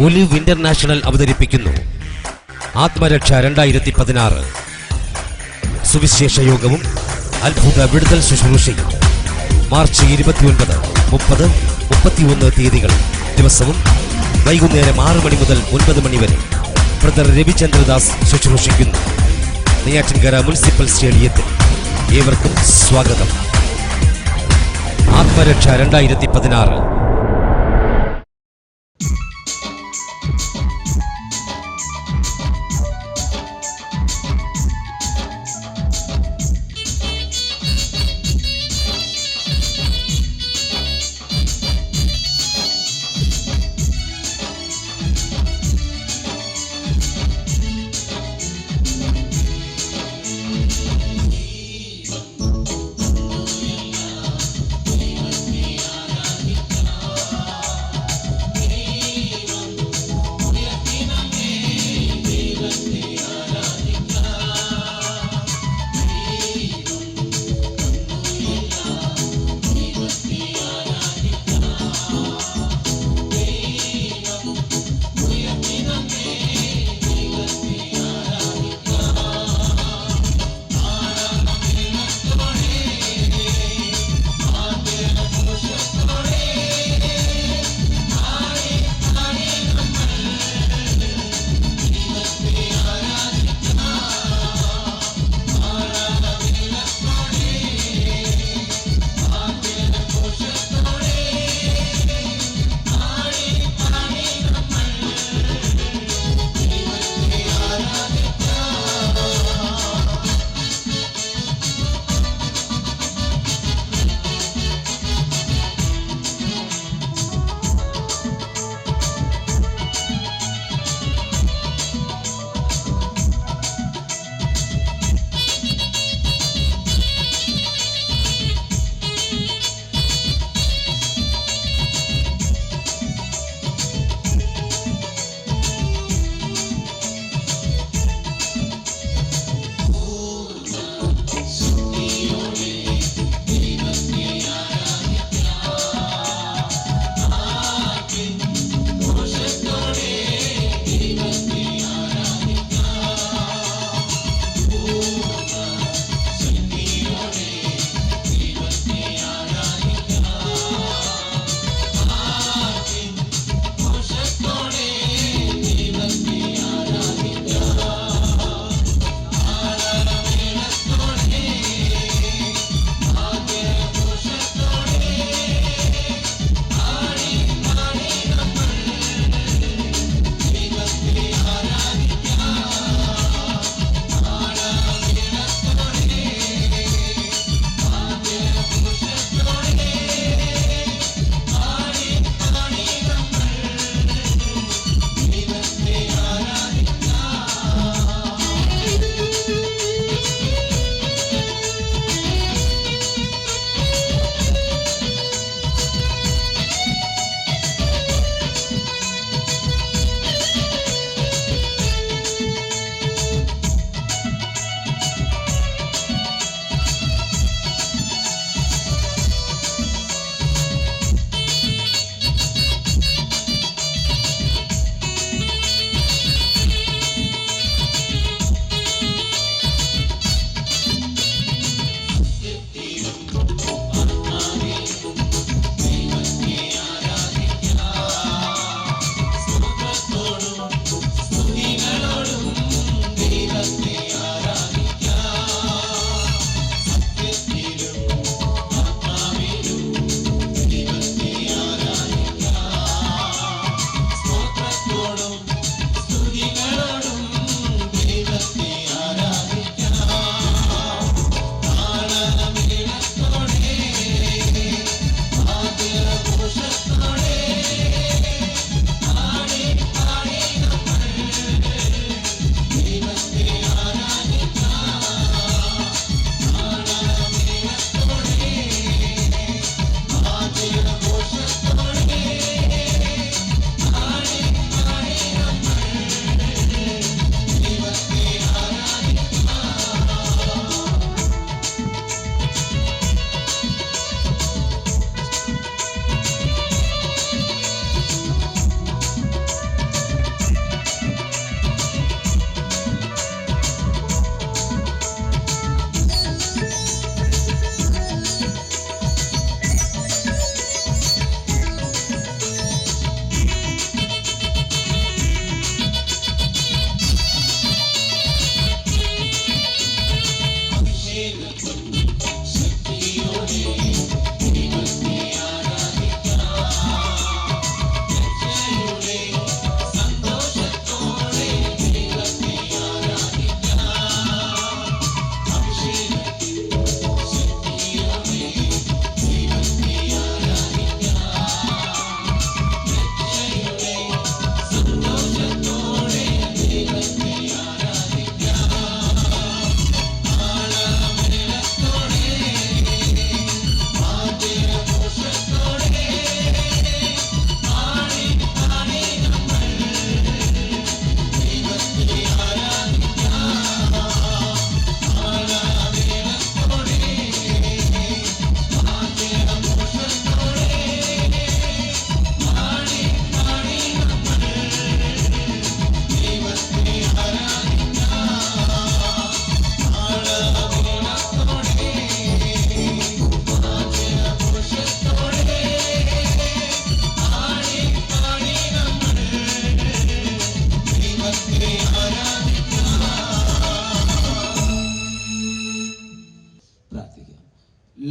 Olive International അവതരിപ്പിക്കുന്നു ആത്മരക്ഷ 2016 സുവിശേഷ യോഗവും അത്ഭുത വിടുതൽ ശുശ്രൂഷയും മാർച്ച് 29, 30, 31 തീയതികൾ. ദിവസവും വൈകുന്നേരം 6 മണി മുതൽ 9 മണി വരെ ബ്രദർ രവിചന്ദ്രദാസ് ശുശ്രൂഷിക്കുന്നു. നെയ്യാറ്റിൻകര മുനിസിപ്പൽ സ്റ്റേഡിയത്തിൽ ഏവർക്കും സ്വാഗതം. ആത്മരക്ഷ 2016.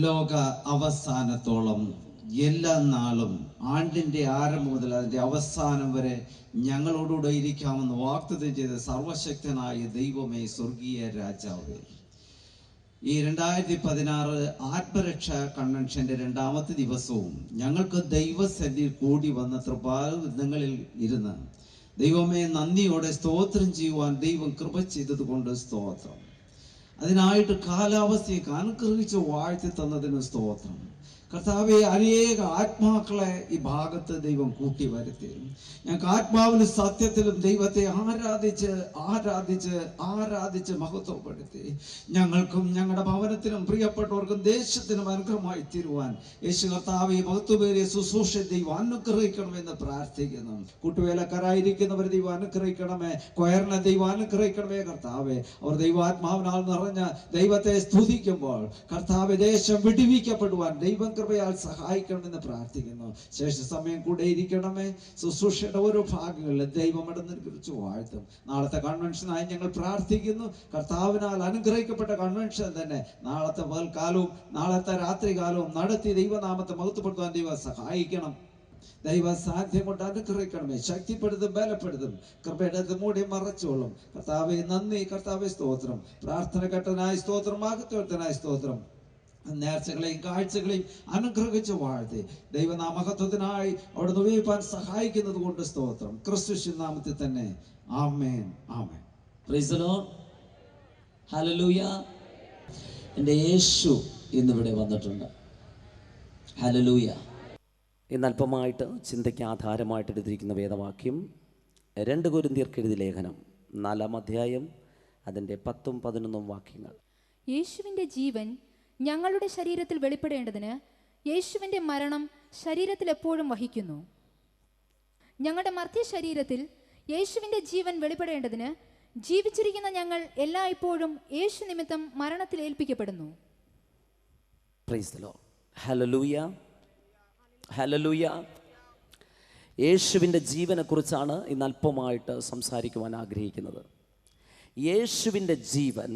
ലോക അവസാനത്തോളം എല്ലാ നാളും ആണ്ടിൻ്റെ ആരംഭം മുതൽ അതിൻ്റെ അവസാനം വരെ ഞങ്ങളോടുകൂടെ ഇരിക്കാമെന്ന് വാഗ്ദത്തം ചെയ്ത സർവശക്തനായ ദൈവമേ, സ്വർഗീയ രാജാവേ, ഈ 2016 ആത്മരക്ഷാ കൺവെൻഷന്റെ 2ാമത്തെ ദിവസവും ഞങ്ങൾക്ക് ദൈവസന്നിധിയിൽ കൂടി വന്ന തൃപാദങ്ങളിൽ ഇരുന്ന് ദൈവമേ നന്ദിയോടെ സ്തോത്രം ചെയ്യുവാൻ ദൈവം കൃപ ചെയ്തത് കൊണ്ട് സ്തോത്രം. അതിനായിട്ട് കാലാവസ്ഥയൊക്കെ അനുഗ്രഹിച്ച് വാഴ്ത്തി തന്നതിന് സ്തോത്രം. കർത്താവെ, അനേക ആത്മാക്കളെ ഈ ഭാഗത്ത് ദൈവം കൂട്ടി വരുത്തി. ഞങ്ങൾക്ക് ആത്മാവിലും സത്യത്തിലും ദൈവത്തെ ആരാധിച്ച് ആരാധിച്ച് ആരാധിച്ച് മഹത്വപ്പെടുത്തി ഞങ്ങൾക്കും ഞങ്ങളുടെ ഭവനത്തിനും പ്രിയപ്പെട്ടവർക്കും ദേശത്തിനും അനുഗ്രഹമായി തീരുവാൻ യേശു കർത്താവെ മഹത്വമേറിയ ശുശ്രൂഷ ദൈവം അനുഗ്രഹിക്കണമെന്ന് പ്രാർത്ഥിക്കുന്നു. കൂട്ടുവേലക്കാരായിരിക്കുന്നവർ ദൈവം അനുഗ്രഹിക്കണമേ. കൊയറിനെ ദൈവം അനുഗ്രഹിക്കണമേ. കർത്താവെ, അവർ ദൈവാത്മാവിനാൽ നിറഞ്ഞ ദൈവത്തെ സ്തുതിക്കുമ്പോൾ കർത്താവെ ദേശം വിടുവിക്കപ്പെടുവാൻ ദൈവം കൃപയാൽ സഹായിക്കണമെന്ന് പ്രാർത്ഥിക്കുന്നു. ശേഷ സമയം കൂടെ ഇരിക്കണമേ. ശുശ്രൂഷയുടെ ഓരോ ഭാഗങ്ങളിൽ ദൈവം ഇടന്നിരിച്ച് വാഴ്ത്തും. നാളത്തെ കൺവെൻഷനായി ഞങ്ങൾ പ്രാർത്ഥിക്കുന്നു. കർത്താവിനാൽ അനുഗ്രഹിക്കപ്പെട്ട കൺവെൻഷൻ തന്നെ നാളത്തെ പകൽക്കാലവും നാളത്തെ രാത്രികാലവും നടത്തി ദൈവനാമത്തെ മഹത്വപ്പെടുത്താൻ ദൈവം സഹായിക്കണം. ദൈവ സാധ്യം കൊണ്ട് അനുഗ്രഹിക്കണമേ. ശക്തിപ്പെടുത്തും, ബലപ്പെടുത്തും, കൃപയുടെ മൂടി മറച്ചോളും. കർത്താവെ നന്ദി, കർത്താവെ സ്തോത്രം. പ്രാർത്ഥന കെട്ടനായി സ്തോത്രം, മഹത്വത്തിനായി സ്തോത്രം. നേർച്ചകളെയും കാഴ്ചകളെയും അനുഗ്രഹിച്ച് വാഴ്ത്തി ദൈവനാമഹത്വത്തിനായി അവിടെ ഉപയോഗിക്കാൻ സഹായിക്കുന്നത് കൊണ്ട് സ്തോത്രം. ക്രിസ്തു നാമത്തിൽ തന്നെ. ആമേൻ, ആമേൻ. Praise the Lord. ഹല്ലേലൂയ. എൻ്റെ യേശു ഇന്നിവിടെ വന്നിട്ടുണ്ട്. ഹല്ലേലൂയ. ഇന്ന് അല്പമായിട്ട് ചിന്തയ്ക്ക് ആധാരമായിട്ട് എഴുതിയിരിക്കുന്ന വേദവാക്യം 2 കൊരിന്ത്യർക്ക് എഴുതിയ ലേഖനം 4-ാം അധ്യായം അതിൻ്റെ 10ഉം 11ഉം വാക്യങ്ങൾ. യേശുവിൻ്റെ ജീവൻ ഞങ്ങളുടെ ശരീരത്തിൽ വെളിപ്പെടേണ്ടതിന് യേശുവിൻ്റെ മരണം ശരീരത്തിൽ എപ്പോഴും വഹിക്കുന്നു. ഞങ്ങളുടെ മർത്യ ശരീരത്തിൽ യേശുവിൻ്റെ ജീവൻ വെളിപ്പെടേണ്ടതിന് ജീവിച്ചിരിക്കുന്ന ഞങ്ങൾ എല്ലായ്പ്പോഴും യേശു നിമിത്തം മരണത്തിൽ ഏൽപ്പിക്കപ്പെടുന്നു. Praise the Lord. ഹല്ലേലൂയ, ഹല്ലേലൂയ. യേശുവിൻ്റെ ജീവനെക്കുറിച്ചാണ് ഇന്ന് അല്പമായിട്ട് സംസാരിക്കുവാൻ ആഗ്രഹിക്കുന്നത്. യേശുവിൻ്റെ ജീവൻ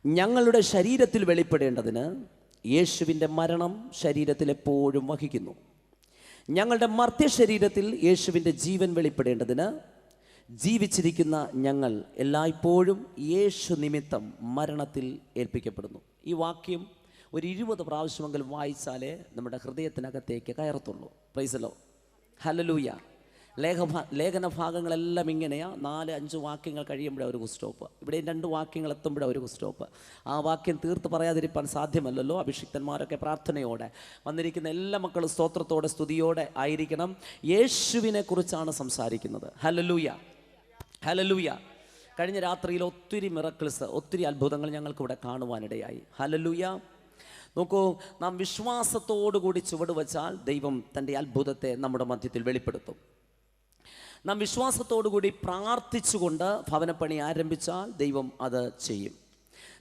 ഞങ്ങളുടെ ശരീരത്തിൽ വെളിപ്പെടേണ്ടതിന് യേശുവിൻ്റെ മരണം ശരീരത്തിൽ എപ്പോഴും വഹിക്കുന്നു. ഞങ്ങളുടെ മർത്യ ശരീരത്തിൽ യേശുവിൻ്റെ ജീവൻ വെളിപ്പെടേണ്ടതിന് ജീവിച്ചിരിക്കുന്ന ഞങ്ങൾ എല്ലായ്പ്പോഴും യേശു നിമിത്തം മരണത്തിൽ ഏൽപ്പിക്കപ്പെടുന്നു. ഈ വാക്യം ഒരു 20 പ്രാവശ്യമെങ്കിലും വായിച്ചാലേ നമ്മുടെ ഹൃദയത്തിനകത്തേക്ക് കയറത്തുള്ളൂ. Praise the Lord. ഹല്ലേലൂയ. ലേഖന ഭാഗങ്ങളെല്ലാം ഇങ്ങനെയാണ്. 4-5 വാക്യങ്ങൾ കഴിയുമ്പോഴേ ഒരു സ്റ്റോപ്പ്. ഇവിടെ 2 വാക്യങ്ങൾ എത്തുമ്പോഴേ ഒരു സ്റ്റോപ്പ്. ആ വാക്യം തീർത്ത് പറയാതിരിക്കാൻ സാധ്യമല്ലല്ലോ. അഭിഷിക്തന്മാരൊക്കെ പ്രാർത്ഥനയോടെ വന്നിരിക്കുന്ന എല്ലാ മക്കളും സ്തോത്രത്തോടെ സ്തുതിയോടെ ആയിരിക്കണം. യേശുവിനെ കുറിച്ചാണ് സംസാരിക്കുന്നത്. ഹല്ലേലൂയ, ഹല്ലേലൂയ. കഴിഞ്ഞ രാത്രിയിൽ ഒത്തിരി മിറക്കിൾസ്, ഒത്തിരി അത്ഭുതങ്ങൾ ഞങ്ങൾക്കിവിടെ കാണുവാനിടയായി. ഹല്ലേലൂയ. നോക്കൂ, നാം വിശ്വാസത്തോടു കൂടി ചുവട് വച്ചാൽ ദൈവം തൻ്റെ അത്ഭുതത്തെ നമ്മുടെ മധ്യത്തിൽ വെളിപ്പെടുത്തും. നാം വിശ്വാസത്തോടു കൂടി പ്രാർത്ഥിച്ചുകൊണ്ട് ഭവനപ്പണി ആരംഭിച്ചാൽ ദൈവം അത് ചെയ്യും.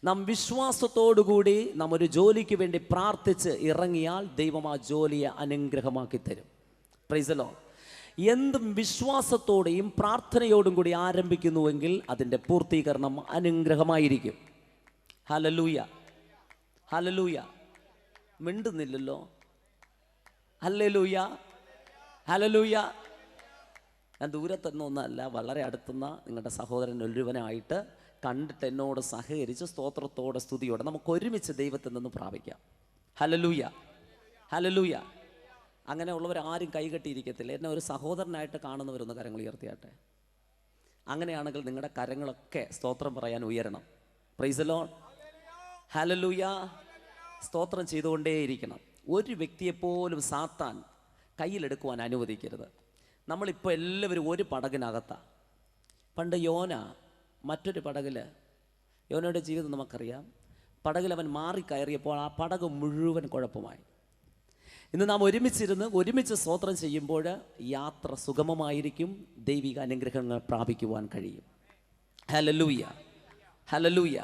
നാം വിശ്വാസത്തോടു കൂടി നാം ഒരു ജോലിക്ക് വേണ്ടി പ്രാർത്ഥിച്ച് ഇറങ്ങിയാൽ ദൈവം ആ ജോലിയെ അനുഗ്രഹമാക്കി തരും. Praise the Lord. എന്തും വിശ്വാസത്തോടെയും പ്രാർത്ഥനയോടും കൂടി ആരംഭിക്കുന്നുവെങ്കിൽ അതിൻ്റെ പൂർത്തീകരണം അനുഗ്രഹമായിരിക്കും. ഹല്ലേലൂയ, ഹല്ലേലൂയ. മിണ്ടുന്നില്ലല്ലോ. ഹല്ലേലൂയ, ഹല്ലേലൂയ. ഞാൻ ദൂരത്തൊന്നല്ല, വളരെ അടുത്തുനിന്ന് നിങ്ങളുടെ സഹോദരൻ ഒരുവനായിട്ട് കണ്ടിട്ട് എന്നോട് സഹകരിച്ച് സ്തോത്രത്തോടെ സ്തുതിയോടെ നമുക്ക് ഒരുമിച്ച് ദൈവത്തിൽ നിന്ന് പ്രാപിക്കാം. Hallelujah, hallelujah. അങ്ങനെയുള്ളവരാരും കൈകെട്ടിയിരിക്കത്തില്ല. എന്നെ ഒരു സഹോദരനായിട്ട് കാണുന്നവരൊന്ന് കരങ്ങൾ ഉയർത്തിയാട്ടെ. അങ്ങനെയാണെങ്കിൽ നിങ്ങളുടെ കരങ്ങളൊക്കെ സ്തോത്രം പറയാൻ ഉയരണം. Praise the Lord. ഹല്ലേലൂയ. സ്തോത്രം ചെയ്തുകൊണ്ടേയിരിക്കണം. ഒരു വ്യക്തിയെപ്പോലും സാത്താൻ കയ്യിലെടുക്കുവാൻ അനുവദിക്കരുത്. നമ്മളിപ്പോൾ എല്ലാവരും ഒരു പടകിനകത്താണ്. പണ്ട് യോന മറ്റൊരു പടകിൽ, യോനയുടെ ജീവിതം നമുക്കറിയാം. പടകിൽ അവൻ മാറിക്കയറിയപ്പോൾ ആ പടക് മുഴുവൻ കുഴപ്പമായി. ഇന്ന് നാം ഒരുമിച്ച് സ്തോത്രം ചെയ്യുമ്പോൾ യാത്ര സുഗമമായിരിക്കും. ദൈവിക അനുഗ്രഹങ്ങൾ പ്രാപിക്കുവാൻ കഴിയും. Hallelujah, hallelujah.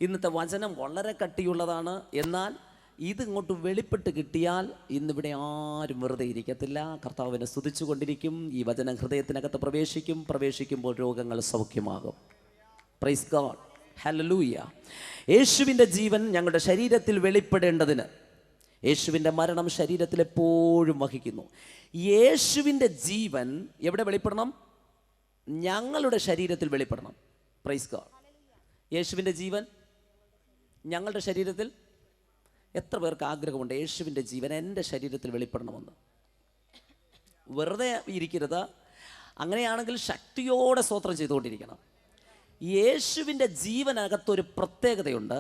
ഇന്നത്തെ വചനം വളരെ കട്ടിയുള്ളതാണ്. എന്നാൽ ഇതിങ്ങോട്ട് വെളിപ്പെട്ട് കിട്ടിയാൽ ഇന്നിവിടെ ആരും വെറുതെ ഇരിക്കത്തില്ല. കർത്താവിനെ സ്തുതിച്ചുകൊണ്ടിരിക്കും. ഈ വചനം ഹൃദയത്തിനകത്ത് പ്രവേശിക്കുമ്പോൾ രോഗങ്ങൾ സൗഖ്യമാകും. Price God. ഹല്ലേലൂയ. യേശുവിൻ്റെ ജീവൻ ഞങ്ങളുടെ ശരീരത്തിൽ വെളിപ്പെടേണ്ടതിന് യേശുവിൻ്റെ മരണം ശരീരത്തിൽ എപ്പോഴും വഹിക്കുന്നു. യേശുവിൻ്റെ ജീവൻ എവിടെ വെളിപ്പെടണം? ഞങ്ങളുടെ ശരീരത്തിൽ വെളിപ്പെടണം. Praise God. യേശുവിൻ്റെ ജീവൻ ഞങ്ങളുടെ ശരീരത്തിൽ. എത്ര പേർക്ക് ആഗ്രഹമുണ്ട് യേശുവിൻ്റെ ജീവൻ എൻ്റെ ശരീരത്തിൽ വെളിപ്പെടണമെന്ന്? വെറുതെ ഇരിക്കരുത്. അങ്ങനെയാണെങ്കിൽ ശക്തിയോടെ സ്തോത്രം ചെയ്തുകൊണ്ടിരിക്കണം. യേശുവിൻ്റെ ജീവനകത്തൊരു പ്രത്യേകതയുണ്ട്.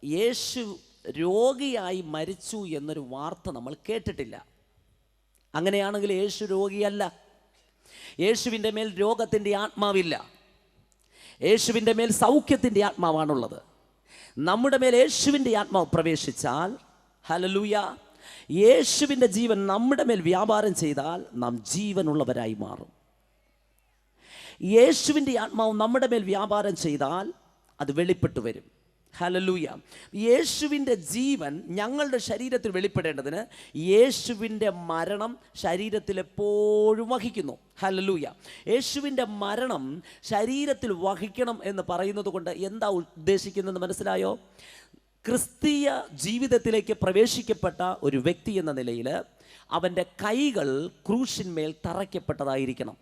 യേശു രോഗിയായി മരിച്ചു എന്നൊരു വാർത്ത നമ്മൾ കേട്ടിട്ടില്ല. അങ്ങനെയാണെങ്കിൽ യേശു രോഗിയല്ല. യേശുവിൻ്റെ മേൽ രോഗത്തിൻ്റെ ആത്മാവില്ല. യേശുവിൻ്റെ മേൽ സൗഖ്യത്തിൻ്റെ ആത്മാവാണുള്ളത്. നമ്മുടെ മേൽ യേശുവിൻ്റെ ആത്മാവ് പ്രവേശിച്ചാൽ, ഹല്ലേലൂയ, യേശുവിൻ്റെ ജീവൻ നമ്മുടെ മേൽ വ്യാപാരം ചെയ്താൽ നാം ജീവനുള്ളവരായി മാറും. യേശുവിൻ്റെ ആത്മാവ് നമ്മുടെ മേൽ വ്യാപാരം ചെയ്താൽ അത് വെളിപ്പെട്ടു വരും. ഹല്ലേലൂയ. യേശുവിൻ്റെ ജീവൻ ഞങ്ങളുടെ ശരീരത്തിൽ വെളിപ്പെടേണ്ടതിന് യേശുവിൻ്റെ മരണം ശരീരത്തിൽ എപ്പോഴും വഹിക്കുന്നു. ഹല്ലേലൂയ. യേശുവിൻ്റെ മരണം ശരീരത്തിൽ വഹിക്കണം എന്ന് പറയുന്നത് കൊണ്ട് എന്താ ഉദ്ദേശിക്കുന്നതെന്ന് മനസ്സിലായോ? ക്രിസ്തീയ ജീവിതത്തിലേക്ക് പ്രവേശിക്കപ്പെട്ട ഒരു വ്യക്തി എന്ന നിലയിൽ അവൻ്റെ കൈകൾ ക്രൂശിന്മേൽ തറയ്ക്കപ്പെട്ടതായിരിക്കണം.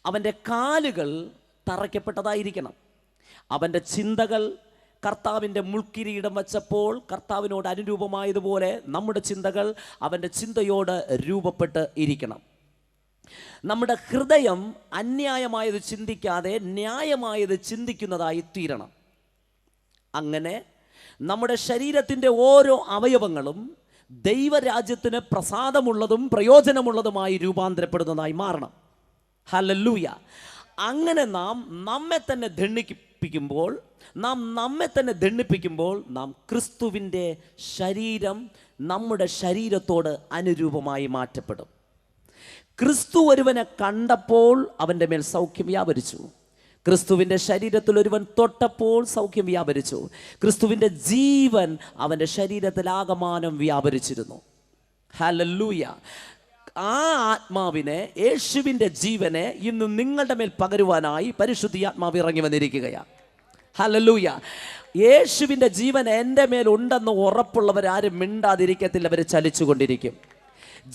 അവൻ്റെ കാലുകൾ തറയ്ക്കപ്പെട്ടതായിരിക്കണം. അവൻ്റെ ചിന്തകൾ കർത്താവിൻ്റെ മുൾക്കിരീടം വച്ചപ്പോൾ കർത്താവിനോട് അനുരൂപമായതുപോലെ നമ്മുടെ ചിന്തകൾ അവൻ്റെ ചിന്തയോട് രൂപപ്പെട്ട് ഇരിക്കണം. നമ്മുടെ ഹൃദയം അന്യായമായത് ചിന്തിക്കാതെ ന്യായമായത് ചിന്തിക്കുന്നതായി തീരണം. അങ്ങനെ നമ്മുടെ ശരീരത്തിൻ്റെ ഓരോ അവയവങ്ങളും ദൈവരാജ്യത്തിന് പ്രസാദമുള്ളതും പ്രയോജനമുള്ളതുമായി രൂപാന്തരപ്പെടുന്നതായി മാറണം. ഹല്ലേലൂയ. അങ്ങനെ നാം നമ്മെ തന്നെ ദണ്ഡിപ്പിക്കുമ്പോൾ നാം ക്രിസ്തുവിൻ്റെ ശരീരം നമ്മുടെ ശരീരത്തോട് അനുരൂപമായി മാറ്റപ്പെടും. ക്രിസ്തു ഒരുവനെ കണ്ടപ്പോൾ അവൻ്റെ മേൽ സൗഖ്യം വ്യാപരിച്ചു. ക്രിസ്തുവിൻ്റെ ശരീരത്തിൽ ഒരുവൻ തൊട്ടപ്പോൾ സൗഖ്യം വ്യാപരിച്ചു. ക്രിസ്തുവിൻ്റെ ജീവൻ അവൻ്റെ ശരീരത്തിൽ ആകമാനം വ്യാപരിച്ചിരുന്നു. ഹല്ലേലൂയ. ആ ആത്മാവിനെ, യേശുവിൻ്റെ ജീവനെ ഇന്ന് നിങ്ങളുടെ മേൽ പകരുവാനായി പരിശുദ്ധാത്മാവ് ഇറങ്ങി വന്നിരിക്കുകയാണ്. ഹല്ലേലൂയ. യേശുവിൻ്റെ ജീവൻ എൻ്റെ മേൽ ഉണ്ടെന്ന് ഉറപ്പുള്ളവരാരും മിണ്ടാതിരിക്കത്തില്ല. അവർ ചലിച്ചുകൊണ്ടിരിക്കും.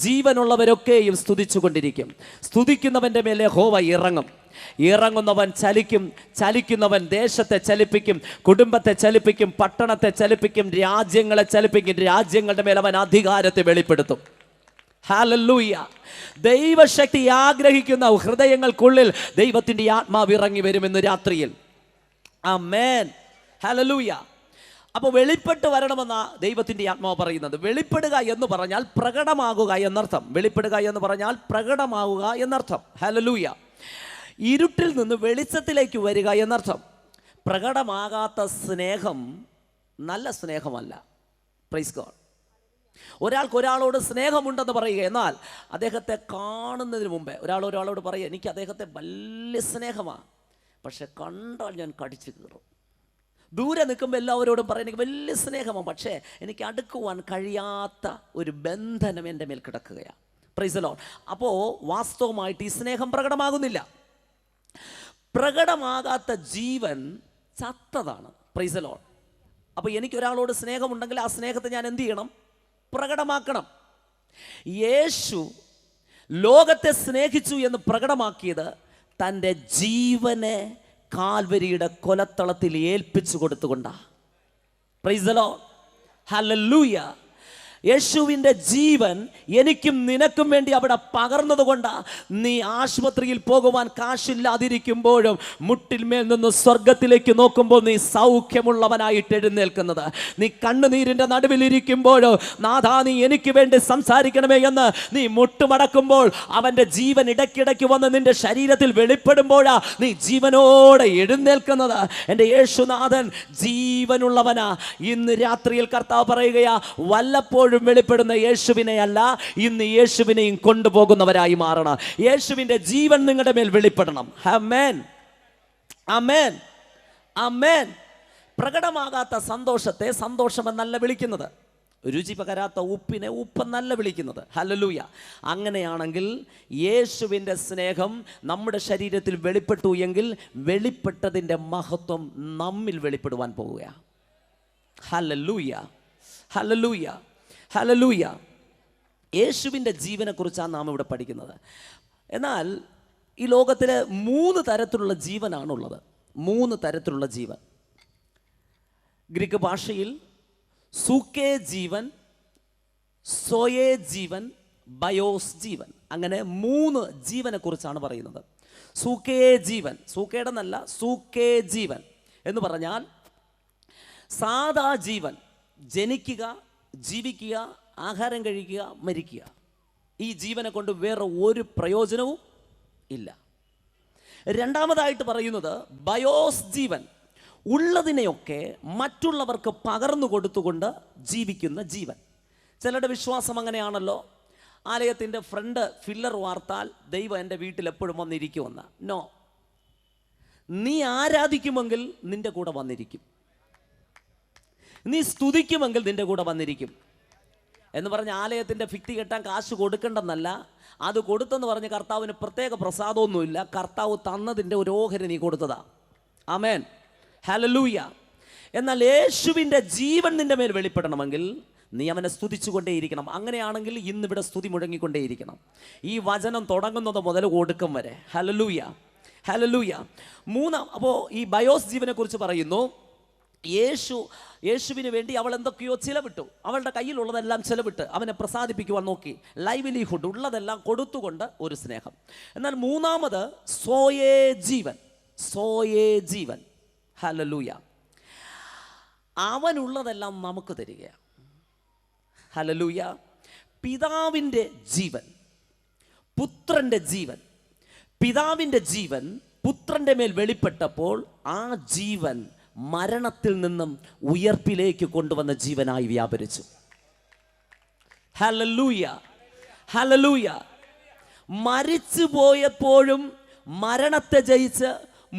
ജീവനുള്ളവരൊക്കെയും സ്തുതിച്ചുകൊണ്ടിരിക്കും. സ്തുതിക്കുന്നവൻ്റെ മേലെ യഹോവ ഇറങ്ങും. ഇറങ്ങുന്നവൻ ചലിക്കും. ചലിക്കുന്നവൻ ദേശത്തെ ചലിപ്പിക്കും, കുടുംബത്തെ ചലിപ്പിക്കും, പട്ടണത്തെ ചലിപ്പിക്കും, രാജ്യങ്ങളെ ചലിപ്പിക്കും. രാജ്യങ്ങളുടെ മേൽ അവൻ അധികാരത്തെ വെളിപ്പെടുത്തും. ഹല്ലേലൂയ. ദൈവശക്തി ആഗ്രഹിക്കുന്ന ഹൃദയങ്ങൾക്കുള്ളിൽ ദൈവത്തിൻ്റെ ആത്മാവ് ഇറങ്ങി വരുമെന്ന് രാത്രിയിൽ. ആമേൻ. ഹല്ലേലൂയ. അപ്പോൾ വെളിപ്പെട്ട് വരണമെന്ന ദൈവത്തിൻ്റെ ആത്മാവ് പറയുന്നത്. വെളിപ്പെടുക എന്ന് പറഞ്ഞാൽ പ്രകടമാകുക എന്നർത്ഥം. വെളിപ്പെടുക എന്ന് പറഞ്ഞാൽ പ്രകടമാകുക എന്നർത്ഥം. ഹല്ലേലൂയ. ഇരുട്ടിൽ നിന്ന് വെളിച്ചത്തിലേക്ക് വരിക എന്നർത്ഥം. പ്രകടമാകാത്ത സ്നേഹം നല്ല സ്നേഹമല്ല. Praise God. ഒരാൾക്ക് ഒരാളോട് സ്നേഹമുണ്ടെന്ന് പറയുക, എന്നാൽ അദ്ദേഹത്തെ കാണുന്നതിന് മുമ്പേ ഒരാളോട് പറയുക, എനിക്ക് അദ്ദേഹത്തെ വലിയ സ്നേഹമാണ്, പക്ഷെ കണ്ടാൽ ഞാൻ കടിച്ചു കീറും. ദൂരെ നിൽക്കുമ്പോൾ എല്ലാവരോടും പറയും എനിക്ക് വലിയ സ്നേഹമാണ്, പക്ഷേ എനിക്ക് അടുക്കുവാൻ കഴിയാത്ത ഒരു ബന്ധനം എൻ്റെ മേൽ കിടക്കുകയാണ്. Praise the Lord. അപ്പോൾ വാസ്തവമായിട്ട് ഈ സ്നേഹം പ്രകടമാകുന്നില്ല. പ്രകടമാകാത്ത ജീവൻ ചത്തതാണ്. Praise the Lord. അപ്പോൾ എനിക്കൊരാളോട് സ്നേഹമുണ്ടെങ്കിൽ ആ സ്നേഹത്തെ ഞാൻ എന്ത് ചെയ്യണം? പ്രകടമാക്കണം. യേശു ലോകത്തെ സ്നേഹിച്ചു എന്ന് പ്രകടമാക്കിയത് തൻ്റെ ജീവനെ കാൽവരിയുടെ കൊലത്തളത്തിൽ ഏൽപ്പിച്ചു കൊടുത്തുകൊണ്ടാണ്. Praise the Lord. ഹല്ലേലൂയ. യേശുവിൻ്റെ ജീവൻ എനിക്കും നിനക്കും വേണ്ടി അവിടെ പകർന്നത് കൊണ്ടാണ് നീ ആശുപത്രിയിൽ പോകുവാൻ കാശില്ലാതിരിക്കുമ്പോഴും മുട്ടിന്മേൽ നിന്ന് സ്വർഗത്തിലേക്ക് നോക്കുമ്പോൾ നീ സൗഖ്യമുള്ളവനായിട്ട് എഴുന്നേൽക്കുന്നത്. നീ കണ്ണുനീരിൻ്റെ നടുവിലിരിക്കുമ്പോഴോ നാഥാ നീ എനിക്ക് വേണ്ടി സംസാരിക്കണമേ എന്ന് നീ മുട്ടുമടക്കുമ്പോൾ അവൻ്റെ ജീവൻ ഇടയ്ക്കിടയ്ക്ക് വന്ന് നിന്റെ ശരീരത്തിൽ വെളിപ്പെടുമ്പോഴാ നീ ജീവനോടെ എഴുന്നേൽക്കുന്നത്. എൻ്റെ യേശുനാഥൻ ജീവനുള്ളവനാ. ഇന്ന് രാത്രിയിൽ കർത്താവ് പറയുകയാ, വല്ലപ്പോഴും വെളിപ്പെടുന്ന യേശുവിനെ അല്ല, ഇന്ന് യേശുവിനെയും കൊണ്ടുപോകുന്നവരായി മാറണം. യേശുവിൻ്റെ ജീവൻ നിങ്ങളുടെ മേൽ വെളിപ്പെടണം. ആമേൻ, ആമേൻ, ആമേൻ. പ്രകടമാകാത്ത സന്തോഷത്തെ സന്തോഷമെന്നല്ല വിളിക്കുന്നത്. രുചി പകരാത്ത ഉപ്പിനെ ഉപ്പെന്നല്ല വിളിക്കുന്നത്. ഹല്ലേലൂയ. അങ്ങനെയാണെങ്കിൽ യേശുവിൻ്റെ സ്നേഹം നമ്മുടെ ശരീരത്തിൽ വെളിപ്പെട്ടു എങ്കിൽ വെളിപ്പെട്ടതിൻ്റെ മഹത്വം നമ്മിൽ വെളിപ്പെടുവാൻ പോവുകയാണ്. ഹല്ലേലൂയ, ഹല്ലേലൂയ, ഹല്ലേലൂയ. യേശുവിൻ്റെ ജീവനെക്കുറിച്ചാണ് നാം ഇവിടെ പഠിക്കുന്നത്. എന്നാൽ ഈ ലോകത്തിൽ 3 തരത്തിലുള്ള ജീവനാണുള്ളത്. 3 തരത്തിലുള്ള ജീവൻ. ഗ്രീക്ക് ഭാഷയിൽ സൂക്കേ ജീവൻ, സോയേ ജീവൻ, ബയോസ് ജീവൻ, അങ്ങനെ 3 ജീവനെ കുറിച്ചാണ് പറയുന്നത്. സൂക്കേ ജീവൻ, സൂക്കേടെ എന്നല്ല, സൂക്കേ ജീവൻ എന്ന് പറഞ്ഞാൽ സാധാ ജീവൻ, ജനിക്കുക, ജീവിക്കുക, ആഹാരം കഴിക്കുക, മരിക്കുക. ഈ ജീവനെ കൊണ്ട് വേറെ ഒരു പ്രയോജനവും ഇല്ല. രണ്ടാമതായിട്ട് പറയുന്നത് ബയോസ് ജീവൻ, ഉള്ളതിനെയൊക്കെ മറ്റുള്ളവർക്ക് പകർന്നു കൊടുത്തുകൊണ്ട് ജീവിക്കുന്ന ജീവൻ. ചിലരുടെ വിശ്വാസം അങ്ങനെയാണല്ലോ, ആലയത്തിൻ്റെ ഫ്രണ്ട് ഫില്ലർ വാർത്താൽ ദൈവം എൻ്റെ വീട്ടിൽ എപ്പോഴും വന്നിരിക്കുമെന്ന്. നോ, നീ ആരാധിക്കുമെങ്കിൽ നിന്റെ കൂടെ വന്നിരിക്കും, നീ സ്തുതിക്കുമെങ്കിൽ നിന്റെ കൂടെ വന്നിരിക്കും എന്ന് പറഞ്ഞ് ആലയത്തിൻ്റെ ഭിത്തി കെട്ടാൻ കാശ് കൊടുക്കേണ്ടെന്നല്ല. അത് കൊടുത്തെന്ന് പറഞ്ഞ് കർത്താവിന് പ്രത്യേക പ്രസാദമൊന്നുമില്ല. കർത്താവ് തന്നതിൻ്റെ ഒരു ഓഹരി നീ കൊടുത്തതാ. ആമേൻ, ഹല്ലേലൂയ. എന്നാൽ യേശുവിൻ്റെ ജീവൻ നിന്റെ മേൽ വെളിപ്പെടണമെങ്കിൽ നീ അവനെ സ്തുതിച്ചുകൊണ്ടേയിരിക്കണം. അങ്ങനെയാണെങ്കിൽ ഇന്നിവിടെ സ്തുതി മുഴങ്ങിക്കൊണ്ടേയിരിക്കണം, ഈ വചനം തുടങ്ങുന്നത് മുതൽ ഒടുക്കം വരെ. Hallelujah, hallelujah. അപ്പോൾ ഈ ബയോസ് ജീവനെ കുറിച്ച് പറയുന്നു. യേശുവിന് വേണ്ടി അവൾ എന്തൊക്കെയോ ചിലവിട്ടു. അവളുടെ കയ്യിലുള്ളതെല്ലാം ചിലവിട്ട് അവനെ പ്രസാദിപ്പിക്കുവാൻ നോക്കി. ലൈവ്ലിഹുഡ് ഉള്ളതെല്ലാം കൊടുത്തുകൊണ്ട് ഒരു സ്നേഹം. എന്നാൽ മൂന്നാമത് സോയേ ജീവൻ, സോയേ ജീവൻ. ഹല്ലേലൂയ. അവനുള്ളതെല്ലാം നമുക്ക് തരികയാണ്. ഹല്ലേലൂയ. പിതാവിൻ്റെ ജീവൻ, പുത്രൻ്റെ ജീവൻ. പിതാവിൻ്റെ ജീവൻ പുത്രൻ്റെ മേൽ വെളിപ്പെട്ടപ്പോൾ ആ ജീവൻ മരണത്തിൽ നിന്നും ഉയർപ്പിലേക്ക് കൊണ്ടുവന്ന ജീവനായി വ്യാപരിച്ചു. Hallelujah, hallelujah. മരിച്ചു പോയപ്പോഴും മരണത്തെ ജയിച്ച്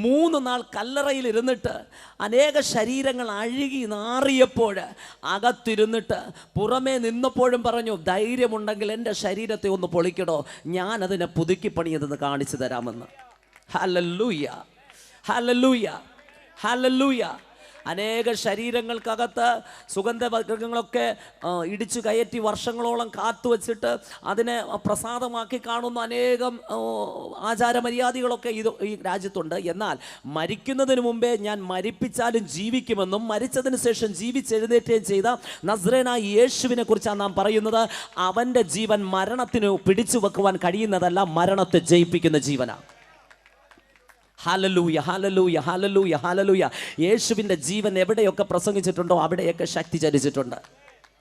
3 നാൾ കല്ലറയിൽ ഇരുന്നിട്ട് അനേക ശരീരങ്ങൾ അഴുകി നാറിയപ്പോൾ അകത്തിരുന്നിട്ട് പുറമേ നിന്നപ്പോഴും പറഞ്ഞു, ധൈര്യമുണ്ടെങ്കിൽ എൻ്റെ ശരീരത്തെ ഒന്ന് പൊളിക്കടോ, ഞാനതിനെ പുതുക്കി പണിയതെന്ന് കാണിച്ചു തരാമെന്ന്. ഹല്ലേലൂയ, ഹല്ലേലൂയ, ഹല്ലേലൂയ. അനേക ശരീരങ്ങൾക്കകത്ത് സുഗന്ധവർഗ്ഗങ്ങളൊക്കെ ഇടിച്ചു കയറ്റി വർഷങ്ങളോളം കാത്തു വച്ചിട്ട് അതിനെ പ്രസാദമാക്കി കാണുന്ന അനേകം ആചാരമര്യാദകളൊക്കെ ഈ രാജ്യത്തുണ്ട്. എന്നാൽ മരിക്കുന്നതിന് മുമ്പേ ഞാൻ മരിപ്പിച്ചാലും ജീവിക്കുമെന്നും മരിച്ചതിന് ശേഷം ജീവിച്ചെഴുന്നേറ്റുകയും ചെയ്ത നസ്രേനായ യേശുവിനെ കുറിച്ചാണ് നാം പറയുന്നത്. അവൻ്റെ ജീവൻ മരണത്തിന് പിടിച്ചു വെക്കുവാൻ കഴിയുന്നതല്ല, മരണത്തെ ജയിപ്പിക്കുന്ന ജീവനാണ്. ഹല്ലേലൂയ, ഹല്ലേലൂയ, ഹല്ലേലൂയ, ഹല്ലേലൂയ. യേശുവിൻ്റെ ജീവൻ എവിടെയൊക്കെ പ്രസംഗിച്ചിട്ടുണ്ടോ അവിടെയൊക്കെ ശക്തി ചലിച്ചിട്ടുണ്ട്.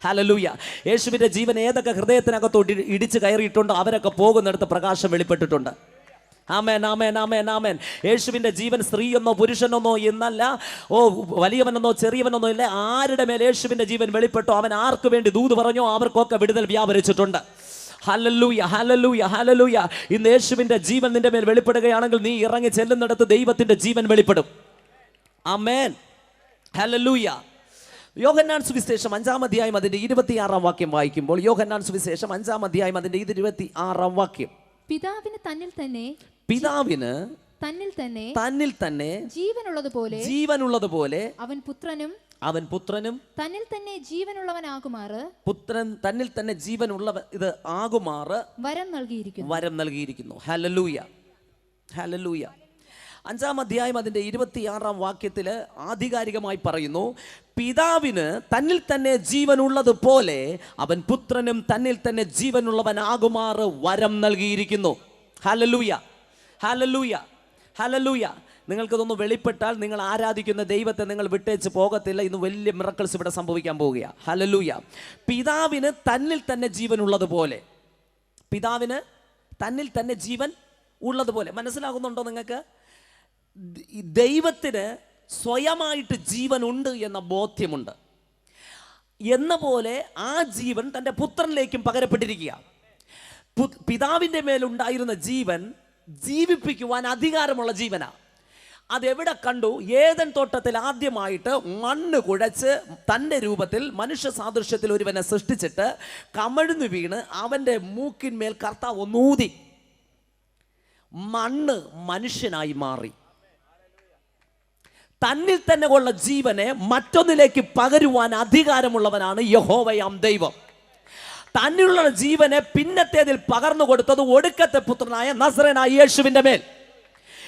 ഹല്ലേലൂയ. യേശുവിൻ്റെ ജീവൻ ഏതൊക്കെ ഹൃദയത്തിനകത്തോട്ട് ഇടിച്ചു കയറിയിട്ടുണ്ടോ അവരൊക്കെ പോകുന്നിടത്ത് പ്രകാശം വെളിപ്പെട്ടിട്ടുണ്ട്. ആമേൻ, ആമേൻ, ആമേൻ, ആമേൻ. യേശുവിൻ്റെ ജീവൻ സ്ത്രീയെന്നോ പുരുഷനെന്നോ എന്നല്ല, വലിയവനെന്നോ ചെറിയവനെന്നോ ഇല്ല. ആരുടെ മേൽ യേശുവിൻ്റെ ജീവൻ വെളിപ്പെട്ടോ അവൻ ആർക്ക് വേണ്ടി ദൂത് പറഞ്ഞോ അവർക്കൊക്കെ വിടുതൽ വ്യാപരിച്ചിട്ടുണ്ട്. ഹല്ലേലൂയ, ഹല്ലേലൂയ, ഹല്ലേലൂയ. ഇന്ന് യേശുവിൻ്റെ ജീവൻ നിന്റെ മേൽ വെളിപ്പെടുകയാണെങ്കിൽ നീ ഇറങ്ങി ചെല്ലുന്നിടത്ത് ദൈവത്തിൻ്റെ ജീവൻ വെളിപ്പെടും. ആമേൻ, ഹല്ലേലൂയ. യോഹന്നാൻ സുവിശേഷം 5-ാം അധ്യായം അതിൻ്റെ 26-ാം വാക്യം വായിക്കുമ്പോൾ, യോഹന്നാൻ സുവിശേഷം 5-ാം അധ്യായം അതിൻ്റെ 26-ാം വാക്യം, പിതാവിന് തന്നിൽ തന്നെ, പിതാവിന് തന്നിൽ തന്നെ ജീവനുള്ളതുപോലെ അവൻ പുത്രനും തന്നിൽ തന്നെ ജീവനുള്ളവനാകുമാറ്, പുത്രൻ തന്നിൽ തന്നെ ജീവനുള്ള ഇത് ആകുമാറ് വരം നൽകിയിരിക്കുന്നു. ഹല്ലേലൂയ, ഹല്ലേലൂയ. 5-ാം അധ്യായം അതിൻ്റെ 26-ാം വാക്യത്തിൽ ആധികാരികമായി പറയുന്നു, പിതാവിന് തന്നിൽ തന്നെ ജീവനുള്ളതുപോലെ അവൻ പുത്രനും തന്നിൽ തന്നെ ജീവനുള്ളവനാകുമാറ് വരം നൽകിയിരിക്കുന്നു. ഹല്ലേലൂയ, ഹല്ലേലൂയ, ഹല്ലേലൂയ. നിങ്ങൾക്കിതൊന്ന് വെളിപ്പെട്ടാൽ നിങ്ങൾ ആരാധിക്കുന്ന ദൈവത്തെ നിങ്ങൾ വിട്ടേച്ച് പോകത്തില്ല. ഇന്ന് വലിയ മിറക്കിൾസ് ഇവിടെ സംഭവിക്കാൻ പോവുകയാണ്. ഹല്ലേലൂയ. പിതാവിന് തന്നിൽ തന്നെ ജീവൻ ഉള്ളതുപോലെ, പിതാവിന് തന്നിൽ തന്നെ ജീവൻ ഉള്ളതുപോലെ. മനസ്സിലാകുന്നുണ്ടോ നിങ്ങൾക്ക്? ദൈവത്തിന് സ്വയമായിട്ട് ജീവനുണ്ട് എന്ന ബോധ്യമുണ്ട്. എന്ന പോലെ ആ ജീവൻ തൻ്റെ പുത്രനിലേക്കും പകരപ്പെട്ടിരിക്കുക. പിതാവിൻ്റെ മേലുണ്ടായിരുന്ന ജീവൻ ജീവിപ്പിക്കുവാൻ അധികാരമുള്ള ജീവനാണ്. അതെവിടെ കണ്ടു? ഏദൻ തോട്ടത്തിൽ ആദ്യമായിട്ട് മണ്ണ് കുഴച്ച് തൻ്റെ രൂപത്തിൽ മനുഷ്യ സാദൃശ്യത്തിൽ ഒരുവനെ സൃഷ്ടിച്ചിട്ട് കമഴ്ന്നു വീണ് അവൻ്റെ മൂക്കിന്മേൽ കർത്താവ് ഒന്നൂതി. മണ്ണ് മനുഷ്യനായി മാറി. തന്നിൽ തന്നെ ഉള്ള ജീവനെ മറ്റൊന്നിലേക്ക് പകരുവാൻ അധികാരമുള്ളവനാണ് യഹോവയാം ദൈവം. തന്നിലുള്ള ജീവനെ പിന്നത്തേതിൽ പകർന്നു കൊടുത്തത് ഒടുക്കത്തെ പുത്രനായ നസറേനായ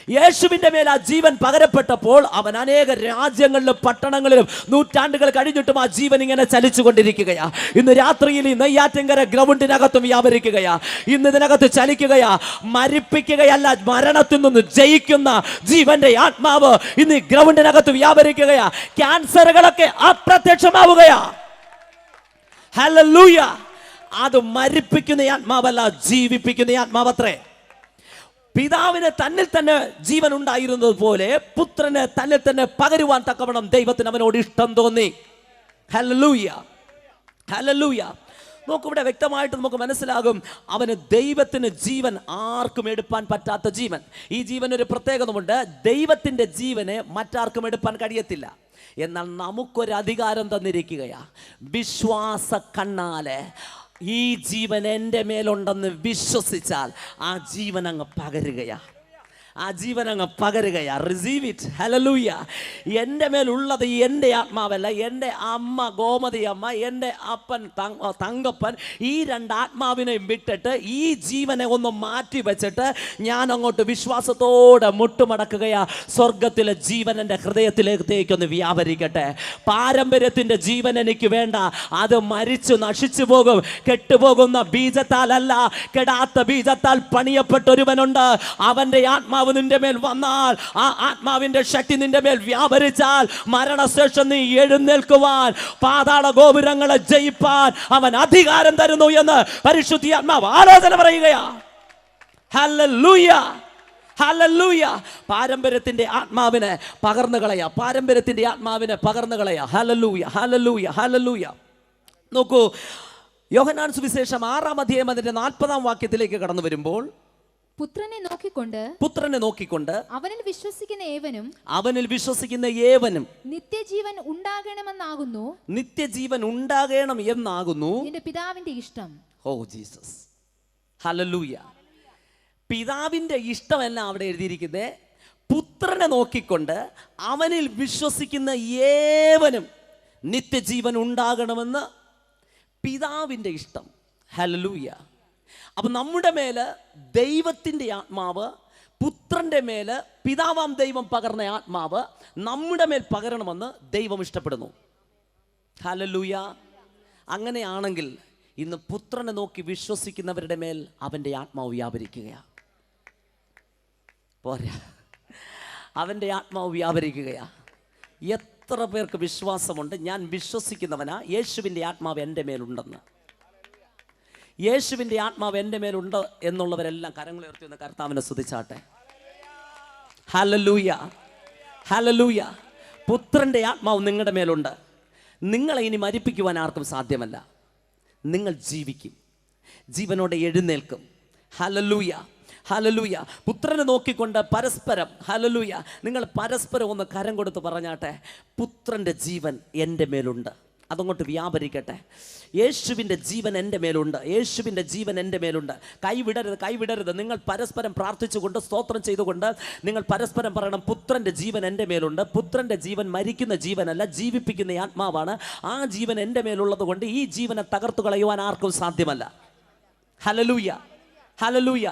യേശുവിന്റെ മേൽ ആ ജീവൻ പകരപ്പെട്ടപ്പോൾ അവൻ അനേക രാജ്യങ്ങളിലും പട്ടണങ്ങളിലും നൂറ്റാണ്ടുകൾ കഴിഞ്ഞിട്ടും ആ ജീവൻ ഇങ്ങനെ ചലിച്ചുകൊണ്ടിരിക്കുകയാ. ഇന്ന് രാത്രിയിൽ ഈ നെയ്യാറ്റിൻകര ഗ്രൗണ്ടിനകത്തും വ്യാപരിക്കുകയാ. ഇന്ന് ഇതിനകത്ത് ചലിക്കുകയാ. മരിപ്പിക്കുകയല്ല, മരണത്തിൽ നിന്ന് ജയിക്കുന്ന ജീവന്റെ ആത്മാവ് ഇന്ന് ഈ ഗ്രൗണ്ടിനകത്ത് വ്യാപരിക്കുകയാ. ക്യാൻസറുകളൊക്കെ അപ്രത്യക്ഷമാവുകയാ. ഹല്ലേലൂയ. അത് മരിപ്പിക്കുന്ന ആത്മാവല്ല, ജീവിപ്പിക്കുന്ന ആത്മാവത്രേ. പിതാവിന് തന്നിൽ തന്നെ ജീവൻ ഉണ്ടായിരുന്നത് പോലെ പുത്രന് തന്നിൽ തന്നെ പകരുവാൻ തക്കവണ്ണം ദൈവത്തിന് അവനോട് ഇഷ്ടം തോന്നി. ഹല്ലേലൂയ, ഹല്ലേലൂയ. നോക്കൂ, ഇവിടെ വ്യക്തമായിട്ട് നമുക്ക് മനസ്സിലാകും, അവന് ദൈവത്തിന് ജീവൻ ആർക്കും എടുപ്പാൻ പറ്റാത്ത ജീവൻ. ഈ ജീവൻ ഒരു പ്രത്യേകതയുണ്ട്. ദൈവത്തിൻ്റെ ജീവനെ മറ്റാർക്കും എടുപ്പാൻ കഴിയത്തില്ല. എന്നാൽ നമുക്കൊരധികാരം തന്നിരിക്കുകയാ. വിശ്വാസ കണ്ണാലെ ഈ ജീവൻ എൻ്റെ മേലുണ്ടെന്ന് വിശ്വസിച്ചാൽ ആ ജീവൻ അങ്ങ് പകരുകയാ. ആ ജീവൻ അങ്ങ് പകരുകയാ. Receive it. ഹല്ലേലൂയ. എൻ്റെ മേലുള്ളത് എൻ്റെ ആത്മാവല്ല, എൻ്റെ അമ്മ ഗോമതി അമ്മ, എൻ്റെ അപ്പൻ തങ്കപ്പൻ, ഈ രണ്ട് ആത്മാവിനെ വിട്ടിട്ട് ഈ ജീവനെ ഒന്ന് മാറ്റി വെച്ചിട്ട് ഞാൻ അങ്ങോട്ട് വിശ്വാസത്തോടെ മുട്ടുമടക്കുകയാ. സ്വർഗത്തിലെ ജീവൻ എൻ്റെ ഹൃദയത്തിലേക്കൊന്ന് വ്യാപരിക്കട്ടെ. പാരമ്പര്യത്തിൻ്റെ ജീവൻ എനിക്ക് വേണ്ട. അത് മരിച്ചു നശിച്ചു പോകും. കെട്ടുപോകുന്ന ബീജത്താലല്ല, കെടാത്ത ബീജത്താൽ പണിയപ്പെട്ടൊരുവനുണ്ട്. അവൻ്റെ ആത്മാവ് നിന്റെ മേൽ വന്നാൽ, ആ ആത്മാവിന്റെ ശക്തി നിന്റെ മേൽ വ്യാപരിച്ചാൽ, മരണശേഷം നീ എഴുന്നേൽക്കുവാൻ, പാതാള ഗോപുരങ്ങളെ ജയിപ്പാൻ അവൻ അധികാരം തരുന്നു എന്ന് പരിശുദ്ധ ആത്മാവ് ആലോചന പറയുകയാ. Hallelujah, hallelujah. പാരമ്പര്യത്തിന്റെ ആത്മാവിനെ പകർന്നു കളയാ. പാരമ്പര്യത്തിന്റെ ആത്മാവിനെ പകർന്നു കളയാ. ഹല്ലേലൂയ, ഹല്ലേലൂയ, ഹല്ലേലൂയ. നോക്കൂ, യോഹന്നാൻ സുവിശേഷം 6-ാം അധ്യായം അതിന്റെ 40-ാം വാക്യത്തിലേക്ക് കടന്നു വരുമ്പോൾ, പുത്രനെ നോക്കിക്കൊണ്ട് അവനിൽ വിശ്വസിക്കുന്ന ഏവനും നിത്യജീവൻ ഉണ്ടാകണം എന്നാകുന്നു നിന്റെ പിതാവിന്റെ ഇഷ്ടം. Oh Jesus, hallelujah. പിതാവിന്റെ ഇഷ്ടമല്ല അവിടെ എഴുതിയിരിക്കുന്നത്. പുത്രനെ നോക്കിക്കൊണ്ട് അവനിൽ വിശ്വസിക്കുന്ന ഏവനും നിത്യജീവൻ ഉണ്ടാകണമെന്ന് പിതാവിന്റെ ഇഷ്ടം. ഹല്ലേലൂയ. അപ്പം നമ്മുടെ മേല് ദൈവത്തിൻ്റെ ആത്മാവ്, പുത്രൻ്റെ മേല് പിതാവാം ദൈവം പകർന്ന ആത്മാവ് നമ്മുടെ മേൽ പകരണമെന്ന് ദൈവം ഇഷ്ടപ്പെടുന്നു. ഹല്ലേലൂയ. അങ്ങനെയാണെങ്കിൽ ഇന്ന് പുത്രനെ നോക്കി വിശ്വസിക്കുന്നവരുടെ മേൽ അവൻ്റെ ആത്മാവ് വ്യാപരിക്കുകയാണ്. പോരാ, അവൻ്റെ ആത്മാവ് വ്യാപരിക്കുകയാണ്. എത്ര പേർക്ക് വിശ്വാസമുണ്ട്, ഞാൻ വിശ്വസിക്കുന്നവനാ, യേശുവിൻ്റെ ആത്മാവ് എൻ്റെ മേലുണ്ടെന്ന്? യേശുവിൻ്റെ ആത്മാവ് എൻ്റെ മേലുണ്ട് എന്നുള്ളവരെല്ലാം കരങ്ങളുയർത്തി ഒന്ന് കർത്താവിനെ സ്തുതിച്ചാട്ടെ. Hallelujah, hallelujah. പുത്രൻ്റെ ആത്മാവ് നിങ്ങളുടെ മേലുണ്ട്. നിങ്ങളെ ഇനി മരിപ്പിക്കുവാൻ ആർക്കും സാധ്യമല്ല. നിങ്ങൾ ജീവിക്കും, ജീവനോടെ എഴുന്നേൽക്കും. ഹല്ലേലൂയ, ഹല്ലേലൂയ. പുത്രനെ നോക്കിക്കൊണ്ട് പരസ്പരം, ഹല്ലേലൂയ, നിങ്ങൾ പരസ്പരം ഒന്ന് കരം കൊടുത്ത് പറഞ്ഞാട്ടെ, പുത്രൻ്റെ ജീവൻ എൻ്റെ മേലുണ്ട്. അതങ്ങോട്ട് വ്യാപരിക്കട്ടെ. യേശുവിൻ്റെ ജീവൻ എൻ്റെ മേലുണ്ട്, യേശുവിൻ്റെ ജീവൻ എൻ്റെ മേലുണ്ട്. കൈവിടരുത്, കൈവിടരുത്. നിങ്ങൾ പരസ്പരം പ്രാർത്ഥിച്ചുകൊണ്ട്, സ്തോത്രം ചെയ്തുകൊണ്ട് നിങ്ങൾ പരസ്പരം പറയണം, പുത്രൻ്റെ ജീവൻ എൻ്റെ മേലുണ്ട്. പുത്രൻ്റെ ജീവൻ മരിക്കുന്ന ജീവനല്ല, ജീവിപ്പിക്കുന്ന ആത്മാവാണ്. ആ ജീവൻ എൻ്റെ മേലുള്ളത് കൊണ്ട് ഈ ജീവനെ തകർത്തു കളയുവാൻ ആർക്കും സാധ്യമല്ല. ഹല്ലേലൂയ, ഹല്ലേലൂയ,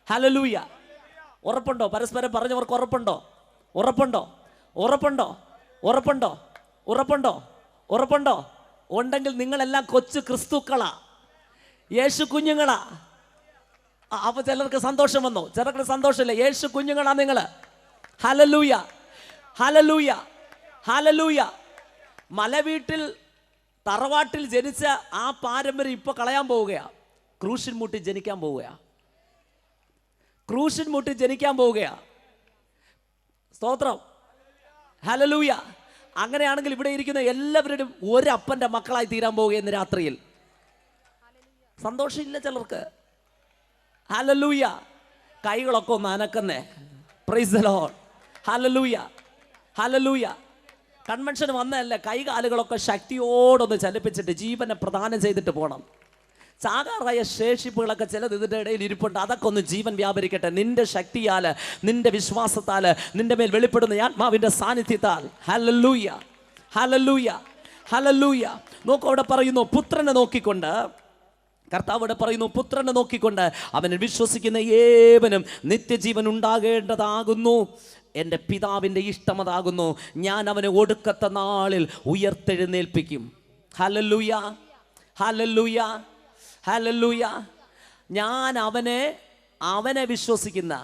ഹല്ലേലൂയ. ഉറപ്പുണ്ടോ? പരസ്പരം പറഞ്ഞവർക്ക് ഉറപ്പുണ്ടോ? ഉറപ്പുണ്ടോ? ഉറപ്പുണ്ടോ? ഉറപ്പുണ്ടോ? ഉറപ്പുണ്ടോ? ഉറപ്പുണ്ടോ? ഉണ്ടെങ്കിൽ നിങ്ങളെല്ലാം കൊച്ചു ക്രിസ്തുക്കളാ, യേശു കുഞ്ഞുങ്ങളാ. അപ്പൊ ചിലർക്ക് സന്തോഷം വന്നു, ചിലർക്ക് സന്തോഷമില്ല. യേശു കുഞ്ഞുങ്ങളാ നിങ്ങൾ. ഹല്ലേലൂയ, ഹല്ലേലൂയ, ഹല്ലേലൂയ. മലവീട്ടിൽ തറവാട്ടിൽ ജനിച്ച ആ പാരമ്പര്യം ഇപ്പൊ കളയാൻ പോവുകയാ. ക്രൂശിൻ മുട്ടി ജനിക്കാൻ പോവുകയാ. ക്രൂശിൻ മുട്ടി ജനിക്കാൻ പോവുകയാ. സ്തോത്രം, ഹല്ലേലൂയ. അങ്ങനെയാണെങ്കിൽ ഇവിടെ ഇരിക്കുന്ന എല്ലാവരുടെയും ഒരപ്പൻ്റെ മക്കളായി തീരാൻ പോവുക ഇന്ന് രാത്രിയിൽ. സന്തോഷമില്ല ചിലർക്ക്. ഹല്ലേലൂയ. കൈകളൊക്കെ ഒന്ന് അനക്കുന്നേ. Praise the Lord. ഹല്ലേലൂയ, ഹല്ലേലൂയ. കൺവെൻഷൻ വന്നതല്ല, കൈകാലുകളൊക്കെ ശക്തിയോടൊന്ന് ചലിപ്പിച്ചിട്ട് ജീവനെ പ്രദാനം ചെയ്തിട്ട് പോകണം. ചാകാറായ ശേഷിപ്പുകളൊക്കെ ചിലത് ഇതിൻ്റെ ഇടയിൽ ഇരിപ്പുണ്ട്. അതൊക്കെ ഒന്ന് ജീവൻ വ്യാപരിക്കട്ടെ. നിന്റെ ശക്തിയാൽ, നിന്റെ വിശ്വാസത്താൽ, നിന്റെ മേൽ വെളിപ്പെടുന്ന ആത്മാവിൻ്റെ സാന്നിധ്യത്താൽ. ഹല്ലേലൂയ, ഹല്ലേലൂയ, ഹല്ലേലൂയ. നോക്കൂ, അവിടെ പറയുന്നു പുത്രനെ നോക്കിക്കൊണ്ട്, കർത്താവ് അവിടെ പറയുന്നു പുത്രനെ നോക്കിക്കൊണ്ട് അവനെ വിശ്വസിക്കുന്ന ഏവനും നിത്യജീവൻ ഉണ്ടാകേണ്ടതാകുന്നു. എൻ്റെ പിതാവിൻ്റെ ഇഷ്ടമതാകുന്നു. ഞാൻ അവനെ ഒടുക്കത്തെ നാളിൽ ഉയർത്തെഴുന്നേൽപ്പിക്കും. ഹല്ലേലൂയ, ഹല്ലേലൂയ, ഹല്ലേലൂയ. ഞാൻ അവനെ വിശ്വസിക്കുന്ന,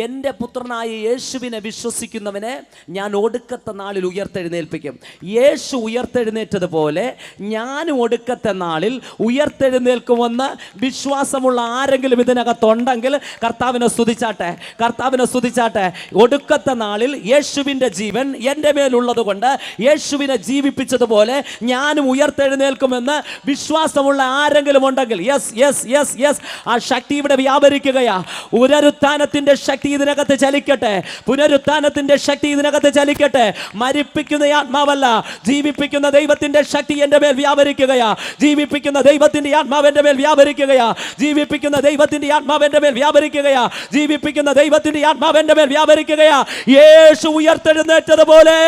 എൻ്റെ പുത്രനായ യേശുവിനെ വിശ്വസിക്കുന്നവനെ ഞാൻ ഒടുക്കത്തെ നാളിൽ ഉയർത്തെഴുന്നേൽപ്പിക്കും. യേശു ഉയർത്തെഴുന്നേറ്റതുപോലെ ഞാനും ഒടുക്കത്തെ നാളിൽ ഉയർത്തെഴുന്നേൽക്കുമെന്ന് വിശ്വാസമുള്ള ആരെങ്കിലും ഇതിനകത്തുണ്ടെങ്കിൽ കർത്താവിനെ സ്തുതിച്ചാട്ടെ, കർത്താവിനെ സ്തുതിച്ചാട്ടെ. ഒടുക്കത്തെ നാളിൽ യേശുവിൻ്റെ ജീവൻ എൻ്റെ മേലുള്ളത് കൊണ്ട് യേശുവിനെ ജീവിപ്പിച്ചതുപോലെ ഞാനും ഉയർത്തെഴുന്നേൽക്കുമെന്ന് വിശ്വാസമുള്ള ആരെങ്കിലും ഉണ്ടെങ്കിൽ യെസ്, യെസ്, യെസ്, യെസ്, ആ ശക്തി ഇവിടെ വ്യാപരിക്കുകയാ. പുനരുത്ഥാനത്തിന്റെ ശക്തി ഇതിനകത്ത് ചലിക്കട്ടെ, പുനരുത്ഥാനത്തിന്റെ ശക്തി ഇതിനകത്ത് ചലിക്കട്ടെ. മരിപ്പിക്കുന്ന ആത്മാവല്ല, ജീവിപ്പിക്കുന്ന ദൈവത്തിന്റെ ശക്തി എൻ്റെ മേൽ വ്യാപരിക്കുകയാ. ജീവിപ്പിക്കുന്ന ദൈവത്തിന്റെ ആത്മാവ് എൻ്റെ മേൽ വ്യാപരിക്കുകയാ. ജീവിപ്പിക്കുന്ന ദൈവത്തിന്റെ ആത്മാവ് എൻ്റെ മേൽ വ്യാപരിക്കുകയാ. ജീവിപ്പിക്കുന്ന ദൈവത്തിന്റെ ആത്മാവ് എൻ്റെ മേൽ വ്യാപരിക്കുകയാ. യേശു ഉയർത്തെഴുന്നേറ്റതുപോലെ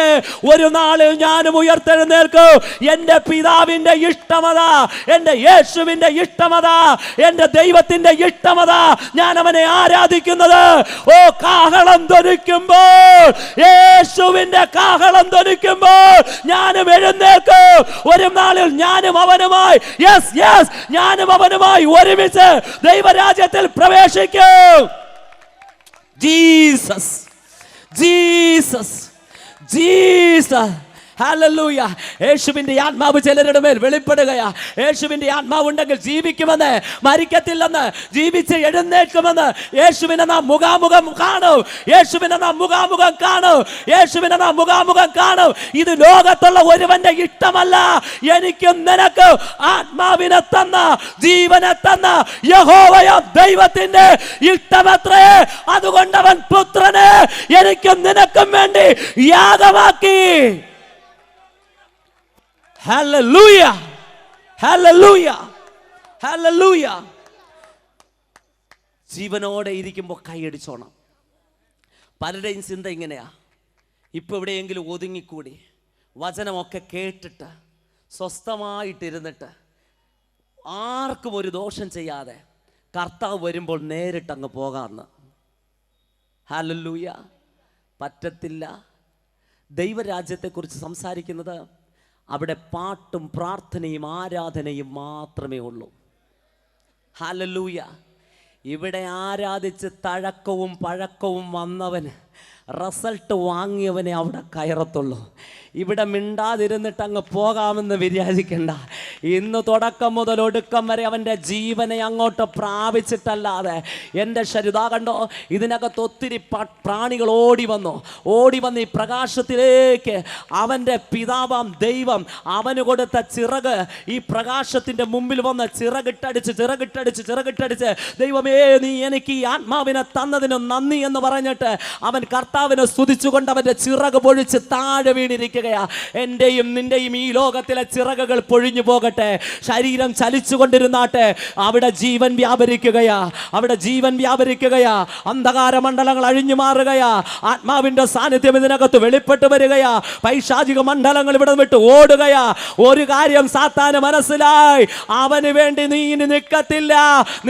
ഒരു നാളിൽ ഞാനും ഉയർത്തെഴുന്നേൽക്കും. എൻ്റെ പിതാവിന്റെ ഇഷ്ടമതാ, എൻ്റെ യേശുവിന്റെ ഇഷ്ടമതാ, എൻ്റെ ദൈവത്തിന്റെ ഇഷ്ടമതാ. ഞാൻ അവനെ ആരാധിക്കുന്നത്. ഓ, കാഹളം ധ്വനിക്കുമ്പോൾ, യേശുവിന്റെ കാഹളം ധ്വനിക്കുമ്പോൾ ഞാനും എഴുന്നേൽക്കും. ഒരു നാളിൽ ഞാനും അവനുമായി, യെസ്, യെസ്, ഞാനും അവനുമായി ഒരുമിച്ച് ദൈവരാജ്യത്തിൽ പ്രവേശിക്കും. Jesus, Jesus, Jesus. ഹല്ലേലൂയ. യേശുവിന്റെ ആത്മാവ് ചിലരുടെ മേൽ വെളിപ്പെടുകയാ. യേശുവിന്റെ ആത്മാവ് ഉണ്ടെങ്കിൽ ജീവിക്കുമെന്ന്, മരിക്കത്തില്ലെന്ന്, ജീവിച്ച് എഴുന്നേൽക്കുമെന്ന്. യേശുവിനെ നാം മുഖാമുഖം കാണും, യേശുവിനെ നാം മുഖാമുഖം കാണും, യേശുവിനെ നാം മുഖാമുഖം കാണും. ഇത് ലോകത്തുള്ള ഒരുവന്റെ ഇഷ്ടമല്ല, എനിക്കും നിനക്കും ആത്മാവിനെ തന്ന, ജീവനെ തന്ന യഹോവയ ദൈവത്തിന്റെ ഇഷ്ടമത്രേ. അതുകൊണ്ട് അവൻ പുത്രനെ എനിക്കും നിനക്കും വേണ്ടി യാഗമാക്കി. ഹല്ലേലൂയ, ഹല്ലേലൂയ, ഹല്ലേലൂയ. ജീവനോടെ ഇരിക്കുമ്പോൾ കൈയടിച്ചോണം. പലരുടെയും ചിന്ത ഇങ്ങനെയാ, ഇപ്പൊ എവിടെയെങ്കിലും ഒതുങ്ങിക്കൂടി വചനമൊക്കെ കേട്ടിട്ട് സ്വസ്ഥമായിട്ടിരുന്നിട്ട് ആർക്കും ഒരു ദോഷം ചെയ്യാതെ കർത്താവ് വരുമ്പോൾ നേരിട്ടങ്ങ് പോകാമെന്ന്. ഹല്ലേലൂയ. പറ്റത്തില്ല. ദൈവരാജ്യത്തെക്കുറിച്ച് സംസാരിക്കുന്നത് അവിടെ പാട്ടും പ്രാർത്ഥനയും ആരാധനയും മാത്രമേ ഉള്ളൂ. ഹല്ലേലൂയ. ഇവിടെ ആരാധിച്ച് തഴക്കവും പഴക്കവും വന്നവന്, റിസൾട്ട് വാങ്ങിയവനെ അവിടെ കയറത്തുള്ളൂ. ഇവിടെ മിണ്ടാതിരുന്നിട്ട് അങ്ങ് പോകാമെന്ന് വിചാരിക്കണ്ട. ഇന്ന് തുടക്കം മുതൽ ഒടുക്കം വരെ അവൻ്റെ ജീവനെ അങ്ങോട്ട് പ്രാപിച്ചിട്ടല്ലാതെ എൻ്റെ ശരീരം കണ്ടോ, ഇതിനകത്ത് ഒത്തിരി പ്രാണികൾ ഓടി വന്ന് ഈ പ്രകാശത്തിലേക്ക് അവൻ്റെ പിതാവാം ദൈവം അവന് കൊടുത്ത ചിറക് ഈ പ്രകാശത്തിൻ്റെ മുമ്പിൽ വന്ന് ചിറകിട്ടടിച്ച് ദൈവമേ നീ എനിക്ക് ഈ ആത്മാവിനെ തന്നതിന് നന്ദി എന്ന് പറഞ്ഞിട്ട് അവൻ കർത്താവിനെ സ്തുതിച്ചുകൊണ്ട് അവൻ്റെ ചിറക് പൊഴിച്ച് താഴെ വീണിരിക്കുക. എന്റെയും നിന്റെയും ഈ ലോകത്തിലെ ചിറകുകൾ പൊഴിഞ്ഞു പോകട്ടെ. ശരീരം ചലിച്ചുകൊണ്ടിരുന്നാട്ടെ. അവിടെ ജീവൻ വ്യാപരിക്കുകയാ, അവിടെ ജീവൻ വ്യാപരിക്കുകയാ. അന്ധകാര മണ്ഡലങ്ങൾ അഴിഞ്ഞു മാറുകയാ. ആത്മാവിന്റെ സാന്നിധ്യം ഇതിനകത്ത് വെളിപ്പെട്ട് വരികയാ. പൈശാചിക മണ്ഡലങ്ങൾ ഇവിടെ വിട്ട് ഓടുകയാ. ഒരു കാര്യം സാത്താന് മനസ്സിലായി, അവന് വേണ്ടി നീ ഇനി നിൽക്കത്തില്ല.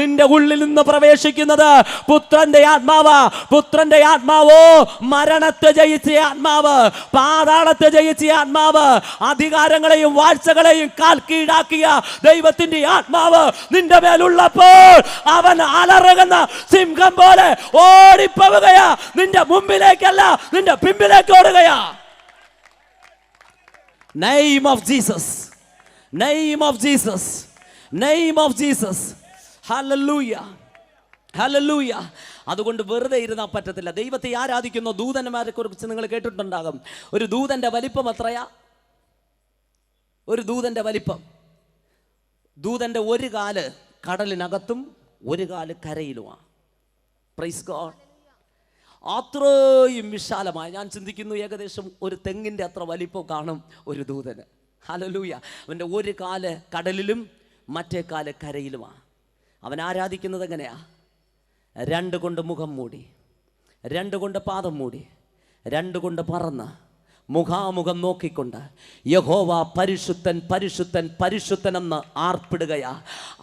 നിന്റെ ഉള്ളിൽ നിന്ന് പ്രവേശിക്കുന്നത് പുത്രന്റെ ആത്മാവാ. പുത്രന്റെ ആത്മാവോ മരണത്തെ ജയിച്ച ആത്മാവ്, പാതാളത്തെ ജയിച്ച ആത്മാവ്, അധികാരങ്ങളെയും വാഴ്ചകളെയും കാൽ കീഴാക്കിയ ദൈവത്തിന്റെ ആത്മാവ് നിന്റെ മേലുള്ളപ്പോൾ അവൻ അലറുന്ന സിംഹം പോലെ ഓടിപ്പോവുകയാ. നിന്റെ മുമ്പിലേക്കല്ല, നിന്റെ പിമ്പിലേക്ക് ഓടുകയാ. Name of Jesus, name of Jesus, name of Jesus. Hallelujah, hallelujah. അതുകൊണ്ട് വെറുതെ ഇരുന്നാൽ പറ്റത്തില്ല. ദൈവത്തെ ആരാധിക്കുന്ന ദൂതന്മാരെ കുറിച്ച് നിങ്ങൾ കേട്ടിട്ടുണ്ടാകും. ഒരു ദൂതന്റെ വലിപ്പം എത്രയാ? ഒരു ദൂതന്റെ വലിപ്പം, ദൂതന്റെ ഒരു കാല് കടലിനകത്തും ഒരു കാല് കരയിലുമാണ്. Praise God. അത്രയും വിശാലമായ, ഞാൻ ചിന്തിക്കുന്നു ഏകദേശം ഒരു തെങ്ങിൻ്റെ അത്ര വലിപ്പം കാണും ഒരു ദൂതന്. ഹല്ലേലൂയ. അവൻ്റെ ഒരു കാല് കടലിലും മറ്റേ കാല് കരയിലുമാണ്. അവൻ ആരാധിക്കുന്നത് എങ്ങനെയാ? 2 കൊണ്ട് മുഖം മൂടി, 2 കൊണ്ട് പാദം മൂടി, 2 കൊണ്ട് പറന്ന് മുഖാമുഖം നോക്കിക്കൊണ്ട് യഹോവ പരിശുദ്ധൻ പരിശുദ്ധൻ പരിശുദ്ധൻ എന്ന് ആർപ്പിടുകയാ.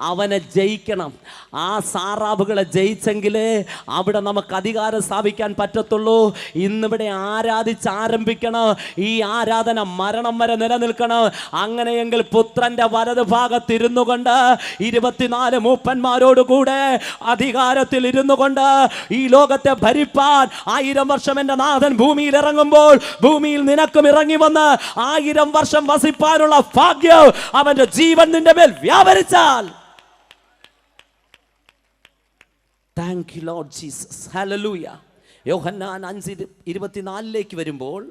അവനെ ജയിക്കണം. ആ സാറാബുകളെ ജയിച്ചെങ്കിലേ അവിടെ നമുക്ക് അധികാരം സ്ഥാപിക്കാൻ പറ്റത്തുള്ളൂ. ഇന്നിവിടെ ആരാധിച്ച് ആരംഭിക്കണം. ഈ ആരാധന മരണം വരെ നിലനിൽക്കണം. അങ്ങനെയെങ്കിൽ പുത്രന്റെ വലത് ഭാഗത്തിരുന്നു കൊണ്ട് 24 മൂപ്പന്മാരോടുകൂടെ അധികാരത്തിൽ ഇരുന്നു കൊണ്ട് ഈ ലോകത്തെ ഭരിപ്പാൻ 1000 വർഷം എൻ്റെ നാഥൻ ഭൂമിയിൽ ഇറങ്ങുമ്പോൾ ഭൂമിയിൽ നിനക്കും ഇറങ്ങി വന്ന് 1000 വർഷം വസിപ്പാനുള്ള ഭാഗ്യം അവന്റെ ജീവൻ നിന്റെ മേൽ വ്യാപരിച്ചാൽ, താങ്ക് യു ലോർഡ് ജീസസ്. ഹല്ലേലൂയ. യോഹന്നാൻ 5:24 വരുമ്പോൾ,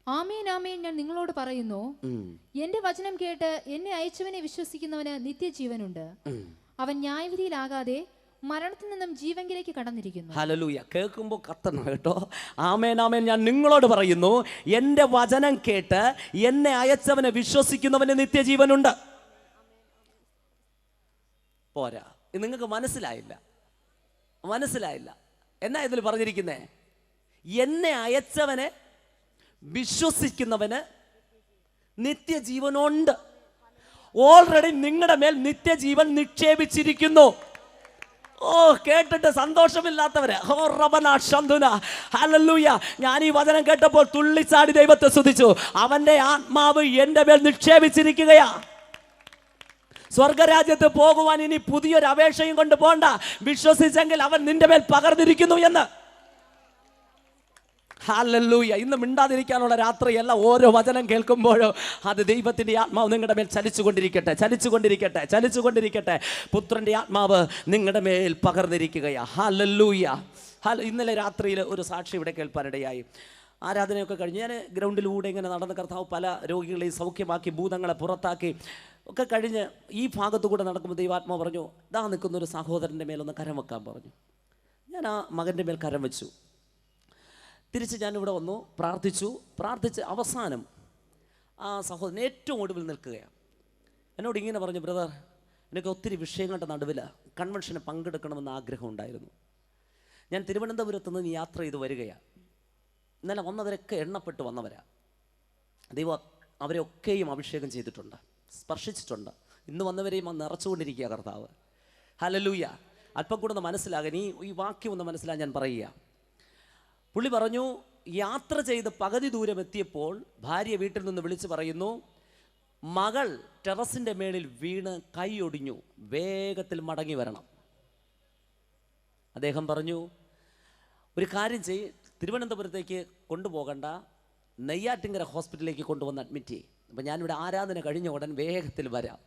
ആമേൻ ആമേൻ ഞാൻ നിങ്ങളോട് പറയുന്നു, എന്റെ വചനം കേട്ട് എന്നെ അയച്ചവനെ വിശ്വസിക്കുന്നവന് നിത്യജീവനുണ്ട്. അവൻ ന്യായവിധിയിലാകാതെ മരണത്തിൽ നിന്നും ജീവങ്കിലേക്ക് കടന്നിരിക്കുന്നു. ഹല്ലേലൂയ. കേൾക്കുമ്പോൾ കത്തണം കേട്ടോ. ആമേൻ ആമേൻ ഞാൻ നിങ്ങളോട് പറയുന്നു, എൻ്റെ വചനം കേട്ട് എന്നെ അയച്ചവനെ വിശ്വസിക്കുന്നവന് നിത്യജീവനുണ്ട്. പോരാ, നിങ്ങൾക്ക് മനസ്സിലായില്ല എന്നാ ഇതിൽ പറഞ്ഞിരിക്കുന്നേ? എന്നെ അയച്ചവനെ വിശ്വസിക്കുന്നവന് നിത്യജീവനുണ്ട്. ഓൾറെഡി നിങ്ങളുടെ മേൽ നിത്യജീവൻ നിക്ഷേപിച്ചിരിക്കുന്നു. ഓ, കേട്ടിട്ട് സന്തോഷമില്ലാത്തവര്, ഹല്ലേലൂയ. ഞാൻ ഈ വചനം കേട്ടപ്പോൾ തുള്ളിച്ചാടി ദൈവത്തെ സ്തുതിച്ചു. അവന്റെ ആത്മാവ് എൻ്റെ മേൽ നിക്ഷേപിച്ചിരിക്കുകയാ. സ്വർഗരാജ്യത്ത് പോകുവാൻ ഇനി പുതിയൊരു അപേക്ഷയും കൊണ്ട് പോണ്ട. വിശ്വസിച്ചെങ്കിൽ അവൻ നിന്റെ മേൽ പകർന്നിരിക്കുന്നു എന്ന്. ഹല്ലേലൂയ. ഇന്ന് മിണ്ടാതിരിക്കാനുള്ള രാത്രിയല്ല. ഓരോ വചനം കേൾക്കുമ്പോഴോ അത് ദൈവത്തിൻ്റെ ആത്മാവ് നിങ്ങളുടെ മേൽ ചലിച്ചുകൊണ്ടിരിക്കട്ടെ. പുത്രൻ്റെ ആത്മാവ് നിങ്ങളുടെ മേൽ പകർന്നിരിക്കുകയാ. ഹല്ലേലൂയ. ഇന്നലെ രാത്രിയിൽ ഒരു സാക്ഷി ഇവിടെ കേൾപ്പാനിടയായി. ആരാധനയൊക്കെ കഴിഞ്ഞ് ഞാൻ ഗ്രൗണ്ടിലൂടെ ഇങ്ങനെ നടന്ന കർത്താവ് പല രോഗികളെയും സൗഖ്യമാക്കി, ഭൂതങ്ങളെ പുറത്താക്കി ഒക്കെ കഴിഞ്ഞ് ഈ ഭാഗത്തു കൂടെ നടക്കുമ്പോൾ ദൈവാത്മാവ് പറഞ്ഞു, ഇതാ നിൽക്കുന്നൊരു സഹോദരൻ്റെ മേലൊന്ന് കരം വെക്കാൻ പറഞ്ഞു. ഞാൻ ആ മകൻ്റെ മേൽ കരം വെച്ചു. തിരിച്ച് ഞാനിവിടെ വന്നു, പ്രാർത്ഥിച്ച് അവസാനം ആ സഹോദരൻ ഏറ്റവും ഒടുവിൽ നിൽക്കുകയാണ്. എന്നോട് ഇങ്ങനെ പറഞ്ഞു, ബ്രദർ, എനിക്ക് ഒത്തിരി വിഷയങ്ങളുടെ നടുവിൽ കൺവെൻഷന് പങ്കെടുക്കണമെന്ന് ആഗ്രഹം ഉണ്ടായിരുന്നു. ഞാൻ തിരുവനന്തപുരത്ത് നിന്ന് യാത്ര ചെയ്ത് വരികയാണ്. ഇന്നലെ വന്നവരൊക്കെ എണ്ണപ്പെട്ട് വന്നവരാ. ദൈവം അവരെയൊക്കെയും അഭിഷേകം ചെയ്തിട്ടുണ്ട്, സ്പർശിച്ചിട്ടുണ്ട്. ഇന്ന് വന്നവരെയും നിറച്ചുകൊണ്ടിരിക്കുക കർത്താവ്. ഹല്ലേലൂയ. അല്പം കൂടെ ഒന്ന് മനസ്സിലാകാൻ ഈ വാക്യം ഒന്ന് മനസ്സിലാകാൻ ഞാൻ പറയുക. പുള്ളി പറഞ്ഞു, യാത്ര ചെയ്ത് പകുതി ദൂരം എത്തിയപ്പോൾ ഭാര്യ വീട്ടിൽ നിന്ന് വിളിച്ച് പറയുന്നു, മകൾ ടെറസിൻ്റെ മേളിൽ വീണ് കൈയൊടിഞ്ഞു, വേഗത്തിൽ മടങ്ങി വരണം. അദ്ദേഹം പറഞ്ഞു, ഒരു കാര്യം ചെയ്യ്, തിരുവനന്തപുരത്തേക്ക് കൊണ്ടുപോകണ്ട, നെയ്യാറ്റിങ്കര ഹോസ്പിറ്റലിലേക്ക് കൊണ്ടുവന്ന് അഡ്മിറ്റ് ചെയ്യും. അപ്പം ഞാനിവിടെ ആരാധന കഴിഞ്ഞ ഉടൻ വേഗത്തിൽ വരാം.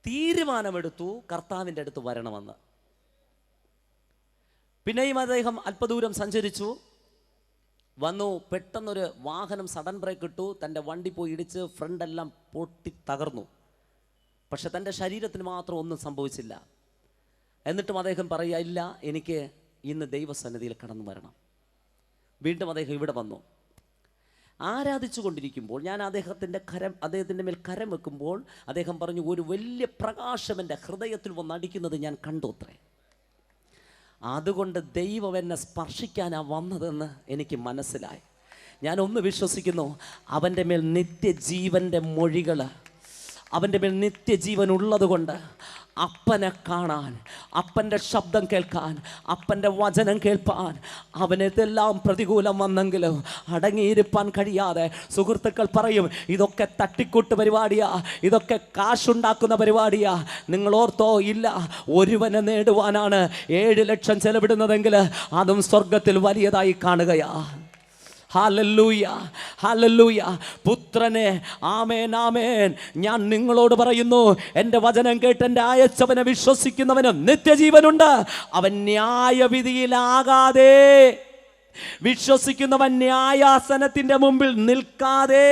തീരുമാനമെടുത്തു കർത്താവിൻ്റെ അടുത്ത് വരണമെന്ന്. പിന്നെയും അദ്ദേഹം അല്പദൂരം സഞ്ചരിച്ചു, വന്നു. പെട്ടെന്നൊരു വാഹനം സഡൻ ബ്രേക്ക് ഇട്ടു, തൻ്റെ വണ്ടി പോയി ഇടിച്ച് ഫ്രണ്ടെല്ലാം പൊട്ടി തകർന്നു. പക്ഷെ തൻ്റെ ശരീരത്തിന് മാത്രം ഒന്നും സംഭവിച്ചില്ല. എന്നിട്ടും അദ്ദേഹം പറയുക, ഇല്ല, എനിക്ക് ഇന്ന് ദൈവസന്നിധിയിൽ കടന്നു വരണം. വീണ്ടും അദ്ദേഹം ഇവിടെ വന്നു. ആരാധിച്ചു കൊണ്ടിരിക്കുമ്പോൾ ഞാൻ അദ്ദേഹത്തിൻ്റെ മേൽ കരം വെക്കുമ്പോൾ അദ്ദേഹം പറഞ്ഞു, ഒരു വലിയ പ്രകാശം എൻ്റെ ഹൃദയത്തിൽ വന്നടിക്കുന്നത് ഞാൻ കണ്ടു അത്രേ. അതുകൊണ്ട് ദൈവം എന്നെ സ്പർശിക്കാനാണ് വന്നതെന്ന് എനിക്ക് മനസ്സിലായി. ഞാനൊന്ന് വിശ്വസിക്കുന്നു, അവൻ്റെ മേൽ നിത്യജീവൻ്റെ മൊഴികൾ, അവൻ്റെ മേൽ നിത്യജീവൻ ഉള്ളത് കൊണ്ട് അപ്പനെ കാണാൻ, അപ്പൻ്റെ ശബ്ദം കേൾക്കാൻ, അപ്പൻ്റെ വചനം കേൾപ്പാൻ, അവനെതെല്ലാം പ്രതികൂലം വന്നെങ്കിലും അടങ്ങിയിരിപ്പാൻ കഴിയാതെ സുഹൃത്തുക്കൾ പറയും, ഇതൊക്കെ തട്ടിക്കൂട്ട് പരിപാടിയാ, ഇതൊക്കെ കാശുണ്ടാക്കുന്ന പരിപാടിയാ. നിങ്ങൾ ഓർത്തോ? ഇല്ല, ഒരുവനെ നേടുവാനാണ് 7 ലക്ഷം ചെലവിടുന്നതെങ്കിൽ അതും സ്വർഗത്തിൽ വലിയതായി കാണുകയാ. ഹല്ലേലൂയ, ഹല്ലേലൂയ. പുത്രനെ, ആമേൻ ആമേൻ, ഞാൻ നിങ്ങളോട് പറയുന്നു, എൻ്റെ വചനം കേട്ട് എൻ്റെ അയച്ചവനെ വിശ്വസിക്കുന്നവന് നിത്യജീവനുണ്ട്. അവൻ ന്യായവിധിയിലാകാതെ, വിശ്വസിക്കുന്നവൻ ന്യായാസനത്തിൻ്റെ മുമ്പിൽ നിൽക്കാതെ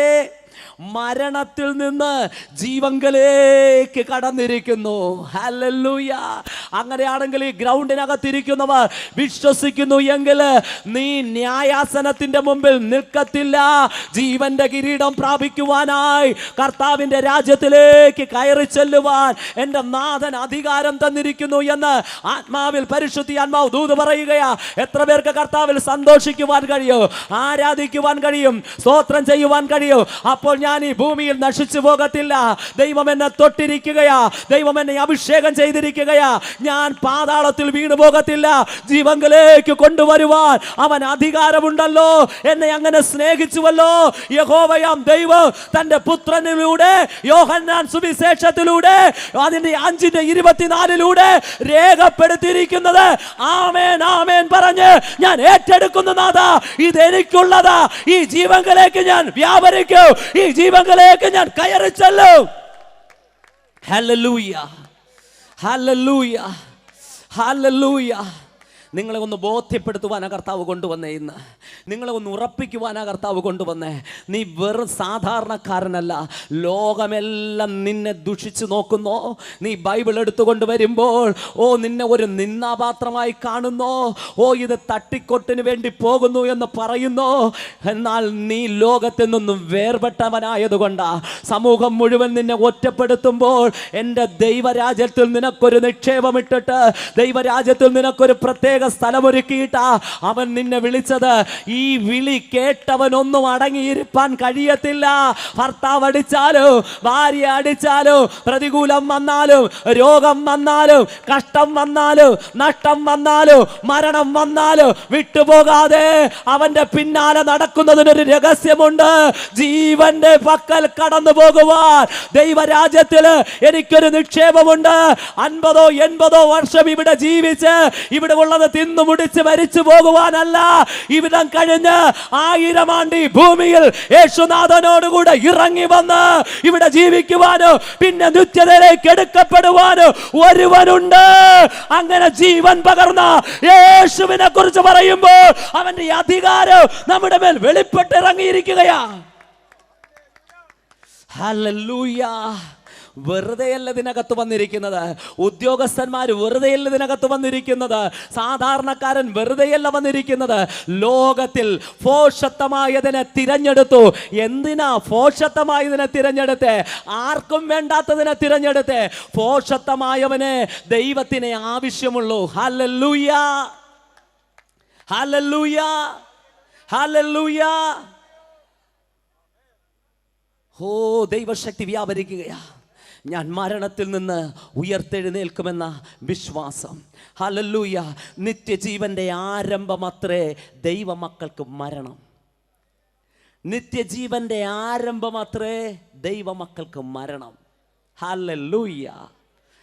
മരണത്തിൽ നിന്ന് ജീവങ്കലേക്ക് കടന്നിരിക്കുന്നു. ഹല്ലേലൂയ. അങ്ങനെയാണെങ്കിൽ ഈ ഗ്രൗണ്ടിനകത്തിരിക്കുന്നവർ വിശ്വസിക്കുന്നു എങ്കിൽ നീ ന്യായാസനത്തിന്റെ മുമ്പിൽ നിൽക്കത്തില്ല. ജീവന്റെ കിരീടം പ്രാപിക്കുവാനായി കർത്താവിന്റെ രാജ്യത്തിലേക്ക് കയറി ചെല്ലുവാൻ എൻ്റെ നാഥൻ അധികാരം തന്നിരിക്കുന്നു എന്ന് ആത്മാവിൽ പരിശുദ്ധി ആത്മാവ് ദൂത് പറയുകയാ. എത്ര പേർക്ക് കർത്താവിൽ സന്തോഷിക്കുവാൻ കഴിയും, ആരാധിക്കുവാൻ കഴിയും, സ്തോത്രം ചെയ്യുവാൻ കഴിയും? അപ്പോൾ ഞാൻ ഈ ഭൂമിയിൽ നശിച്ചു പോകത്തില്ല. ദൈവം എന്നെ തൊട്ടിരിക്കുകയാ, ദൈവം എന്നെ അഭിഷേകം ചെയ്തിരിക്കുകയാ. ഞാൻ പാതാളത്തിൽ വീണു പോകത്തില്ല. ജീവങ്കിലേക്ക് കൊണ്ടുവരുവാൻ അവൻ അധികാരമുണ്ടല്ലോ. എന്നെ അങ്ങനെ സ്നേഹിച്ചുവല്ലോ. യഹോവയാം ദൈവം തന്റെ പുത്രനിലൂടെ യോഹന്നാൻ സുവിശേഷത്തിലൂടെ അതിന്റെ 5:24 രേഖപ്പെടുത്തിയിരിക്കുന്നത് ആമേൻ ആമേൻ പറഞ്ഞ് ഞാൻ ഏറ്റെടുക്കുന്നു. നാഥാ, ഇതെനിക്കുള്ളതാ. ഈ ജീവങ്കിലേക്ക് ഞാൻ വ്യാപരിക്കും, ഈ ജീവങ്കിലേക്ക് ഞാൻ കയറി ചെല്ലും. ഹല്ലേലൂയ, ഹല്ലേലൂയ, ഹല്ലേലൂയ. നിങ്ങളെ ഒന്ന് ബോധ്യപ്പെടുത്തുവാനാ കർത്താവ് കൊണ്ടുവന്നേ. ഇന്ന് നിങ്ങളെ ഒന്ന് ഉറപ്പിക്കുവാനാ കർത്താവ് കൊണ്ടുവന്നേ. നീ വെറും സാധാരണക്കാരനല്ല. ലോകമെല്ലാം നിന്നെ ദുഷിച്ചു നോക്കുന്നോ? നീ ബൈബിൾ എടുത്തുകൊണ്ട് വരുമ്പോൾ നിന്നെ ഒരു നിന്ദാപാത്രമായി കാണുന്നോ? ഇത് തട്ടിക്കൊട്ടിന് വേണ്ടി പോകുന്നു എന്ന് പറയുന്നു. എന്നാൽ നീ ലോകത്തിൽ നിന്നും വേർപെട്ടവനായതുകൊണ്ടാ സമൂഹം മുഴുവൻ നിന്നെ ഒറ്റപ്പെടുത്തുമ്പോൾ എൻ്റെ ദൈവരാജ്യത്തിൽ നിനക്കൊരു നിക്ഷേപമിട്ടിട്ട്, ദൈവരാജ്യത്തിൽ നിനക്കൊരു പ്രത്യേക സ്ഥലമൊരുക്കിയിട്ടാ അവൻ നിന്നെ വിളിച്ചത്. ഈ വിളി കേട്ടവനൊന്നും അടങ്ങിയിരിക്കാൻ കഴിയത്തില്ല. ഭർത്താവ് അടിച്ചാലും, ഭാര്യ അടിച്ചാലും, പ്രതികൂലം വന്നാലും, രോഗം വന്നാലും, കഷ്ടം വന്നാലും, നഷ്ടം വന്നാലും, മരണം വന്നാലും വിട്ടുപോകാതെ അവന്റെ പിന്നാലെ നടക്കുന്നതിനൊരു രഹസ്യമുണ്ട്. ജീവന്റെ പക്കൽ കടന്നു പോകുവാൻ ദൈവരാജ്യത്തില് എനിക്കൊരു നിക്ഷേപമുണ്ട്. 50 80 വർഷം ഇവിടെ ജീവിച്ച് ഇവിടെ ഉള്ളത് തിന്നു മുടിച്ച് മരിച്ചു പോകുവാനല്ല. ഇവിടം കഴിഞ്ഞ് 1000 ആണ്ട് ഈ ഭൂമിയിൽ യേശുനാഥനോടുകൂടെ ഇറങ്ങി വന്ന് ഇവിടെ ജീവിക്കുവാനോ പിന്നെ നിത്യതയിലേക്ക് എടുക്കപ്പെടുവാനോ ഒരുവനുണ്ട്. അങ്ങനെ ജീവൻ പകർന്ന യേശുവിനെ കുറിച്ച് പറയുമ്പോൾ അവന്റെ അധികാരം നമ്മുടെ മേൽ വെളിപ്പെട്ടിറങ്ങിയിരിക്കുകയാ. ഹല്ലേലൂയ. വെറുതെയല്ല ഇതിനകത്ത് വന്നിരിക്കുന്നത്. ഉദ്യോഗസ്ഥന്മാർ വെറുതെയല്ല ഇതിനകത്ത് വന്നിരിക്കുന്നത്. സാധാരണക്കാരൻ വെറുതെയല്ല വന്നിരിക്കുന്നത്. ലോകത്തിൽ ഭോഷത്വമായതിനെ തിരഞ്ഞെടുത്തു. എന്തിനാ ഭോഷത്വമായതിനെ തിരഞ്ഞെടുത്ത്? ആർക്കും വേണ്ടാത്തതിനെ തിരഞ്ഞെടുത്ത്. ഭോഷത്വമായവന് ദൈവത്തിനെ ആവശ്യമുള്ളൂ. ഹല്ലേലൂയ, ഹല്ലേലൂയ, ഹല്ലേലൂയ. ദൈവശക്തി വ്യാപരിക്കുകയാ. ഞാൻ മരണത്തിൽ നിന്ന് ഉയർത്തെഴുന്നേൽക്കുമെന്ന വിശ്വാസം. ഹല്ലേലൂയ. നിത്യജീവന്റെ ആരംഭമത്രേ ദൈവമക്കൾക്ക് മരണം. നിത്യജീവന്റെ ആരംഭമത്രേ ദൈവമക്കൾക്ക് മരണം. ഹല്ലേലൂയ,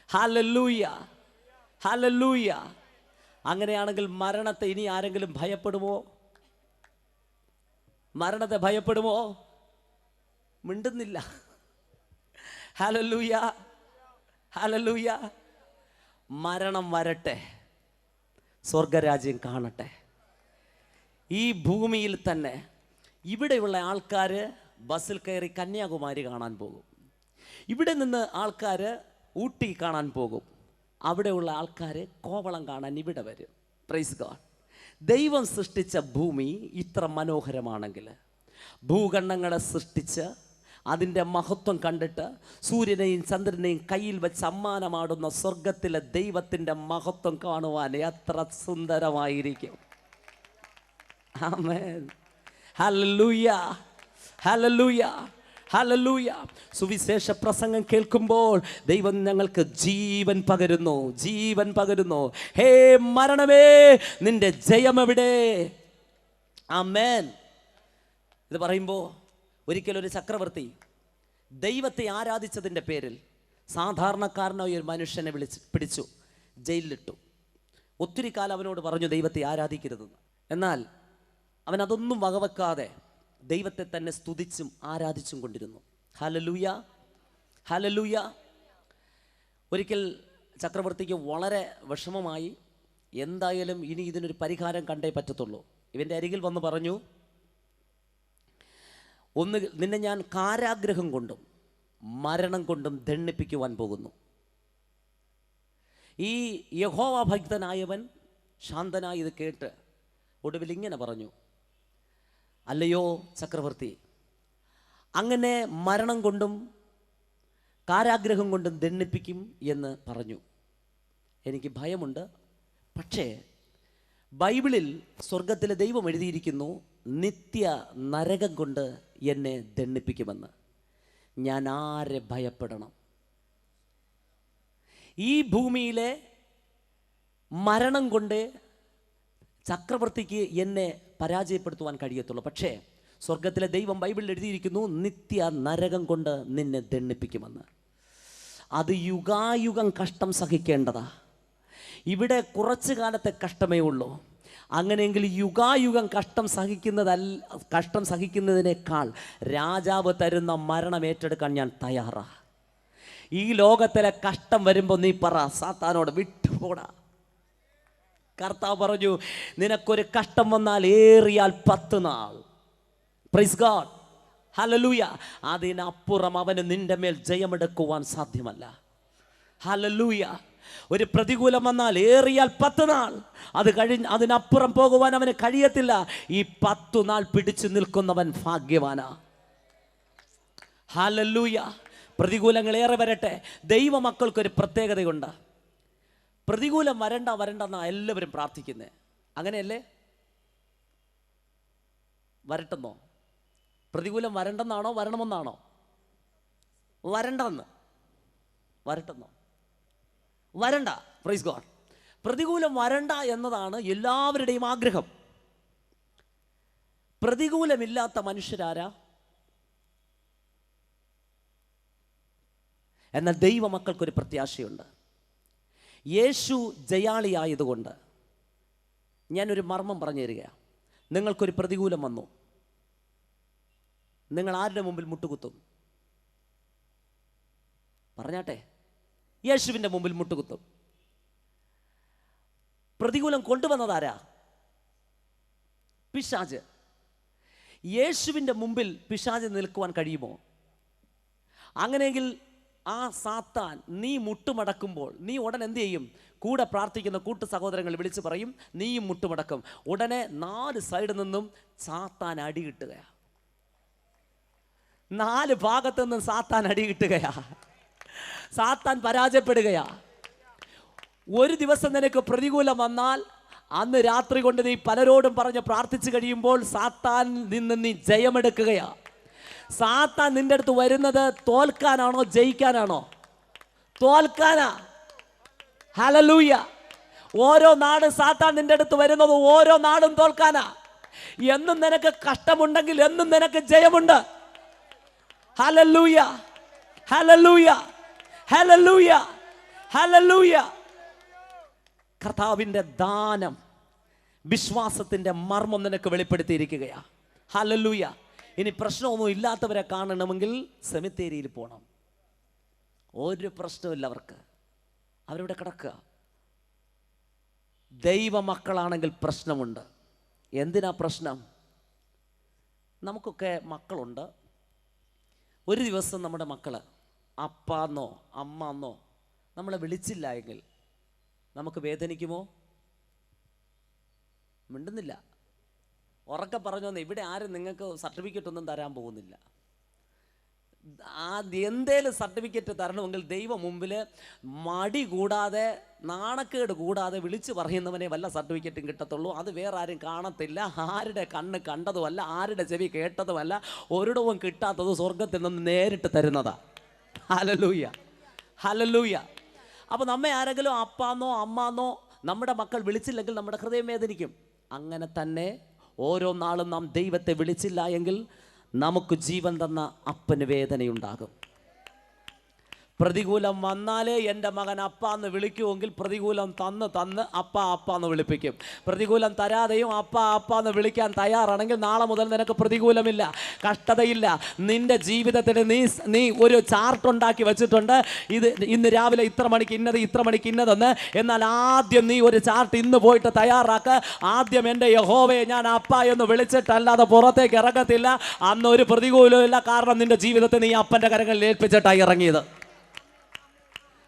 ഹല്ലേലൂയ, ഹല്ലേലൂയ. അങ്ങനെയാണെങ്കിൽ മരണത്തെ ഇനി ആരെങ്കിലും ഭയപ്പെടുമോ? മരണത്തെ ഭയപ്പെടുമോ? മിണ്ടുന്നില്ല. Hallelujah, hallelujah. മരണം വരട്ടെ, സ്വർഗരാജ്യം കാണട്ടെ. ഈ ഭൂമിയിൽ തന്നെ ഇവിടെയുള്ള ആൾക്കാർ ബസ്സിൽ കയറി കന്യാകുമാരി കാണാൻ പോകും. ഇവിടെ നിന്ന് ആൾക്കാർ ഊട്ടി കാണാൻ പോകും. അവിടെയുള്ള ആൾക്കാർ കോവളം കാണാൻ ഇവിടെ വരും. Praise God. ദൈവം സൃഷ്ടിച്ച ഭൂമി ഇത്ര മനോഹരമാണെങ്കിൽ, ഭൂഖണ്ഡങ്ങളെ സൃഷ്ടിച്ച് അതിൻ്റെ മഹത്വം കണ്ടിട്ട് സൂര്യനെയും ചന്ദ്രനെയും കയ്യിൽ വെച്ച് സമ്മാനമാടുന്ന സ്വർഗത്തിലെ ദൈവത്തിൻ്റെ മഹത്വം കാണുവാൻ എത്ര സുന്ദരമായിരിക്കും. ആമേൻ. ഹല്ലേലൂയ, ഹല്ലേലൂയ, ഹല്ലേലൂയ. സുവിശേഷ പ്രസംഗം കേൾക്കുമ്പോൾ ദൈവം ഞങ്ങൾക്ക് ജീവൻ പകരുന്നു, ജീവൻ പകരുന്നു. ഹേ മരണമേ, നിന്റെ ജയം എവിടെ? ആമേൻ. ഇത് പറയുമ്പോൾ ഒരിക്കലൊരു ചക്രവർത്തി ദൈവത്തെ ആരാധിച്ചതിൻ്റെ പേരിൽ സാധാരണക്കാരനായ ഒരു മനുഷ്യനെ പിടിച്ചു ജയിലിലിട്ടു. ഒത്തിരി കാലം അവനോട് പറഞ്ഞു ദൈവത്തെ ആരാധിക്കരുതെന്ന്. എന്നാൽ അവൻ അതൊന്നും വകവെക്കാതെ ദൈവത്തെ തന്നെ സ്തുതിച്ചും ആരാധിച്ചും കൊണ്ടിരുന്നു. Hallelujah, hallelujah. ഒരിക്കൽ ചക്രവർത്തിക്ക് വളരെ വിഷമമായി. എന്തായാലും ഇനി ഇതിനൊരു പരിഹാരം കണ്ടേ പറ്റത്തുള്ളൂ. ഇവൻ്റെ അരികിൽ വന്ന് പറഞ്ഞു, ഒന്ന് നിന്നെ ഞാൻ കാരാഗ്രഹം കൊണ്ടും മരണം കൊണ്ടും ദണ്ഡിപ്പിക്കുവാൻ പോകുന്നു. ഈ യഹോവ ഭക്തനായവൻ ശാന്തനായി ഇത് കേട്ട് ഒടുവിൽ ഇങ്ങനെ പറഞ്ഞു, അല്ലയോ ചക്രവർത്തി, അങ്ങനെ മരണം കൊണ്ടും കാരാഗ്രഹം കൊണ്ടും ദണ്ഡിപ്പിക്കും എന്ന് പറഞ്ഞു. എനിക്ക് ഭയമുണ്ട്. പക്ഷേ ബൈബിളിൽ സ്വർഗത്തിലെ ദൈവം എഴുതിയിരിക്കുന്നു, നിത്യ നരകം കൊണ്ട് എന്നെ ദണ്ഡിപ്പിക്കുമെന്ന്. ഞാൻ ആരെ ഭയപ്പെടണം? ഈ ഭൂമിയിലെ മരണം കൊണ്ട് ചക്രവർത്തിക്ക് എന്നെ പരാജയപ്പെടുത്തുവാൻ കഴിയത്തുള്ളൂ. പക്ഷേ സ്വർഗത്തിലെ ദൈവം ബൈബിളിൽ എഴുതിയിരിക്കുന്നു, നിത്യ നരകം കൊണ്ട് നിന്നെ ദണ്ഡിപ്പിക്കുമെന്ന്. അത് യുഗായുഗം കഷ്ടം സഹിക്കേണ്ടതാ. ഇവിടെ കുറച്ചു കാലത്തെ കഷ്ടമേ ഉള്ളൂ. അങ്ങനെയെങ്കിൽ യുഗായുഗം കഷ്ടം സഹിക്കുന്നതിനേക്കാൾ രാജാവ് തരുന്ന മരണം ഏറ്റെടുക്കാൻ ഞാൻ തയ്യാറാ. ഈ ലോകത്തിലെ കഷ്ടം വരുമ്പോൾ നീ പറ സാത്താനോട്, വിട്ടുപോടാ. കർത്താവ് പറഞ്ഞു, നിനക്കൊരു കഷ്ടം വന്നാൽ ഏറിയാൽ 10 നാൾ. Price God, hallelujah. അതിനപ്പുറം അവന് നിന്റെ മേൽ ജയമെടുക്കുവാൻ സാധ്യമല്ല. ഹല്ലേലൂയ. ഒരു പ്രതികൂലം വന്നാൽ ഏറിയാൽ 10 നാൾ, അത് കഴിഞ്ഞ് അതിനപ്പുറം പോകുവാൻ അവന് കഴിയത്തില്ല. ഈ 10 നാൾ പിടിച്ചു നിൽക്കുന്നവൻ ഭാഗ്യവാനാ. ഹല്ലേലൂയ. പ്രതികൂലങ്ങൾ ഏറെ വരട്ടെ. ദൈവമക്കൾക്കൊരു പ്രത്യേകതയുണ്ട്. പ്രതികൂലം വരണ്ടെന്നാ എല്ലാവരും പ്രാർത്ഥിക്കുന്നത്. അങ്ങനെയല്ലേ? വരട്ടെന്നോ? പ്രതികൂലം വരണ്ടെന്നാണോ വരണമെന്നാണോ? വരണ്ടെന്ന്. വരട്ടെന്നോ? വരണ്ട. Praise God. പ്രതികൂലം വരണ്ട എന്നതാണ് എല്ലാവരുടെയും ആഗ്രഹം. പ്രതികൂലമില്ലാത്ത മനുഷ്യരാരാ? എന്നാൽ ദൈവമക്കൾക്കൊരു പ്രത്യാശയുണ്ട്. യേശു ജയാളിയായതുകൊണ്ട് ഞാനൊരു മർമ്മം പറഞ്ഞു തരികയാണ്. നിങ്ങൾക്കൊരു പ്രതികൂലം വന്നു, നിങ്ങൾ ആരുടെ മുമ്പിൽ മുട്ടുകുത്തും? പറഞ്ഞാട്ടെ. യേശുവിൻ്റെ മുമ്പിൽ മുട്ടുകുത്തും. പ്രതികൂലം കൊണ്ടുവന്നതാരാ? പിശാച്. യേശുവിൻ്റെ മുമ്പിൽ പിശാച് നിൽക്കുവാൻ കഴിയുമോ? അങ്ങനെയെങ്കിൽ ആ സാത്താൻ നീ മുട്ടുമടക്കുമ്പോൾ നീ ഉടനെ എന്ത് ചെയ്യും? കൂടെ പ്രാർത്ഥിക്കുന്ന കൂട്ടു സഹോദരങ്ങൾ വിളിച്ച് പറയും, നീയും മുട്ടുമടക്കും. ഉടനെ 4 സൈഡിൽ നിന്നും സാത്താൻ അടി കിട്ടുകയാ. 4 ഭാഗത്തു നിന്നും സാത്താൻ അടി കിട്ടുകയാ. സാത്താൻ പരാജയപ്പെടുകയാ. ഒരു ദിവസം നിനക്ക് പ്രതികൂലം വന്നാൽ അന്ന് രാത്രി കൊണ്ട് നീ പലരോടും പറഞ്ഞ് പ്രാർത്ഥിച്ചു കഴിയുമ്പോൾ സാത്താൻ നിന്ന് നീ ജയമെടുക്കുകയാ. സാത്താൻ നിന്റെ അടുത്ത് വരുന്നത് തോൽക്കാനാണോ ജയിക്കാനാണോ? തോൽക്കാനാ. ഹല്ലേലൂയ. ഓരോ നാടും സാത്താൻ നിന്റെ അടുത്ത് വരുന്നത് ഓരോ നാടും തോൽക്കാനാ. എന്നും നിനക്ക് കഷ്ടമുണ്ടെങ്കിൽ എന്നും നിനക്ക് ജയമുണ്ട്. ഹല്ലേലൂയ, ഹല്ലേലൂയ, ഹല്ലേലൂയ, ഹല്ലേലൂയ. കർത്താവിൻ്റെ ദാനം, വിശ്വാസത്തിൻ്റെ മർമ്മം നിനക്ക് വെളിപ്പെടുത്തിയിരിക്കുകയാ. ഹല്ലേലൂയ. ഇനി പ്രശ്നമൊന്നും ഇല്ലാത്തവരെ കാണണമെങ്കിൽ സെമിത്തേരിയിൽ പോകണം. ഒരു പ്രശ്നമില്ല അവർക്ക്, അവരിവിടെ കിടക്കുക. ദൈവമക്കളാണെങ്കിൽ പ്രശ്നമുണ്ട്. എന്തിനാ പ്രശ്നം? നമുക്കൊക്കെ മക്കളുണ്ട്. ഒരു ദിവസം നമ്മുടെ മക്കൾ അപ്പാന്നോ അമ്മന്നോ നമ്മളെ വിളിച്ചില്ല എങ്കിൽ നമുക്ക് വേദനിക്കുമോ? മിണ്ടുന്നില്ല. ഉറക്കെ പറഞ്ഞോന്ന്, ഇവിടെ ആരും നിങ്ങൾക്ക് സർട്ടിഫിക്കറ്റ് ഒന്നും തരാൻ പോകുന്നില്ല. എന്തേലും സർട്ടിഫിക്കറ്റ് തരണമെങ്കിൽ ദൈവം മുമ്പിൽ മടി കൂടാതെ നാണക്കേട് കൂടാതെ വിളിച്ചു പറയുന്നവനെ വല്ല സർട്ടിഫിക്കറ്റും കിട്ടത്തുള്ളൂ. അത് വേറെ ആരും കാണത്തില്ല. ആരുടെ കണ്ണ് കണ്ടതുമല്ല, ആരുടെ ചെവി കേട്ടതുമല്ല, ഒരിടവും കിട്ടാത്തത് സ്വർഗത്തിൽ നിന്ന് നേരിട്ട് തരുന്നതാ. Hallelujah, hallelujah. അപ്പോൾ നമ്മെ ആരെങ്കിലും അപ്പാന്നോ അമ്മാന്നോ നമ്മുടെ മക്കൾ വിളിച്ചില്ലെങ്കിൽ നമ്മുടെ ഹൃദയം വേദനിക്കും. അങ്ങനെ തന്നെ ഓരോ നാളും നാം ദൈവത്തെ വിളിച്ചില്ല എങ്കിൽ നമുക്ക് ജീവൻ തന്ന അപ്പന് വേദനയുണ്ടാകും. പ്രതികൂലം വന്നാലേ എൻ്റെ മകൻ അപ്പ എന്ന് വിളിക്കുമെങ്കിൽ പ്രതികൂലം തന്ന് അപ്പ എന്ന് വിളിപ്പിക്കും. പ്രതികൂലം തരാതെയും അപ്പ എന്ന് വിളിക്കാൻ തയ്യാറാണെങ്കിൽ നാളെ മുതൽ നിനക്ക് പ്രതികൂലമില്ല, കഷ്ടതയില്ല. നിന്റെ ജീവിതത്തിന് നീ ഒരു ചാർട്ട് ഉണ്ടാക്കി വെച്ചിട്ടുണ്ട്. ഇന്ന് രാവിലെ ഇത്ര മണിക്ക് ഇന്നതെന്ന്. എന്നാൽ ആദ്യം നീ ഒരു ചാർട്ട് ഇന്ന് പോയിട്ട് തയ്യാറാക്കുക. ആദ്യം എൻ്റെ യഹോവയെ ഞാൻ അപ്പ എന്ന് വിളിച്ചിട്ടല്ലാതെ പുറത്തേക്ക് ഇറങ്ങത്തില്ല. അന്ന് ഒരു പ്രതികൂലമില്ല. കാരണം നിന്റെ ജീവിതത്തെ നീ അപ്പൻ്റെ കരങ്ങളിൽ ഏൽപ്പിച്ചിട്ടായി ഇറങ്ങിയത്.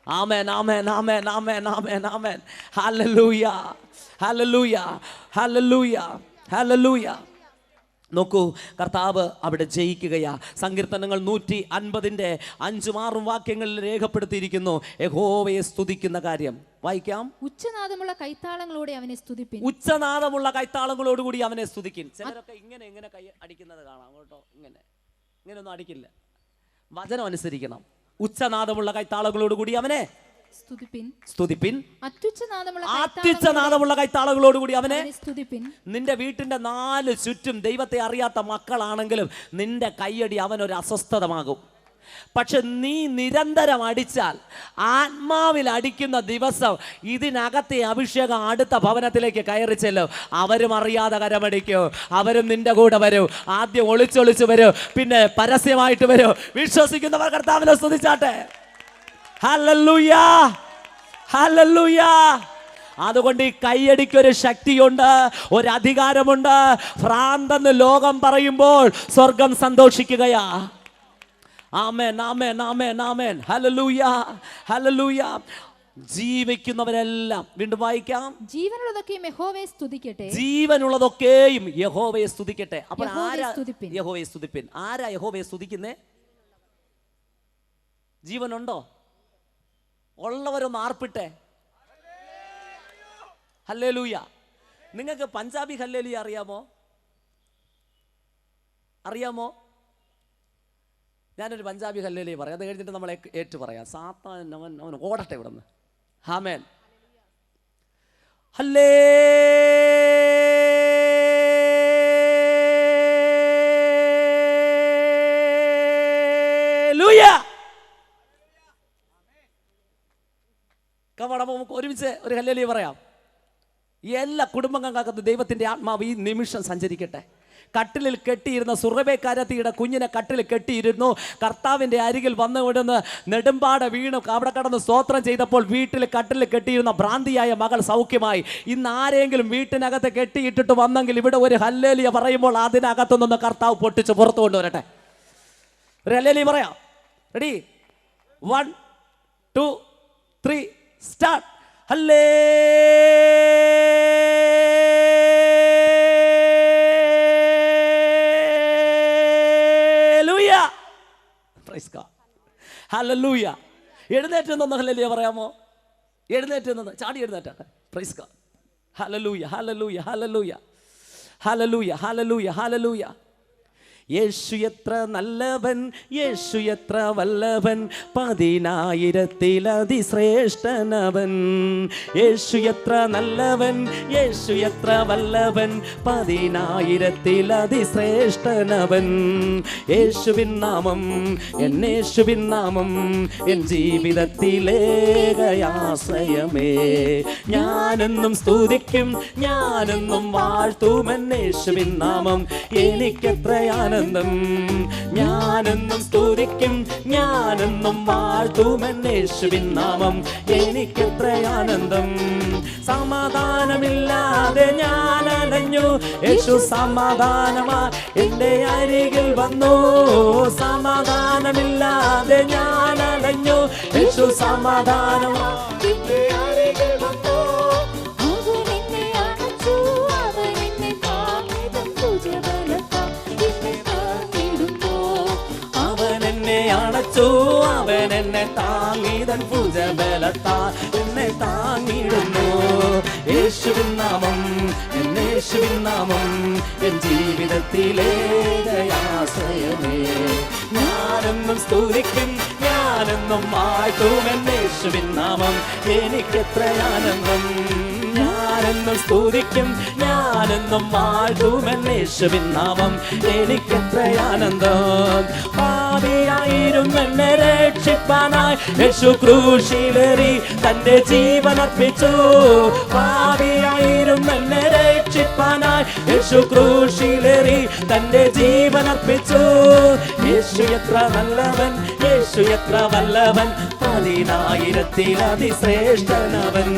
ആമേൻ, ആമേൻ, ആമേൻ, ആമേൻ, ആമേൻ, ആമേൻ. ഹല്ലേലൂയ, ഹല്ലേലൂയ, ഹല്ലേലൂയ, ഹല്ലേലൂയ. നോക്കൂ, കർത്താവ് അവിടെ ജയിക്കുകയാ. സങ്കീർത്തനങ്ങൾ 150 5-ഉം 6-ഉം വാക്യങ്ങളിൽ രേഖപ്പെടുത്തിയിരിക്കുന്നു യഹോവയെ സ്തുതിക്കുന്ന കാര്യം. വായിക്കാം. ഉച്ചനാദമുള്ള കൈത്താളങ്ങളോടെ അവനെ സ്തുതിപ്പിൻ. ഉച്ചനാദമുള്ള കൈത്താളങ്ങളോടുകൂടി അവനെ സ്തുതിക്കിൻ. ചിലരൊക്കെ ഇങ്ങനെ കൈ അടിക്കുന്നത് കാണാം കേട്ടോ. ഇങ്ങനെയൊന്നും അടിക്കില്ല. വചനം അനുസരിക്കണം. ഉച്ചനാദമുള്ള കൈത്താളങ്ങളോടുകൂടി അവനെ സ്തുതിപ്പിൻ. അത്യുച്ചനാദമുള്ള കൈത്താളങ്ങളോടുകൂടി അവനെ സ്തുതിപ്പിൻ. നിന്റെ വീട്ടിന്റെ 4 ചുറ്റും ദൈവത്തെ അറിയാത്ത മക്കളാണെങ്കിലും നിന്റെ കൈയടി അവനൊരു അസ്വസ്ഥതമാകും. പക്ഷെ നീ നിരന്തരം അടിച്ചാൽ, ആത്മാവിൽ അടിക്കുന്ന ദിവസം ഇതിനകത്തെ അഭിഷേകം അടുത്ത ഭവനത്തിലേക്ക് കയറി ചെല്ലും. അവരും അറിയാതെ കരമടിക്കും. അവരും നിന്റെ കൂടെ വരും. ആദ്യം ഒളിച്ചൊളിച്ച് വരും, പിന്നെ പരസ്യമായിട്ട് വരും. വിശ്വസിക്കുന്നവർ കർത്താവിനെ സ്തുതിച്ചാട്ടെ. Hallelujah, hallelujah. അതുകൊണ്ട് ഈ കൈയടിക്കൊരു ശക്തിയുണ്ട്, ഒരു അധികാരമുണ്ട്. ഭ്രാന്തെന്ന് ലോകം പറയുമ്പോൾ സ്വർഗം സന്തോഷിക്കുകയാ. ആമേൻ, ആമേൻ, ആമേൻ, ആമേൻ. ഹല്ലേലൂയ, ഹല്ലേലൂയ. ജീവിക്കുന്നവരെല്ലാം, വീണ്ടും വായിക്കാം. ജീവനുള്ളതൊക്കെയും യഹോവയെ സ്തുതിക്കട്ടെ. ജീവനുള്ളതൊക്കെയും യഹോവയെ സ്തുതിക്കട്ടെ. അപ്പോൾ ആരാ യഹോവയെ സ്തുതിപ്പിൻ? ആരാ യഹോവയെ സ്തുതിക്കുന്നേ? ജീവനുണ്ടോ? ഉള്ളവരൊന്ന് ആർപ്പിട്ടെ. ഹല്ലേലൂയ. നിങ്ങൾക്ക് പഞ്ചാബി ഹല്ലേലൂയ അറിയാമോ? ഞാനൊരു പഞ്ചാബി ഹല്ലേലൂയ പറയാം. അത് കഴിഞ്ഞിട്ട് നമ്മൾ ഏറ്റു പറയാം. സാത്താൻ അവൻ ഓടട്ടെ ഇവിടെ നിന്ന്. ആമേൻ. ഹല്ലേലൂയ. കവടം നമുക്ക് ഒരുമിച്ച് ഒരു ഹല്ലേലൂയ പറയാം. എല്ലാ കുടുംബങ്ങൾക്കകത്ത് ദൈവത്തിൻ്റെ ആത്മാവ് ഈ നിമിഷം സഞ്ചരിക്കട്ടെ. കട്ടിലിൽ കെട്ടിയിരുന്ന സുറബേക്കാരത്തിയുടെ കുഞ്ഞിനെ കട്ടിൽ കെട്ടിയിരുന്നു. കർത്താവിൻ്റെ അരികിൽ വന്നുകൊടുന്ന് നെടുമ്പാട വീണു അവിടെ കടന്ന് സ്തോത്രം ചെയ്തപ്പോൾ വീട്ടിൽ കട്ടിൽ കെട്ടിയിരുന്ന ഭ്രാന്തിയായ മകൾ സൗഖ്യമായി. ഇന്ന് ആരെങ്കിലും വീട്ടിനകത്ത് കെട്ടിയിട്ടിട്ട് വന്നെങ്കിൽ ഇവിടെ ഒരു ഹല്ലേലൂയ പറയുമ്പോൾ അതിനകത്തുനിന്ന് കർത്താവ് പൊട്ടിച്ച് പുറത്തു കൊണ്ടുവരട്ടെ. ഒരു ഹല്ലേലൂയ പറയാം. റെഡി? 1 2 3 സ്റ്റാർട്ട്. ഹല്ലേലൂയ. Praise God. ഹല്ലേലൂയ. എഴുന്നേറ്റ് നിന്ന് ഹല്ലേലൂയ പറയാമോ? എഴുന്നേറ്റ് നിന്ന് ചാടി എഴുന്നേറ്റാട്ടെ. Praise God. ഹല്ലേലൂയ, ഹല്ലേലൂയ, ഹല്ലേലൂയ, ഹല്ലേലൂയ, ഹല്ലേലൂയ, ഹല്ലേലൂയ. യേശു എത്ര നല്ലവൻ, യേശു എത്ര വല്ലവൻ, 10,000-അതിശ്രേഷ്ഠനവൻ. യേശു എത്ര നല്ലവൻ, യേശു എത്ര വല്ലവൻ, 10,000-അതിശ്രേഷ്ഠനവൻ. യേശുവിൻ നാമം, എന്നേശുവിൻ നാമം, എൻ ജീവിതത്തിലേകയാശ്രയമേ. ഞാനെന്നും സ്തുതിക്കും, ഞാനെന്നും വാഴ്ത്തും എന്നേശുവിൻ നാമം. എനിക്കെത്രയാണ് ഞാനെന്നും സ്തുതിക്കും, ഞാനെന്നും വാഴ്ത്തും എന്നേശുവിൻ നാമം. എനിക്കെത്ര ആനന്ദം. സമാധാനമില്ലാതെ ഞാൻ അലഞ്ഞു, യേശു സമാധാനമാ എൻ്റെ അരികിൽ വന്നു. സമാധാനമില്ലാതെ ഞാൻ അലഞ്ഞു, യേശു സമാധാനമാ എൻ്റെ അരികിൽ വന്നു. അവൻ എന്നെ താങ്ങിതൻ ഭുജബലത്താൽ എന്നെ താങ്ങിടുന്നു. യേശുവിൻ നാമം, എന്നേശുവിൻ നാമം, എൻ ജീവിതത്തിലേകയാശ്രയമേ. ഞാനെന്നും സ്തുതിക്കും, ഞാനെന്നും വാഴ്ത്തും എന്നേശുവിൻ നാമം. എനിക്കെത്ര ആനന്ദം. ഞാനെന്നും സ്തുതിക്കും, ഞാനെന്നും വാഴ്ത്തുമെൻ യേശുവിൻ നാമം. എനിക്കെത്ര ആനന്ദം. പാപിയായിരുന്നെന്നെ രക്ഷിപ്പാനായി യേശു ക്രൂശിലേറി തന്റെ ജീവൻ അർപ്പിച്ചു. പാപിയായിരുന്നെന്നെ രക്ഷിപ്പാനായി യേശു ക്രൂശിലേറി തന്റെ ജീവൻ അർപ്പിച്ചു. യേശു എത്ര നല്ലവൻ, യേശു എത്ര വല്ലവൻ, 10,000 അതിശ്രേഷ്ഠനവൻ.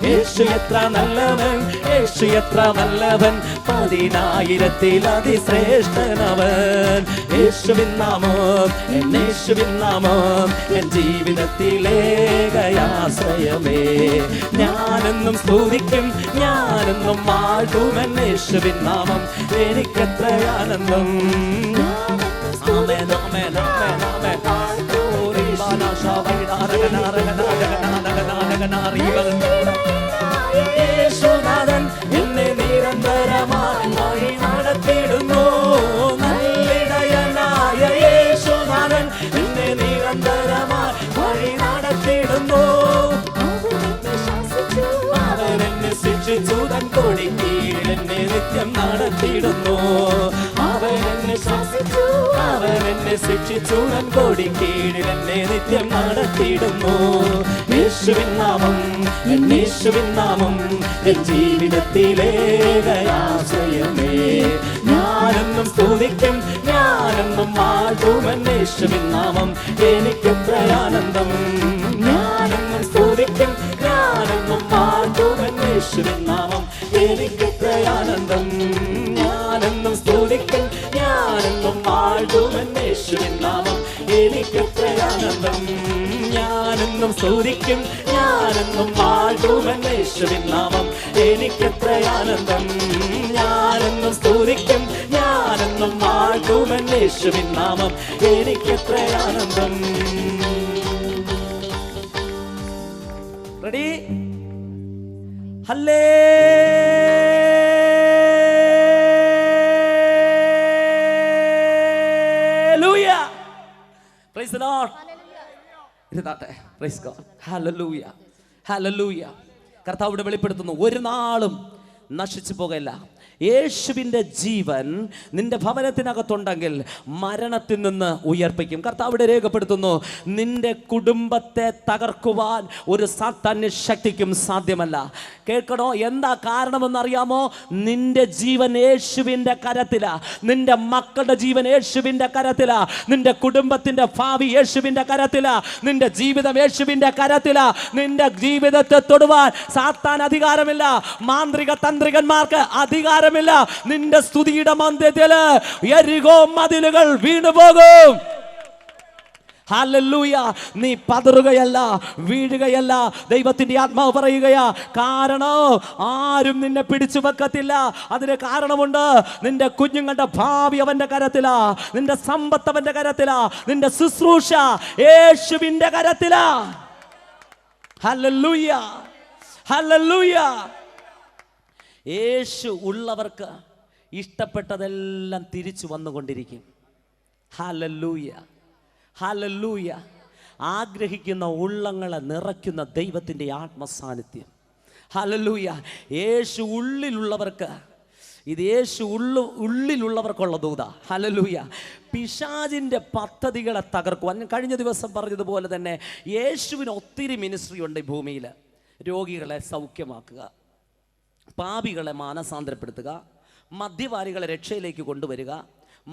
യേശു എത്ര നല്ലവൻ, യേശു എത്ര വല്ലവൻ, 10,000 അതിശ്രേഷ്ഠനവൻ. യേശുവിൻ നാമം, യേശുവിൻ നാമം, എൻ ജീവിതത്തിലേകയാശ്രയമേ. ഞാനെന്നും സ്തുതിക്കും, ഞാനെന്നും വാഴ്ത്തുമെൻ യേശുവിൻ നാമം. എനിക്കെത്ര ആനന്ദം. ആമേൻ, ആമേൻ, ആമേൻ, ആമേൻ. യേശുനാഥൻ എന്നെ നിരന്തരമായി വഴി നടത്തിയിടുന്നു. നല്ലിടയനായ യേശുനാഥൻ എന്നെ നിരന്തരമായി വഴി നടത്തിയിടുന്നു. അവൻ എന്നെ ശിക്ഷിച്ചു തൻ കൊടിക്കീഴിൽ എന്നെ നിത്യം നടത്തിയിടുന്നു. അവൻ എന്നെ ശാസിച്ചു, അവൻ എന്നെ ശിക്ഷിച്ചു തൻ കൊടിക്കീഴിൽ എന്നെ നിത്യം നടത്തിയിടുന്നു. യേശുവിൻ നാമം, യേശുവിൻ നാമം, എൻ ജീവിതത്തിലേകയാശ്രയമേ. ഞാനെന്നും സ്തുതിക്കും, ഞാനെന്നും വാഴ്ത്തുമെൻ യേശുവിൻ നാമം. എനിക്കെത്ര ആനന്ദം. ഞാനെന്നും സ്തുതിക്കും, ഞാനെന്നും വാഴ്ത്തുമെൻ യേശുവിൻ നാമം. എനിക്കെത്ര ആനന്ദം. ഞാനെന്നും സ്തുതിക്കും, ഞാനെന്നും വാഴ്ത്തുമെൻ യേശുവിൻ നാമം. എനിക്കെത്ര ആനന്ദം. ഞാനെന്നും സ്തുതിക്കും, ഞാനെന്നും വാഴ്ത്തുമെൻ യേശുവിൻ നാമം. എനിക്കെത്ര ആനന്ദം. ഞാനെന്നും സ്തുതിക്കും, ഞാനെന്നും വാഴ്ത്തുമെൻ യേശുവിൻ നാമം. എനിക്കെത്ര ആനന്ദം. റെഡി? ഹല്ലേലൂയ. Praise the Lord. ഇരുന്നാട്ടെ. Praise God. ഹല്ലേലൂയ, ഹല്ലേലൂയ. കർത്താവ് ഇവിടെ വെളിപ്പെടുത്തുന്നു, ഒരു നാളും നശിച്ചു പോകയില്ല. യേശുവിൻ്റെ ജീവൻ നിന്റെ ഭവനത്തിനകത്തുണ്ടെങ്കിൽ മരണത്തിൽ നിന്ന് ഉയർപ്പിക്കും. കർത്താവ് ഇവിടെ രേഖപ്പെടുത്തുന്നു, നിന്റെ കുടുംബത്തെ തകർക്കുവാൻ ഒരു സാത്താന്യ ശക്തിക്കും സാധ്യമല്ല. കേൾക്കണോ? എന്താ കാരണമെന്നറിയാമോ? നിന്റെ ജീവൻ യേശുവിൻ്റെ കരത്തിലാ, നിന്റെ മക്കളുടെ ജീവൻ യേശുവിൻ്റെ കരത്തിലാ, നിന്റെ കുടുംബത്തിന്റെ ഭാവി യേശുവിൻ്റെ കരത്തിലാ, നിന്റെ ജീവിതം യേശുവിൻ്റെ കരത്തിലാ. നിന്റെ ജീവിതത്തെ തൊടുവാൻ സാത്താൻ അധികാരമില്ല, മാന്ത്രിക തന്ത്രികന്മാർക്ക് അധികാരമില്ല. നിന്റെ സ്തുതിയുടെ മധ്യത്തില് യെരിഹോ മതിലുകൾ വീണുപോകും. ഹല്ലേലൂയ. നീ പതറുകയല്ല, വീഴുകയല്ല. ദൈവത്തിന്റെ ആത്മാവ് പറയുകയാ, കാരണം ആരും നിന്നെ പിടിച്ചു വെക്കത്തില്ല. അതിന് കാരണമുണ്ട്. നിന്റെ കുഞ്ഞുങ്ങളുടെ ഭാവി അവന്റെ കരത്തിലാ, നിന്റെ സമ്പത്ത് അവന്റെ കരത്തിലാ, നിന്റെ ശുശ്രൂഷ യേശുവിന്റെ കരത്തിലാ. ഹല്ലേലൂയ, ഹല്ലേലൂയ. യേശു ഉള്ളവർക്ക് ഇഷ്ടപ്പെട്ടതെല്ലാം തിരിച്ചു വന്നുകൊണ്ടിരിക്കും. Hallelujah, hallelujah. ആഗ്രഹിക്കുന്ന ഉള്ളങ്ങളെ നിറയ്ക്കുന്ന ദൈവത്തിൻ്റെ ആത്മസാന്നിധ്യം. ഹല്ലേലൂയ. യേശു ഉള്ളിലുള്ളവർക്ക്, ഇത് യേശു ഉള്ളിലുള്ളവർക്കുള്ള ദൂത. ഹല്ലേലൂയ. പിശാചിൻ്റെ പദ്ധതികളെ തകർക്കുവാൻ കഴിഞ്ഞ ദിവസം പറഞ്ഞതുപോലെ തന്നെ യേശുവിന് ഒത്തിരി മിനിസ്ട്രി ഉണ്ട് ഈ ഭൂമിയിൽ. രോഗികളെ സൗഖ്യമാക്കുക, പാപികളെ മാനസാന്തരപ്പെടുത്തുക, മദ്യപാനികളെ രക്ഷയിലേക്ക് കൊണ്ടുവരിക,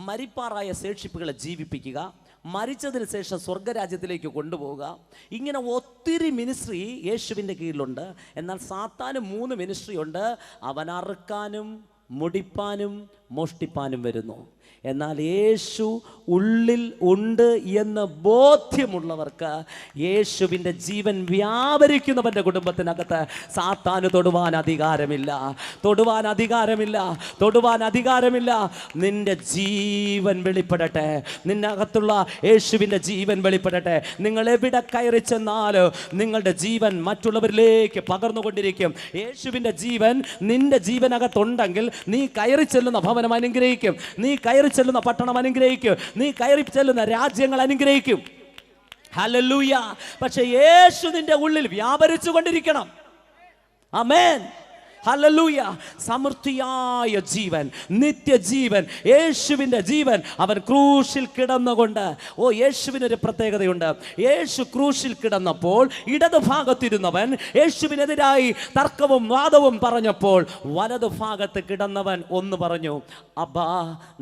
മരിപ്പാറായ ശേഷിപ്പുകളെ ജീവിപ്പിക്കുക, മരിച്ചതിന് ശേഷം സ്വർഗരാജ്യത്തിലേക്ക് കൊണ്ടുപോവുക. ഇങ്ങനെ ഒത്തിരി മിനിസ്ട്രി യേശുവിൻ്റെ കീഴിലുണ്ട്. എന്നാൽ സാത്താന് 3 മിനിസ്ട്രി ഉണ്ട്. അവൻ അറുക്കാനും മുടിപ്പാനും മോഷ്ടിപ്പാനും വരുന്നു. എന്നാൽ യേശു ഉള്ളിൽ ഉണ്ട് എന്ന് ബോധ്യമുള്ളവർക്ക് യേശുവിൻ്റെ ജീവൻ വ്യാപരിക്കുന്നവൻ്റെ കുടുംബത്തിനകത്ത് സാത്താന് തൊടുവാൻ അധികാരമില്ല, തൊടുവാൻ അധികാരമില്ല, തൊടുവാൻ അധികാരമില്ല. നിന്റെ ജീവൻ വെളിപ്പെടട്ടെ, നിന്നകത്തുള്ള യേശുവിൻ്റെ ജീവൻ വെളിപ്പെടട്ടെ. നിങ്ങൾ എവിടെ കയറി ചെന്നാലും നിങ്ങളുടെ ജീവൻ മറ്റുള്ളവരിലേക്ക് പകർന്നുകൊണ്ടിരിക്കും. യേശുവിൻ്റെ ജീവൻ നിന്റെ ജീവനകത്തുണ്ടെങ്കിൽ നീ കയറി ചെല്ലുന്ന ഭവനം അനുഗ്രഹിക്കും, നീ കയറി ചെല്ലുന്ന പട്ടണം അനുഗ്രഹിക്കും, നീ കയറി ചെല്ലുന്ന രാജ്യങ്ങൾ അനുഗ്രഹിക്കും. ഹല്ലേലൂയ. പക്ഷെ യേശു നിന്റെ ഉള്ളിൽ വ്യാപരിച്ചു കൊണ്ടിരിക്കണം. ആമേൻ. ഹല്ലേലൂയ. സമൃദ്ധിയായ ജീവൻ, നിത്യജീവൻ, യേശുവിൻ്റെ ജീവൻ. അവൻ ക്രൂശിൽ കിടന്നുകൊണ്ട്, യേശുവിനൊരു പ്രത്യേകതയുണ്ട്. യേശു ക്രൂശിൽ കിടന്നപ്പോൾ ഇടതുഭാഗത്തിരുന്നവൻ യേശുവിനെതിരായി തർക്കവും വാദവും പറഞ്ഞപ്പോൾ വലതുഭാഗത്ത് കിടന്നവൻ ഒന്ന് പറഞ്ഞു, അബ്ബാ,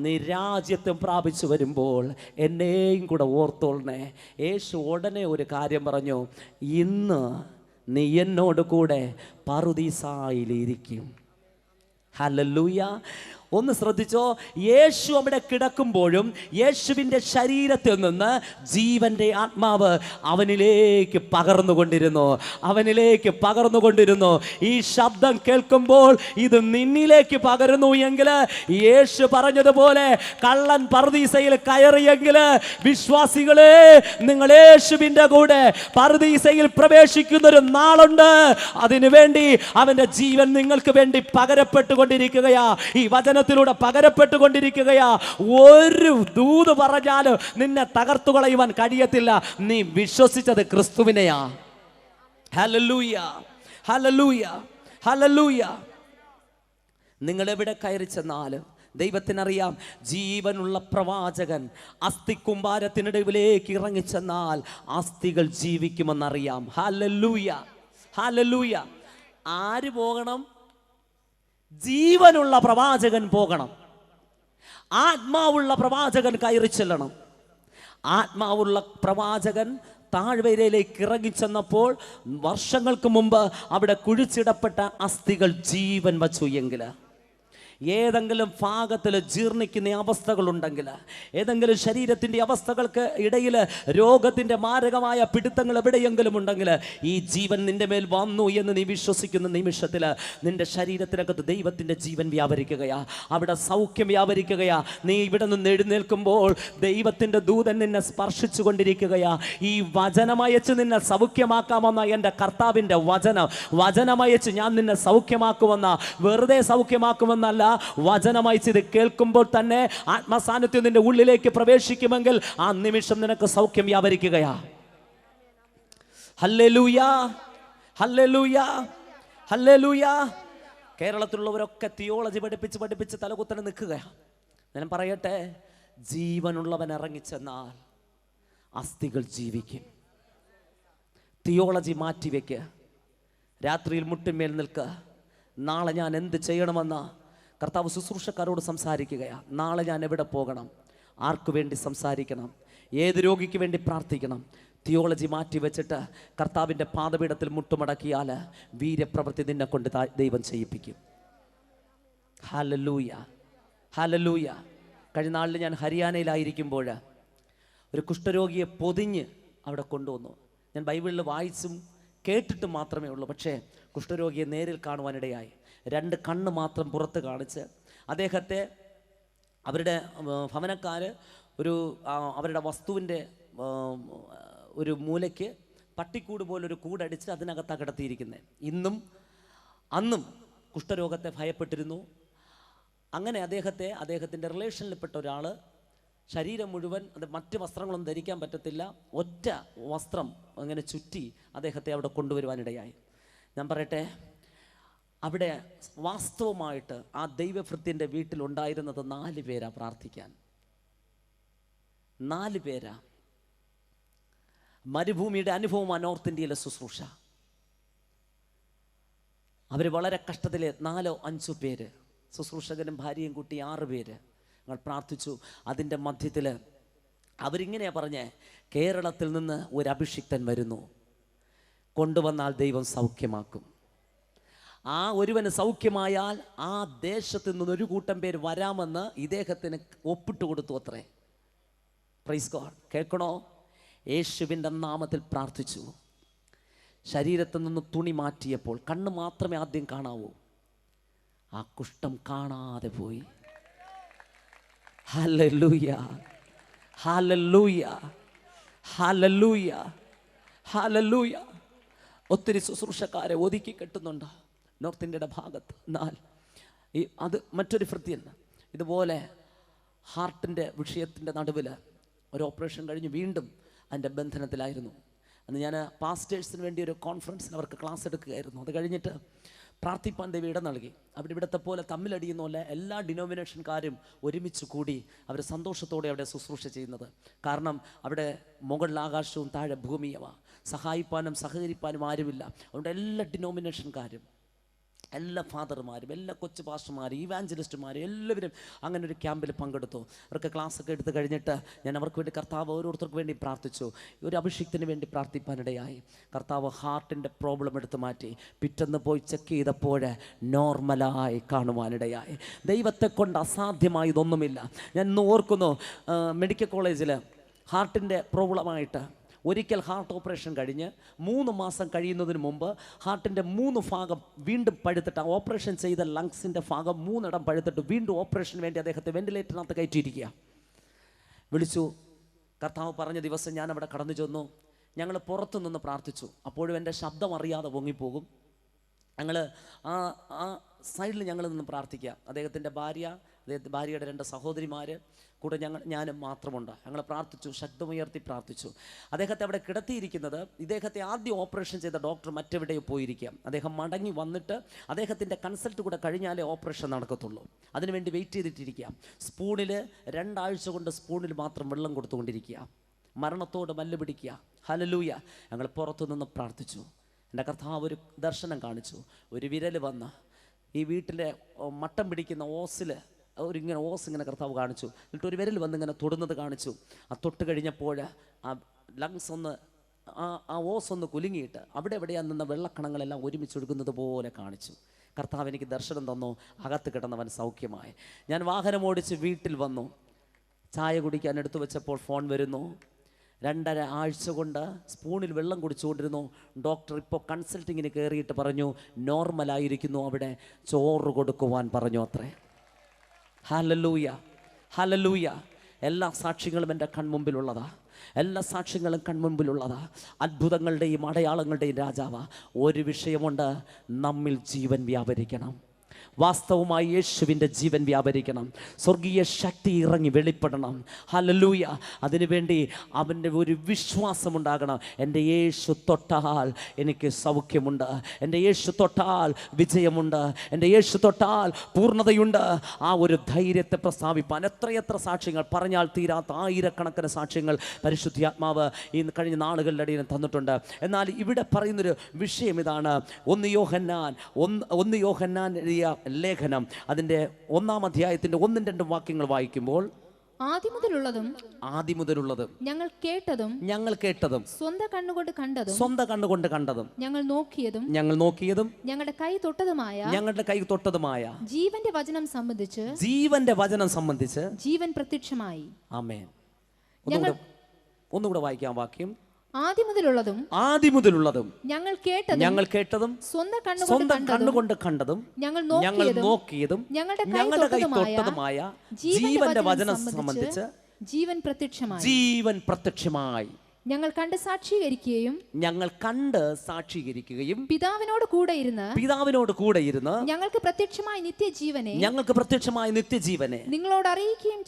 നീ രാജ്യത്വം പ്രാപിച്ചു വരുമ്പോൾ എന്നെയും കൂടെ ഓർത്തോളണേ. യേശു ഉടനെ ഒരു കാര്യം പറഞ്ഞു, ഇന്ന് നീ എന്നോട് കൂടെ പറുദീസായിലിരിക്കും. ഹല്ലേലൂയ. ഒന്ന് ശ്രദ്ധിച്ചോ, യേശു അവിടെ കിടക്കുമ്പോഴും യേശുവിൻ്റെ ശരീരത്തിൽ നിന്ന് ജീവൻ്റെ ആത്മാവ് അവനിലേക്ക് പകർന്നുകൊണ്ടിരുന്നു, അവനിലേക്ക് പകർന്നുകൊണ്ടിരുന്നു. ഈ ശബ്ദം കേൾക്കുമ്പോൾ ഇത് നിന്നിലേക്ക് പകരുന്നു എങ്കിൽ, യേശു പറഞ്ഞതുപോലെ കള്ളൻ പറുദീസയിൽ കയറിയെങ്കിൽ, വിശ്വാസികളെ, നിങ്ങൾ യേശുവിൻ്റെ കൂടെ പറുദീസയിൽ പ്രവേശിക്കുന്നൊരു നാളുണ്ട്. അതിനുവേണ്ടി അവൻ്റെ ജീവൻ നിങ്ങൾക്ക് വേണ്ടി പകരപ്പെട്ടുകൊണ്ടിരിക്കുകയാ, ഈ വചനത്തിലൂടെ പകരപ്പെട്ടുകൊണ്ടിരിക്കുകയാ. ഒരു ദൂത് പറഞ്ഞാലും നിന്നെ തകർത്തു കളയുവാൻ കഴിയത്തില്ല. നീ വിശ്വസിച്ചത് ക്രിസ്തുവിനെയാ. ഹല്ലേലൂയ, ഹല്ലേലൂയ, ഹല്ലേലൂയ. നിങ്ങൾ എവിടെ കയറി ചെന്നാലും ദൈവത്തിനറിയാം, ജീവനുള്ള പ്രവാചകൻ അസ്ഥിക്കുമ്പാരത്തിനിടയിലേക്ക് ഇറങ്ങിച്ചെന്നാൽ അസ്ഥികൾ ജീവിക്കുമെന്നറിയാം. Hallelujah, hallelujah. ആര് പോകണം? ജീവനുള്ള പ്രവാചകൻ പോകണം. ആത്മാവുള്ള പ്രവാചകൻ കയറി ചെല്ലണം. ആത്മാവുള്ള പ്രവാചകൻ താഴ്വരയിലേക്ക് ഇറങ്ങിച്ചെന്നപ്പോൾ വർഷങ്ങൾക്ക് മുമ്പ് അവിടെ കുഴിച്ചിടപ്പെട്ട അസ്ഥികൾ ജീവൻ വച്ചു എങ്കിൽ, ഏതെങ്കിലും ഭാഗത്തിൽ ജീർണിക്കുന്ന അവസ്ഥകളുണ്ടെങ്കിൽ, ഏതെങ്കിലും ശരീരത്തിൻ്റെ അവസ്ഥകൾക്ക് ഇടയിൽ രോഗത്തിൻ്റെ മാരകമായ പിടുത്തങ്ങൾ എവിടെയെങ്കിലും ഉണ്ടെങ്കിൽ, ഈ ജീവൻ നിന്റെ മേൽ വന്നു എന്ന് നീ വിശ്വസിക്കുന്ന നിമിഷത്തിൽ നിന്റെ ശരീരത്തിനകത്ത് ദൈവത്തിൻ്റെ ജീവൻ വ്യാപരിക്കുകയാ, അവിടെ സൗഖ്യം വ്യാപരിക്കുകയാ. നീ ഇവിടെ നിന്ന് എഴുന്നേൽക്കുമ്പോൾ ദൈവത്തിൻ്റെ ദൂതൻ നിന്നെ സ്പർശിച്ചു കൊണ്ടിരിക്കുകയാ. ഈ വചനമയച്ച് നിന്നെ സൗഖ്യമാക്കാമെന്ന എൻ്റെ കർത്താവിൻ്റെ വചനമയച്ച് ഞാൻ നിന്നെ സൗഖ്യമാക്കുമെന്ന, വെറുതെ സൗഖ്യമാക്കുമെന്നല്ല, വചനമയച്ച് ഇത് കേൾക്കുമ്പോൾ തന്നെ ആത്മസാന്നിധ്യം നിന്റെ ഉള്ളിലേക്ക് പ്രവേശിക്കുമെങ്കിൽ ആ നിമിഷം നിനക്ക് സൗഖ്യം വ്യാപരിക്കുകയാ. ഹല്ലേലൂയ, ഹല്ലേലൂയ, ഹല്ലേലൂയ. കേരളത്തിലുള്ളവരൊക്കെ തിയോളജി പഠിപ്പിച്ച് തലകുത്തനെ നിൽക്കുകയാ. ഞാൻ പറയട്ടെ, ജീവനുള്ളവൻ ഇറങ്ങിച്ചെന്നാൽ അസ്ഥികൾ ജീവിക്കും. തിയോളജി മാറ്റിവെക്ക്, രാത്രിയിൽ മുട്ടിന്മേൽ നിൽക്കുക. നാളെ ഞാൻ എന്ത് ചെയ്യണമെന്ന് കർത്താവ് ശുശ്രൂഷക്കാരോട് സംസാരിക്കുകയാണ്. നാളെ ഞാൻ എവിടെ പോകണം, ആർക്കു വേണ്ടി സംസാരിക്കണം, ഏത് രോഗിക്ക് വേണ്ടി പ്രാർത്ഥിക്കണം. തിയോളജി മാറ്റി വെച്ചിട്ട് കർത്താവിൻ്റെ പാദപീഠത്തിൽ മുട്ടുമടക്കിയാൽ വീര്യപ്രവൃത്തി നിന്നെ കൊണ്ട് ദൈവം ചെയ്യിപ്പിക്കും. ഹല്ലേലൂയ, ഹല്ലേലൂയ. കഴിഞ്ഞ നാളിൽ ഞാൻ ഹരിയാനയിലായിരിക്കുമ്പോൾ ഒരു കുഷ്ഠരോഗിയെ പൊതിഞ്ഞ് അവിടെ കൊണ്ടുവന്നു. ഞാൻ ബൈബിളിൽ വായിച്ചും കേട്ടിട്ടും മാത്രമേ ഉള്ളൂ, പക്ഷേ കുഷ്ഠരോഗിയെ നേരിൽ കാണുവാനിടയായി. 2 കണ്ണ് മാത്രം പുറത്ത് കാണിച്ച് അദ്ദേഹത്തെ അവരുടെ ഭവനക്കാർ അവരുടെ വസ്തുവിൻ്റെ ഒരു മൂലയ്ക്ക് പട്ടിക്കൂട് പോലൊരു കൂടടിച്ച് അതിനകത്ത് കിടത്തിയിരിക്കുന്നത്. അന്നും കുഷ്ഠരോഗത്തെ ഭയപ്പെട്ടിരുന്നു. അങ്ങനെ അദ്ദേഹത്തിൻ്റെ റിലേഷനിൽപ്പെട്ട ഒരാൾ ശരീരം മുഴുവൻ, അത് മറ്റ് വസ്ത്രങ്ങളൊന്നും ധരിക്കാൻ പറ്റത്തില്ല, ഒറ്റ വസ്ത്രം അങ്ങനെ ചുറ്റി അദ്ദേഹത്തെ അവിടെ കൊണ്ടുവരുവാനിടയായി. ഞാൻ പറയട്ടെ, അവിടെ വാസ്തവമായിട്ട് ആ ദൈവഭൃത്യൻ്റെ വീട്ടിലുണ്ടായിരുന്നത് 4 പേരാ പ്രാർത്ഥിക്കാൻ. 4 പേരാ. മരുഭൂമിയുടെ അനുഭവമാണ് നോർത്ത് ഇന്ത്യയിലെ ശുശ്രൂഷ. അവർ വളരെ കഷ്ടത്തിലെ 4-5 പേര്, ശുശ്രൂഷകനും ഭാര്യയും കൂട്ടി 6 പേര് ഞങ്ങൾ പ്രാർത്ഥിച്ചു. അതിൻ്റെ മധ്യത്തിൽ അവരിങ്ങനെയാണ് പറഞ്ഞേ, കേരളത്തിൽ നിന്ന് ഒരു അഭിഷിക്തൻ വരുന്നു, കൊണ്ടുവന്നാൽ ദൈവം സൗഖ്യമാക്കും. ആ ഒരുവന് സൗഖ്യമായാൽ ആ ദേശത്ത് നിന്ന് ഒരു കൂട്ടം പേര് വരാമെന്ന് ഇദ്ദേഹത്തിന് ഒപ്പിട്ട് കൊടുത്തു അത്രേ. Praise God. കേൾക്കണോ? യേശുവിൻ്റെ നാമത്തിൽ പ്രാർത്ഥിച്ചു. ശരീരത്തിൽ നിന്ന് തുണി മാറ്റിയപ്പോൾ കണ്ണ് മാത്രമേ ആദ്യം കാണാവൂ. ആ കുഷ്ഠം കാണാതെ പോയി. ഹല്ലേലൂയ, ഹല്ലേലൂയ, ഹല്ലേലൂയ, ഹല്ലേലൂയ. ഒത്തിരി ശുശ്രൂഷക്കാരെ ഒതുക്കി കെട്ടുന്നുണ്ട് നോർത്ത് ഇന്ത്യയുടെ ഭാഗത്ത്. എന്നാൽ അത് മറ്റൊരു ഭൃത്യൻ ഇതുപോലെ ഹാർട്ടിൻ്റെ വിഷയത്തിൻ്റെ നടുവിൽ ഒരു ഓപ്പറേഷൻ കഴിഞ്ഞ് വീണ്ടും അതിൻ്റെ ബന്ധനത്തിലായിരുന്നു. അന്ന് ഞാൻ പാസ്റ്റേഴ്സിന് വേണ്ടി ഒരു കോൺഫറൻസിന് അവർക്ക് ക്ലാസ് എടുക്കുകയായിരുന്നു. അത് കഴിഞ്ഞിട്ട് പ്രാർത്ഥിപ്പാൻ ദൈവം ഇടം നൽകി. അവിടെ ഇവിടത്തെ പോലെ തമ്മിലടിയുന്ന പോലെ എല്ലാ ഡിനോമിനേഷൻകാരും ഒരുമിച്ച് കൂടി അവർ സന്തോഷത്തോടെ അവിടെ ശുശ്രൂഷ ചെയ്യുന്നത്. കാരണം അവിടെ മുകളിൽ ആകാശവും താഴെ ഭൂമിയുമാണ്, സഹായിപ്പാനും സഹകരിപ്പാനും ആരുമില്ല. അതുകൊണ്ട് എല്ലാ ഡിനോമിനേഷൻകാരും, എല്ലാ ഫാദർമാരും, എല്ലാ കൊച്ചു പാസ്റ്റർമാരും, ഇവാഞ്ചലിസ്റ്റുമാരും എല്ലാവരും അങ്ങനെ ഒരു ക്യാമ്പിൽ പങ്കെടുത്തു. അവർക്ക് ക്ലാസ്സൊക്കെ എടുത്ത് കഴിഞ്ഞിട്ട് ഞാൻ അവർക്ക് വേണ്ടി കർത്താവ് ഓരോരുത്തർക്ക് വേണ്ടി പ്രാർത്ഥിച്ചു. ഒരു അഭിഷേകത്തിന് വേണ്ടി പ്രാർത്ഥിപ്പാനിടയായി. കർത്താവ് ഹാർട്ടിൻ്റെ പ്രോബ്ലം എടുത്ത് മാറ്റി. പിറ്റേന്ന് പോയി ചെക്ക് ചെയ്തപ്പോൾ നോർമലായി കാണുവാനിടയായി. ദൈവത്തെ കൊണ്ട് അസാധ്യമായതൊന്നുമില്ല. ഞാൻ ഇന്ന് ഓർക്കുന്നു, മെഡിക്കൽ കോളേജിൽ ഹാർട്ടിൻ്റെ പ്രോബ്ലമായിട്ട് ഒരിക്കൽ ഹാർട്ട് ഓപ്പറേഷൻ കഴിഞ്ഞ് 3 മാസം കഴിയുന്നതിന് മുമ്പ് ഹാർട്ടിൻ്റെ 3 ഭാഗം വീണ്ടും പഴുത്തിട്ട്, ഓപ്പറേഷൻ ചെയ്ത ലങ്സിൻ്റെ ഭാഗം 3 ഇടം പഴുത്തിട്ട് വീണ്ടും ഓപ്പറേഷന് വേണ്ടി അദ്ദേഹത്തെ വെന്റിലേറ്ററിനകത്ത് കയറ്റിയിരിക്കുക. വിളിച്ചു. കർത്താവ് പറഞ്ഞ ദിവസം ഞാൻ അവിടെ കടന്നു ചെന്നു. ഞങ്ങൾ പുറത്തു നിന്ന് പ്രാർത്ഥിച്ചു. അപ്പോഴും എൻ്റെ ശബ്ദം അറിയാതെ പൊങ്ങിപ്പോകും. ഞങ്ങൾ ആ സൈഡിൽ ഞങ്ങൾ നിന്ന് പ്രാർത്ഥിക്കുക. അദ്ദേഹത്തിൻ്റെ ഭാര്യയുടെ 2 സഹോദരിമാർ കൂടെ ഞാനും മാത്രമുണ്ട്. ഞങ്ങൾ പ്രാർത്ഥിച്ചു, ശബ്ദമുയർത്തി പ്രാർത്ഥിച്ചു. അദ്ദേഹത്തെ അവിടെ കിടത്തിയിരിക്കുന്നത്, ഇദ്ദേഹത്തെ ആദ്യം ഓപ്പറേഷൻ ചെയ്ത ഡോക്ടർ മറ്റെവിടെയോ പോയിരിക്കാം. അദ്ദേഹം മടങ്ങി വന്നിട്ട് അദ്ദേഹത്തിൻ്റെ കൺസൾട്ട് കൂടെ കഴിഞ്ഞാലേ ഓപ്പറേഷൻ നടക്കത്തുള്ളൂ. അതിനുവേണ്ടി വെയിറ്റ് ചെയ്തിട്ടിരിക്കുക. സ്പൂണിൽ 2 ആഴ്ച കൊണ്ട് സ്പൂണിൽ മാത്രം വെള്ളം കൊടുത്തുകൊണ്ടിരിക്കുക. മരണത്തോട് മല്ല് പിടിക്കുക. ഹല്ലേലൂയ. ഞങ്ങൾ പുറത്തുനിന്ന് പ്രാർത്ഥിച്ചു. എൻ്റെ കർത്താവ് ഒരു ദർശനം കാണിച്ചു. ഒരു വിരൽ വന്ന് ഈ വീട്ടിലെ മട്ടം പിടിക്കുന്ന ഓസിൽ ഇങ്ങനെ ഓസ് ഇങ്ങനെ കർത്താവ് കാണിച്ചു. എന്നിട്ട് ഒരു വിരൽ വന്ന് ഇങ്ങനെ തൊടുന്നത് കാണിച്ചു. ആ തൊട്ട് കഴിഞ്ഞപ്പോൾ ആ ലങ്സ് ഒന്ന് ആ ഓസ് ഒന്ന് കുലുങ്ങിയിട്ട് അവിടെ എവിടെയാ നിന്ന വെള്ളക്കണങ്ങളെല്ലാം ഒരുമിച്ചൊഴുകുന്നത് പോലെ കാണിച്ചു. കർത്താവ് എനിക്ക് ദർശനം തന്നു. അകത്ത് കിടന്നവൻ സൗഖ്യമായി. ഞാൻ വാഹനം ഓടിച്ച് വീട്ടിൽ വന്നു. ചായ കുടിക്കാൻ എടുത്തു വെച്ചപ്പോൾ ഫോൺ വരുന്നു. 2.5 ആഴ്ച കൊണ്ട് സ്പൂണിൽ വെള്ളം കുടിച്ചുകൊണ്ടിരുന്നു. ഡോക്ടർ ഇപ്പോൾ കൺസൾട്ടിങ്ങിന് കയറിയിട്ട് പറഞ്ഞു, നോർമലായിരിക്കുന്നു, അവിടെ ചോറ് കൊടുക്കുവാൻ പറഞ്ഞു അത്രേ. Hallelujah, hallelujah. എല്ലാ സാക്ഷ്യങ്ങളും എൻ്റെ കൺമുമ്പിലുള്ളതാ. എല്ലാ സാക്ഷ്യങ്ങളും കൺമുമ്പിലുള്ളതാ. അത്ഭുതങ്ങളുടെയും അടയാളങ്ങളുടെയും രാജാവാ. ഒരു വിഷയമുണ്ട്, നമ്മിൽ ജീവൻ വ്യാപരിക്കണം. വാസ്തവമായി യേശുവിൻ്റെ ജീവൻ വ്യാപരിക്കണം. സ്വർഗീയ ശക്തി ഇറങ്ങി വെളിപ്പെടണം. ഹല്ലേലൂയ. അതിനുവേണ്ടി അവൻ്റെ ഒരു വിശ്വാസമുണ്ടാകണം. എൻ്റെ യേശു തൊട്ടാൽ എനിക്ക് സൗഖ്യമുണ്ട്, എൻ്റെ യേശു തൊട്ടാൽ വിജയമുണ്ട്, എൻ്റെ യേശു തൊട്ടാൽ പൂർണ്ണതയുണ്ട്. ആ ഒരു ധൈര്യത്തെ പ്രസ്താവിപ്പാൻ എത്രയെത്ര സാക്ഷ്യങ്ങൾ, പറഞ്ഞാൽ തീരാത്ത ആയിരക്കണക്കിന് സാക്ഷ്യങ്ങൾ പരിശുദ്ധാത്മാവ് ഈ കഴിഞ്ഞ നാളുകളുടെ ഇടയിൽ തന്നിട്ടുണ്ട്. എന്നാൽ ഇവിടെ പറയുന്നൊരു വിഷയം ഇതാണ്. 1 യോഹന്നാൻ എഴുതിയ ലേഖനം അതിൻ്റെ 1-ാം അധ്യായത്തിൻ്റെ 1-2 വാക്യങ്ങൾ വായിക്കുമ്പോൾ, ആദിമുതലുള്ളതും ഞങ്ങൾ കേട്ടതും സ്വന്തം കണ്ണുകൊണ്ട് കണ്ടതും ഞങ്ങൾ നോക്കിയതും ഞങ്ങളുടെ കൈ തൊട്ടതുമായ ജീവന്റെ വചനം സംബന്ധിച്ച് ജീവൻ പ്രത്യക്ഷമായി. ആമേൻ. ഒന്നുകൂടെ വായിക്കാം വാക്യം. ആദിമുതലുള്ളതും ഞങ്ങൾ കേട്ടതും സ്വന്തം കണ്ണുകൊണ്ട് കണ്ടതും ഞങ്ങൾ നോക്കിയതും ഞങ്ങളുടെ കൈ തൊട്ടതുമായ ജീവന്റെ വചനം സംബന്ധിച്ച് ജീവൻ പ്രത്യക്ഷമായി. ഞങ്ങൾ കണ്ട് സാക്ഷീകരിക്കുകയും പിതാവിനോട് കൂടെ ഇരുന്ന് ഞങ്ങൾക്ക് പ്രത്യക്ഷമായ നിത്യജീവനെ നിങ്ങളോട് അറിയിക്കുകയും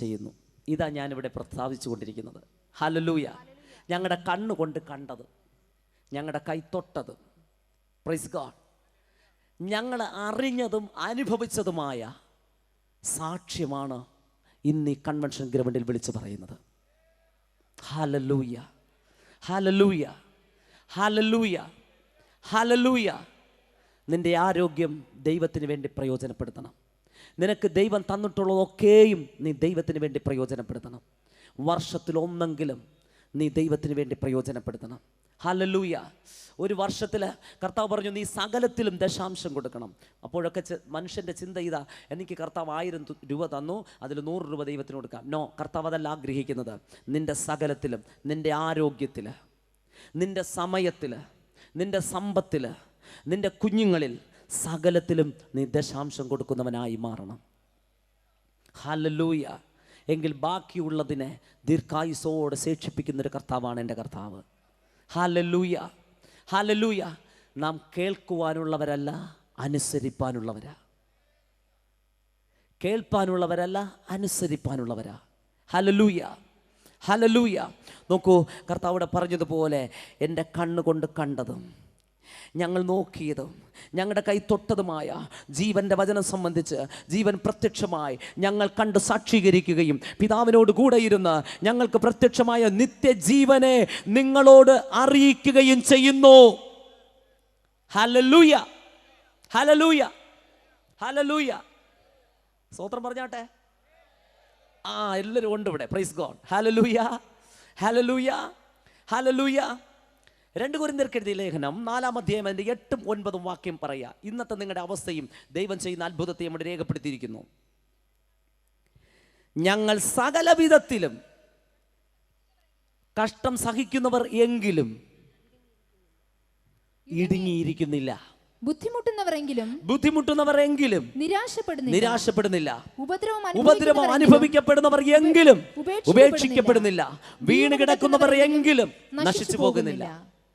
ചെയ്യുന്നു. ഇതാ ഞാനിവിടെ പ്രസ്താവിച്ചു കൊണ്ടിരിക്കുന്നത്. ഹല്ലേലൂയ. ഞങ്ങളുടെ കണ്ണുകൊണ്ട് കണ്ടത്, ഞങ്ങളുടെ കൈ തൊട്ടത്, പ്രൈസ് ഗോഡ്, ഞങ്ങൾ അറിഞ്ഞതും അനുഭവിച്ചതുമായ സാക്ഷ്യമാണ് ഇന്ന് ഈ കൺവെൻഷൻ ഗ്രൗണ്ടിൽ വിളിച്ചു പറയുന്നത്. ഹല്ലേലൂയ, ഹല്ലേലൂയ, ഹല്ലേലൂയ, ഹല്ലേലൂയ. നിന്റെ ആരോഗ്യം ദൈവത്തിന് വേണ്ടി പ്രയോജനപ്പെടുത്തണം. നിനക്ക് ദൈവം തന്നിട്ടുള്ളതൊക്കെയും നീ ദൈവത്തിന് വേണ്ടി പ്രയോജനപ്പെടുത്തണം. വർഷത്തിൽ ഒന്നെങ്കിലും നീ ദൈവത്തിന് വേണ്ടി പ്രയോജനപ്പെടുത്തണം. ഹല്ലേലൂയ. ഒരു വർഷത്തിൽ കർത്താവ് പറഞ്ഞു, നീ സകലത്തിലും ദശാംശം കൊടുക്കണം. അപ്പോഴൊക്കെ മനുഷ്യൻ്റെ ചിന്ത ഇതാ, എനിക്ക് കർത്താവ് 1000 രൂപ തന്നു, അതിൽ 100 രൂപ ദൈവത്തിന് കൊടുക്കാം. നോ, കർത്താവ് അതല്ല ആഗ്രഹിക്കുന്നത്. നിൻ്റെ സകലത്തിലും, നിൻ്റെ ആരോഗ്യത്തിൽ, നിൻ്റെ സമയത്തിൽ, നിൻ്റെ സമ്പത്തിൽ, നിൻ്റെ കുഞ്ഞുങ്ങളിൽ, സകലത്തിലും നീ ദശാംശം കൊടുക്കുന്നവനായി മാറണം. ഹല്ലേലൂയ. എങ്കിൽ ബാക്കിയുള്ളതിനെ ദീർഘായുസോടെ ശേഷിപ്പിക്കുന്നൊരു കർത്താവാണ് എൻ്റെ കർത്താവ്. Hallelujah, hallelujah. നാം കേൾക്കുവാനുള്ളവരല്ല, അനുസരിപ്പാനുള്ളവരാ. കേൾപ്പാനുള്ളവരല്ല, അനുസരിപ്പാനുള്ളവരാ. ഹല്ലേലൂയ, ഹല്ലേലൂയ. നോക്കൂ, കർത്താവിടെ പറഞ്ഞതുപോലെ എൻ്റെ കണ്ണുകൊണ്ട് കണ്ടതും ഞങ്ങൾ നോക്കിയതും ഞങ്ങളുടെ കൈ തൊട്ടതുമായ ജീവൻ്റെ വചനം സംബന്ധിച്ച് ജീവൻ പ്രത്യക്ഷമായി ഞങ്ങൾ കണ്ട് സാക്ഷീകരിക്കുകയും പിതാവിനോട് കൂടെ ഇരുന്ന് ഞങ്ങൾക്ക് പ്രത്യക്ഷമായ നിത്യജീവനെ നിങ്ങളോട് അറിയിക്കുകയും ചെയ്യുന്നു. ഹല്ലേലൂയ, ഹല്ലേലൂയ, ഹല്ലേലൂയ. സ്തോത്രം പറഞ്ഞാട്ടെ. എല്ലാവരും ഉണ്ട് ഇവിടെ. Price God. ഹല്ലേലൂയ, ഹല്ലേലൂയ, ഹല്ലേലൂയ. 2 കൊരിന്ത്യർക്ക് എഴുതിയ ലേഖനം 4-ാം അധ്യായം അതിൻ്റെ 8ഉം 9ഉം വാക്യം പറയുക. ഇന്നത്തെ നിങ്ങളുടെ അവസ്ഥയും ദൈവം ചെയ്യുന്ന അത്ഭുതത്തെയും ഇവിടെ രേഖപ്പെടുത്തിയിരിക്കുന്നു. ഞങ്ങൾ സകല വിധത്തിലും കഷ്ടം സഹിക്കുന്നവർ എങ്കിലും ഇടുങ്ങിയിരിക്കുന്നില്ല. ബുദ്ധിമുട്ടുന്നവർ എങ്കിലും നിരാശപ്പെടുന്നില്ല. ഉപദ്രവം അനുഭവിക്കപ്പെടുന്നവർ എങ്കിലും ഉപേക്ഷിക്കപ്പെടുന്നില്ല. വീണ് കിടക്കുന്നവർ എങ്കിലും നശിച്ചു പോകുന്നില്ല.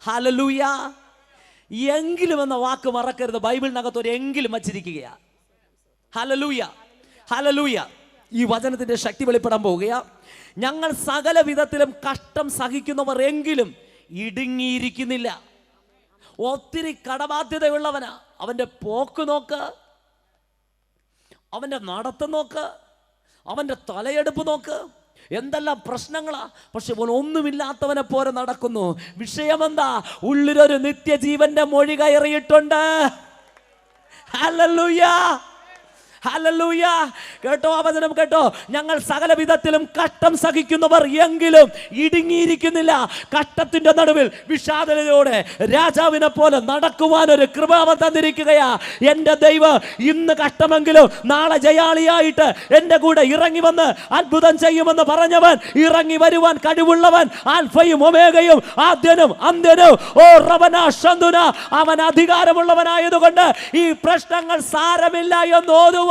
ഹല്ലേലൂയ. എങ്കിലും എന്ന വാക്ക് മറക്കരുത്. ബൈബിളിനകത്ത് ഒരു എങ്കിലും വച്ചിരിക്കുകയാ. Hallelujah, hallelujah. ഈ വചനത്തിന്റെ ശക്തി വെളിപ്പെടാൻ പോവുകയാ. ഞങ്ങൾ സകല വിധത്തിലും കഷ്ടം സഹിക്കുന്നവർ എങ്കിലും ഇടുങ്ങിയിരിക്കുന്നില്ല. ഒത്തിരി കടബാധ്യതയുള്ളവനാ. അവൻ്റെ പോക്ക് നോക്ക്, അവൻ്റെ നടത്തം നോക്ക്, അവൻ്റെ തലയെടുപ്പ് നോക്ക്, എന്തെല്ലാം പ്രശ്നങ്ങളാ. പക്ഷെ ഒന്നുമില്ലാത്തവനെ പോലെ നടക്കുന്നു. വിഷയമെന്താ? ഉള്ളിലൊരു നിത്യജീവന്റെ മൊഴി കയറിയിട്ടുണ്ട്. Hallelujah, hallelujah. കേട്ടോ ആ വചനം കേട്ടോ. ഞങ്ങൾ സകല വിധത്തിലും കഷ്ടം സഹിക്കുന്നവർ എങ്കിലും ഇടുങ്ങിയിരിക്കുന്നില്ല. കഷ്ടത്തിന്റെ നടുവിൽ വിഷാദതയോടെ രാജാവിനെ പോലെ നടക്കുവാൻ ഒരു കൃപ തന്നിരിക്കുകയാ. എൻ്റെ ദൈവം ഇന്ന് കഷ്ടമെങ്കിലും നാളെ ജയാളിയായിട്ട് എൻ്റെ കൂടെ ഇറങ്ങി വന്ന് അത്ഭുതം ചെയ്യുമെന്ന് പറഞ്ഞവൻ, ഇറങ്ങി വരുവാൻ കഴിവുള്ളവൻ, ആൽഫയും ഒമേഗയും, ആദ്യനും അന്ത്യനും, ഓ റബന ശന്തുന, അവൻ അധികാരമുള്ളവനായതുകൊണ്ട് ഈ പ്രശ്നങ്ങൾ സാരമില്ല എന്ന് ഓതുവാൻ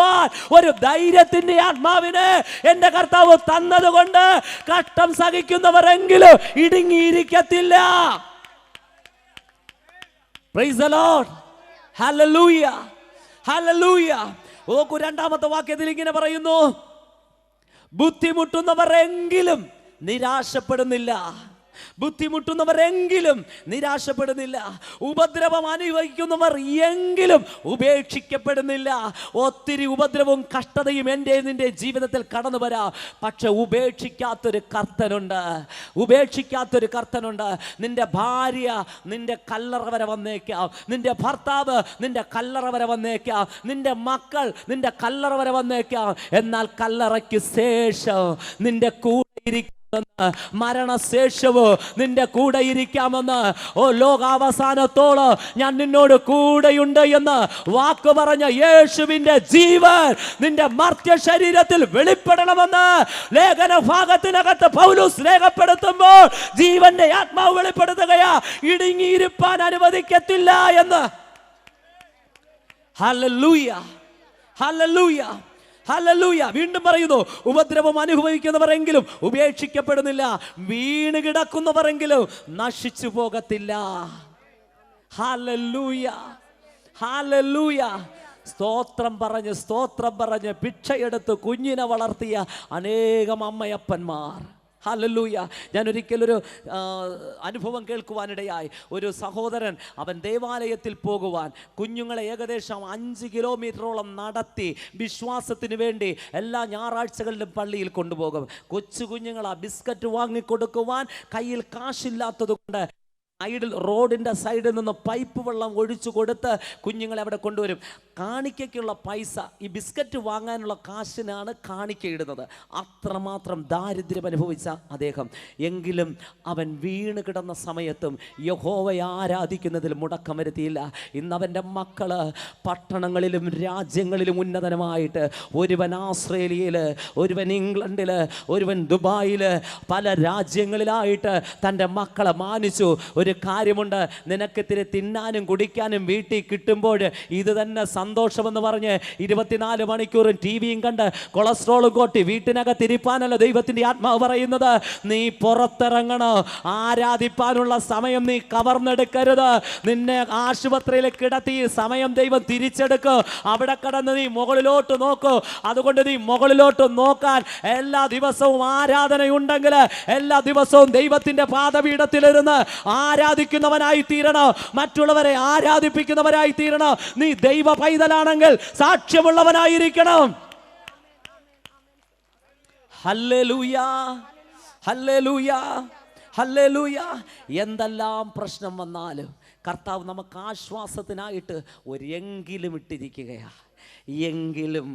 ഒരു ധൈര്യത്തിന്റെ ആത്മാവിനെ എൻ്റെ കർത്താവ് തന്നതുകൊണ്ട് കഷ്ടം സഹിക്കുന്നവരെങ്കിലും ഇടുങ്ങിയിരിക്കത്തില്ല. Praise the Lord. ഹല്ലേലൂയ, ഹല്ലേലൂയ. ഓക്കു 2-ാമത്തെ വാക്യത്തിൽ ഇങ്ങനെ പറയുന്നു, ബുദ്ധിമുട്ടുന്നവരെങ്കിലും നിരാശപ്പെടുന്നില്ല. ബുദ്ധിമുട്ടുന്നവരെങ്കിലും നിരാശപ്പെടുന്നില്ല. ഉപദ്രവം അനുഭവിക്കുന്നവർ എങ്കിലും ഉപേക്ഷിക്കപ്പെടുന്നില്ല. ഒത്തിരി ഉപദ്രവവും കഷ്ടതയും എൻ്റെ നിന്റെ ജീവിതത്തിൽ കടന്നു വരാം. പക്ഷെ ഉപേക്ഷിക്കാത്തൊരു കർത്തനുണ്ട്. ഉപേക്ഷിക്കാത്തൊരു കർത്തനുണ്ട്. നിന്റെ ഭാര്യ നിന്റെ കല്ലറ വരെ വന്നേക്കാം. നിന്റെ ഭർത്താവ് നിന്റെ കല്ലറ വരെ വന്നേക്കാം. നിന്റെ മക്കൾ നിന്റെ കല്ലറ വരെ വന്നേക്കാം. എന്നാൽ കല്ലറയ്ക്ക് ശേഷം നിന്റെ കൂടെ മരണശേഷവോ നിന്റെ കൂടെ ഇരിക്കാമെന്ന്, ഓ ലോകാവസാനത്തോളം ഞാൻ നിന്നോട് കൂടെയുണ്ട് എന്ന് വാക്ക് പറഞ്ഞ യേശുവിന്റെ ജീവൻ നിന്റെ മർത്യ ശരീരത്തിൽ വെളിപ്പെടണമെന്ന് ലേഖന ഭാഗത്തിനകത്ത് പൗലോസ് രേഖപ്പെടുത്തുമ്പോൾ ജീവന്റെ ആത്മാവ് വെളിപ്പെടുത്തുകയാ. ഇടുങ്ങിയിരിപ്പാൻ അനുവദിക്കത്തില്ല എന്ന്. ഹല്ലേലൂയ, ഹല്ലേലൂയ, ഹല്ലേലൂയ. വീണ്ടും പറയുന്നു, ഉപദ്രവം അനുഭവിക്കുന്നവരെങ്കിലും ഉപേക്ഷിക്കപ്പെടുന്നില്ല. വീണ് കിടക്കുന്നവരെങ്കിലും നശിച്ചു പോകത്തില്ല. Hallelujah, hallelujah. സ്തോത്രം പറഞ്ഞ് ഭിക്ഷയെടുത്ത് കുഞ്ഞിനെ വളർത്തിയ അനേകം അമ്മയപ്പന്മാർ. ഹല്ലേലൂയ. ഞാൻ ഒരിക്കലൊരു അനുഭവം കേൾക്കുവാനിടയായി. ഒരു സഹോദരൻ അവൻ ദേവാലയത്തിൽ പോകുവാൻ കുഞ്ഞുങ്ങളെ ഏകദേശം 5 കിലോമീറ്ററോളം നടത്തി വിശ്വാസത്തിന് വേണ്ടി എല്ലാ ഞായറാഴ്ചകളിലും പള്ളിയിൽ കൊണ്ടുപോകും. കൊച്ചു കുഞ്ഞുങ്ങളാ. ബിസ്ക്കറ്റ് വാങ്ങിക്കൊടുക്കുവാൻ കയ്യിൽ കാശില്ലാത്തത് കൊണ്ട് റോഡിൻ്റെ സൈഡിൽ നിന്ന് പൈപ്പ് വെള്ളം ഒഴിച്ചു കൊടുത്ത് കുഞ്ഞുങ്ങളെ അവിടെ കൊണ്ടുവരും. കാണിക്കയ്ക്കുള്ള പൈസ, ഈ ബിസ്ക്കറ്റ് വാങ്ങാനുള്ള കാശിനാണ് കാണിക്ക ഇടുന്നത്. അത്രമാത്രം ദാരിദ്ര്യം അനുഭവിച്ച അദ്ദേഹം, എങ്കിലും അവൻ വീണ് കിടന്ന സമയത്തും യഹോവയെ ആരാധിക്കുന്നതിൽ മുടക്കം വരുത്തിയില്ല. ഇന്ന് അവൻ്റെ മക്കള് പട്ടണങ്ങളിലും രാജ്യങ്ങളിലും ഉന്നതനമായിട്ട്, ഒരുവൻ ആസ്ട്രേലിയയിൽ, ഒരുവൻ ഇംഗ്ലണ്ടിൽ, ഒരുവൻ ദുബായിൽ, പല രാജ്യങ്ങളിലായിട്ട് തൻ്റെ മക്കളെ മാനിച്ചു. ഒരു കാര്യമുണ്ട്, നിനക്കിത്തിരി തിന്നാനും കുടിക്കാനും വീട്ടിൽ കിട്ടുമ്പോൾ ഇത് തന്നെ സന്തോഷമെന്ന് പറഞ്ഞ് 24 മണിക്കൂറും ടിവിയും കണ്ട് കൊളസ്ട്രോളും കോട്ടി വീട്ടിനകത്തിരിപ്പാനല്ല ദൈവത്തിൻ്റെ ആത്മാവ് പറയുന്നത്. നീ പുറത്തിറങ്ങണോ. ആരാധിപ്പാനുള്ള സമയം നീ കവർന്നെടുക്കരുത്. നിന്നെ ആശുപത്രിയിൽ കിടത്തി സമയം ദൈവം തിരിച്ചെടുക്കും. അവിടെ കിടന്ന് നീ മുകളിലോട്ട് നോക്കൂ. അതുകൊണ്ട് നീ മുകളിലോട്ട് നോക്കാൻ എല്ലാ ദിവസവും ആരാധനയുണ്ടെങ്കിൽ എല്ലാ ദിവസവും ദൈവത്തിൻ്റെ പാദപീഠത്തിലിരുന്ന് ആരാധിക്കുന്നവനായി തീരണം. മറ്റുള്ളവരെ ആരാധിപ്പിക്കുന്നവരായി തീരണം. നീ ദൈവ പൈതലാണെങ്കിൽ സാക്ഷ്യമുള്ളവനായിരിക്കണം. ഹല്ലേലൂയ, ഹല്ലേലൂയ, ഹല്ലേലൂയ. എന്തെല്ലാം പ്രശ്നം വന്നാലും കർത്താവ് നമുക്ക് ആശ്വാസത്തിനായിട്ട് ഒരെങ്കിലും ഇട്ടിരിക്കുകയാണ്. എങ്കിലും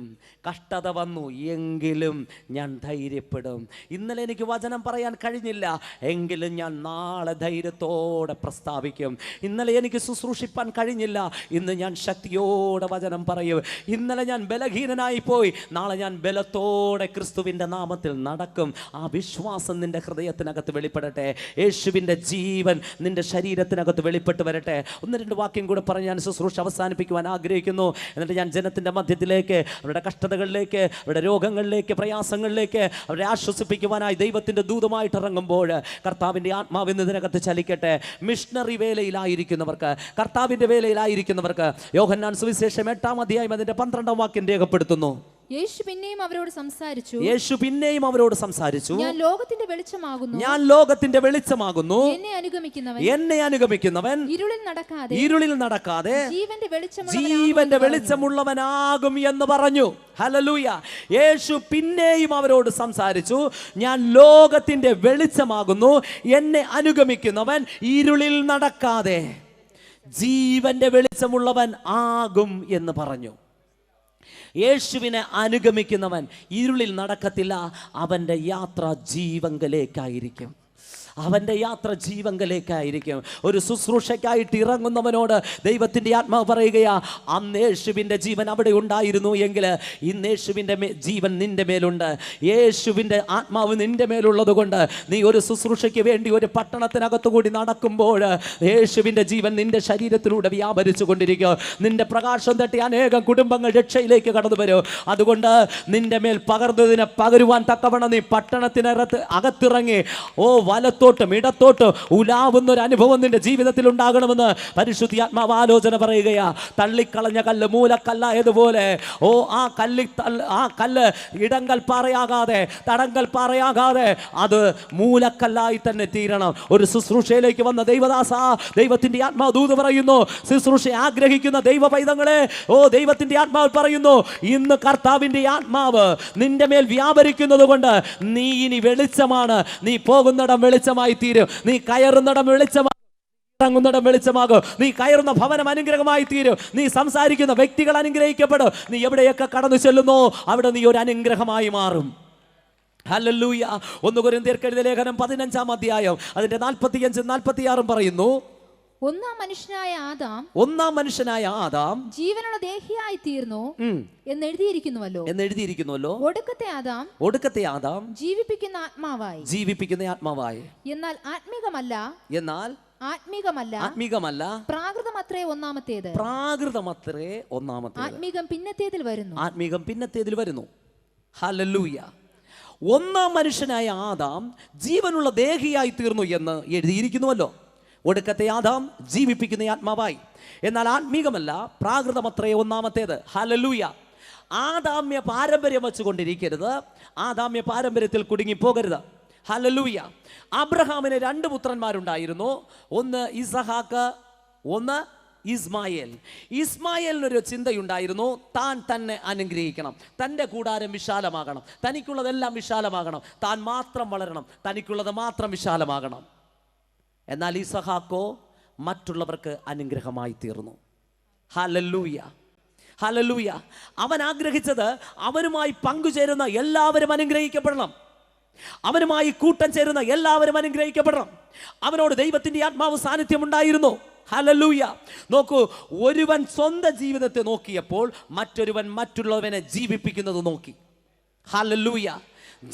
കഷ്ടത വന്നു, എങ്കിലും ഞാൻ ധൈര്യപ്പെടും. ഇന്നലെ എനിക്ക് വചനം പറയാൻ കഴിഞ്ഞില്ല, എങ്കിലും ഞാൻ നാളെ ധൈര്യത്തോടെ പ്രസ്താവിക്കും. ഇന്നലെ എനിക്ക് ശുശ്രൂഷിപ്പാൻ കഴിഞ്ഞില്ല, ഇന്ന് ഞാൻ ശക്തിയോടെ വചനം പറയും. ഇന്നലെ ഞാൻ ബലഹീനനായി പോയി, നാളെ ഞാൻ ബലത്തോടെ ക്രിസ്തുവിൻ്റെ നാമത്തിൽ നടക്കും. ആ വിശ്വാസം നിൻ്റെ ഹൃദയത്തിനകത്ത് വെളിപ്പെടട്ടെ. യേശുവിൻ്റെ ജീവൻ നിൻ്റെ ശരീരത്തിനകത്ത് വെളിപ്പെട്ട് വരട്ടെ. ഒന്ന് രണ്ട് വാക്യം കൂടെ പറഞ്ഞ് ഞാൻ ശുശ്രൂഷ അവസാനിപ്പിക്കുവാൻ ആഗ്രഹിക്കുന്നു. എന്നിട്ട് ഞാൻ ജനത്തിൻ്റെ മധ്യത്തിലേക്ക്, അവരുടെ കഷ്ടതകളിലേക്ക്, അവരുടെ രോഗങ്ങളിലേക്ക്, പ്രയാസങ്ങളിലേക്ക് അവരെ ആശ്വസിപ്പിക്കുവാനായി ദൈവത്തിൻ്റെ ദൂതമായിട്ട് ഇറങ്ങുമ്പോൾ കർത്താവിൻ്റെ ആത്മാവ് ഇതിനകത്ത് ചലിക്കട്ടെ. മിഷണറി വേലയിലായിരിക്കുന്നവർക്ക്, കർത്താവിൻ്റെ വേലയിലായിരിക്കുന്നവർക്ക് യോഹന്നാൻ സുവിശേഷം 8-ാം അധ്യായം അതിൻ്റെ 12-ാം വാക്യം രേഖപ്പെടുത്തുന്നു. യേശു പിന്നെയും അവരോട് സംസാരിച്ചു. യേശു പിന്നെയും അവരോട് സംസാരിച്ചു. ഞാൻ ലോകത്തിന്റെ വെളിച്ചമാകുന്നു. ഞാൻ ലോകത്തിന്റെ വെളിച്ചമാകുന്നു. എന്നെ അനുഗമിക്കുന്നവൻ ഇരുളിൽ നടക്കാതെ ജീവന്റെ വെളിച്ചമുള്ളവനാകും എന്ന് പറഞ്ഞു. ഹല്ലേലൂയ. യേശു പിന്നെയും അവരോട് സംസാരിച്ചു. ഞാൻ ലോകത്തിന്റെ വെളിച്ചമാകുന്നു. എന്നെ അനുഗമിക്കുന്നവൻ ഇരുളിൽ നടക്കാതെ ജീവന്റെ വെളിച്ചമുള്ളവൻ ആകും എന്ന് പറഞ്ഞു. യേശുവിനെ അനുഗമിക്കുന്നവൻ ഇരുളിൽ നടക്കത്തില്ല. അവൻ്റെ യാത്ര ജീവങ്കലേക്കായിരിക്കും. അവൻ്റെ യാത്ര ജീവങ്കലേക്കായിരിക്കും. ഒരു ശുശ്രൂഷയ്ക്കായിട്ട് ഇറങ്ങുന്നവനോട് ദൈവത്തിൻ്റെ ആത്മാവ് പറയുകയാ, അന്ന് യേശുവിൻ്റെ ജീവൻ അവിടെ ഉണ്ടായിരുന്നു എങ്കിൽ ഇന്ന് യേശുവിൻ്റെ ജീവൻ നിൻ്റെ മേലുണ്ട്. യേശുവിൻ്റെ ആത്മാവ് നിൻ്റെ മേലുള്ളത് കൊണ്ട് നീ ഒരു ശുശ്രൂഷയ്ക്ക് വേണ്ടി ഒരു പട്ടണത്തിനകത്തു കൂടി നടക്കുമ്പോൾ യേശുവിൻ്റെ ജീവൻ നിൻ്റെ ശരീരത്തിലൂടെ വ്യാപരിച്ചു കൊണ്ടിരിക്കും. നിൻ്റെ പ്രകാശം തട്ടി അനേകം കുടുംബങ്ങൾ രക്ഷയിലേക്ക് കടന്നു വരും. അതുകൊണ്ട് നിൻ്റെ മേൽ പകർന്നതിനെ പകരുവാൻ തക്കവണ്ണം നീ പട്ടണത്തിനകത്ത് അകത്തിറങ്ങി വലത്തോട്ടും ഇടത്തോട്ടും ഉലാവുന്ന ഒരു അനുഭവം നിന്റെ ജീവിതത്തിൽ ഉണ്ടാകണമെന്ന് പരിശുദ്ധാത്മാവ് ആലോചന പറയുകയാ. തള്ളിക്കളഞ്ഞ കല്ല് മൂലക്കല്ലായതുപോലെ ആ കല്ല് ഇടങ്കൽ പാറയാകാതെ തടങ്കൽ പാറയാകാതെ അത് മൂലക്കല്ലായി തന്നെ തീരണം. ഒരു ശുശ്രൂഷയിലേക്ക് വന്ന ദൈവദാസ, ദൈവത്തിന്റെ ആത്മാവ് ദൂത് പറയുന്നു, ശുശ്രൂഷ ആഗ്രഹിക്കുന്ന ദൈവ പൈതങ്ങളെ, ദൈവത്തിന്റെ ആത്മാവ് പറയുന്നു, ഇന്ന് കർത്താവിന്റെ ആത്മാവ് നിന്റെ മേൽ വ്യാപരിക്കുന്നത് കൊണ്ട് നീ ഇനി വെളിച്ചമാണ്. നീ പോകുന്നിടം വെളിച്ചമായി തീരും. നീ കയറുന്നിടം വെളിച്ചമായി, ഇറങ്ങുന്നിടം വെളിച്ചമാകും. നീ കയറുന്ന ഭവനം അനുഗ്രഹമായി തീരും. നീ സംസാരിക്കുന്ന വ്യക്തികൾ അനുഗ്രഹിക്കപ്പെടും. നീ എവിടെയൊക്കെ കടന്നു ചെല്ലുന്നോ അവിടെ നീ ഒരു അനുഗ്രഹമായി മാറും. ഹല്ലേലൂയ. 1 കൊരിന്ത്യർക്ക് എഴുതിയ ലേഖനം 15-ാം അധ്യായം അതിന്റെ 45-46 പറയുന്നു, ഒന്നാം മനുഷ്യനായ ആദാം ജീവനുള്ള ദേഹിയായി തീർന്നു എന്ന് എഴുതിയിരിക്കുന്നുവല്ലോ. ഒടുക്കത്തെ ആദാം ജീവിപ്പിക്കുന്ന ആത്മാവായി. എന്നാൽ ആത്മീകമല്ല പ്രാകൃതമത്രേ ഒന്നാമത്തേത്. ആത്മീകം പിന്നത്തേതിൽ വരുന്നു. ഹല്ലേലൂയ. ഒന്നാം മനുഷ്യനായ ആദാം ജീവനുള്ള ദേഹിയായി തീർന്നു എന്ന് എഴുതിയിരിക്കുന്നുവല്ലോ. ഒടുക്കത്തെ ആദാം ജീവിപ്പിക്കുന്ന ആത്മാവായി. എന്നാൽ ആത്മീകമല്ല, പ്രാകൃതമത്രേ ഒന്നാമത്തേത്. ഹല്ലേലൂയ. ആദാമ്യ പാരമ്പര്യം വെച്ചുകൊണ്ടിരിക്കരുത്. ആദാമ്യ പാരമ്പര്യത്തിൽ കുടുങ്ങിപ്പോകരുത്. ഹല്ലേലൂയ. അബ്രഹാമിന് 2 പുത്രന്മാരുണ്ടായിരുന്നു. ഒന്ന് ഇസഹാക്ക്, ഒന്ന് ഇസ്മായേൽ. ഇസ്മായേലിനൊരു ചിന്തയുണ്ടായിരുന്നു, താൻ തന്നെ അനുഗ്രഹിക്കണം, തൻ്റെ കൂടാരം വിശാലമാകണം, തനിക്കുള്ളതെല്ലാം വിശാലമാകണം, താൻ മാത്രം വളരണം, തനിക്കുള്ളത് മാത്രം വിശാലമാകണം. എന്നാൽ ഇസഹാക്കോ മറ്റുള്ളവർക്ക് അനുഗ്രഹമായി തീർന്നു. Hallelujah, hallelujah. അവൻ ആഗ്രഹിച്ചത് അവനുമായി പങ്കുചേരുന്ന എല്ലാവരും അനുഗ്രഹിക്കപ്പെടണം, അവനുമായി കൂട്ടം ചേരുന്ന എല്ലാവരും അനുഗ്രഹിക്കപ്പെടണം. അവനോട് ദൈവത്തിൻ്റെ ആത്മാവ് സാന്നിധ്യം ഉണ്ടായിരുന്നു. ഹല്ലേലൂയ. നോക്കൂ, ഒരുവൻ സ്വന്തം ജീവിതത്തെ നോക്കിയപ്പോൾ മറ്റൊരുവൻ മറ്റുള്ളവനെ ജീവിപ്പിക്കുന്നത് നോക്കി. ഹല്ലേലൂയ.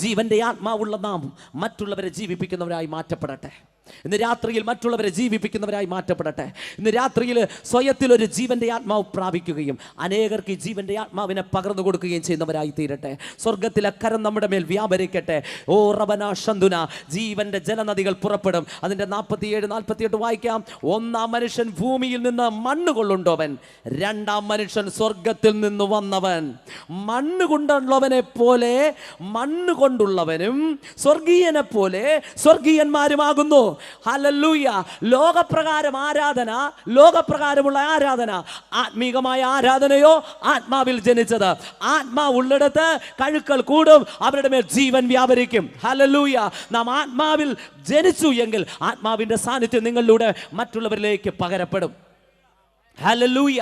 ജീവന്റെ ആത്മാവുള്ള നാം മറ്റുള്ളവരെ ജീവിപ്പിക്കുന്നവരായി മാറ്റപ്പെടട്ടെ. ഇന്ന് രാത്രിയിൽ മറ്റുള്ളവരെ ജീവിപ്പിക്കുന്നവരായി മാറ്റപ്പെടട്ടെ. ഇന്ന് രാത്രിയിൽ സ്വയത്തിൽ ഒരു ജീവന്റെ ആത്മാവ് പ്രാപിക്കുകയും അനേകർക്ക് ഈ ജീവന്റെ ആത്മാവിനെ പകർന്നു കൊടുക്കുകയും ചെയ്യുന്നവരായി തീരട്ടെ. സ്വർഗത്തിലെ കരം നമ്മുടെ മേൽ വ്യാപരിക്കട്ടെ. ഓ റബന ഷന്തുന, ജീവന്റെ ജലനദികൾ പുറപ്പെടും. അതിൻ്റെ 47-48 വായിക്കാം. ഒന്നാം മനുഷ്യൻ ഭൂമിയിൽ നിന്ന് മണ്ണ് കൊള്ളുണ്ടവൻ, രണ്ടാം മനുഷ്യൻ സ്വർഗത്തിൽ നിന്ന് വന്നവൻ. മണ്ണ് കൊണ്ടുള്ളവനെ പോലെ മണ്ണ് കൊണ്ടുള്ളവനും സ്വർഗീയനെ പോലെ സ്വർഗീയന്മാരുമാകുന്നു. ഹല്ലേലൂയ. ലോകപ്രകാരം ആരാധന, ലോകപ്രകാരമുള്ള ആരാധന. ആത്മീകമായ ആരാധനയോ ആത്മാവിൽ ജനിച്ചത്. ആത്മാവ് ഉള്ളിടത്ത് കഴുക്കൾ കൂടും, അവരുടെ മേൽ ജീവൻ വ്യാപരിക്കും. ഹല്ലേലൂയ. നാം ആത്മാവിൽ ജനിച്ചു എങ്കിൽ ആത്മാവിന്റെ സാന്നിധ്യം നിങ്ങളിലൂടെ മറ്റുള്ളവരിലേക്ക് പകരപ്പെടും. ഹല്ലേലൂയ,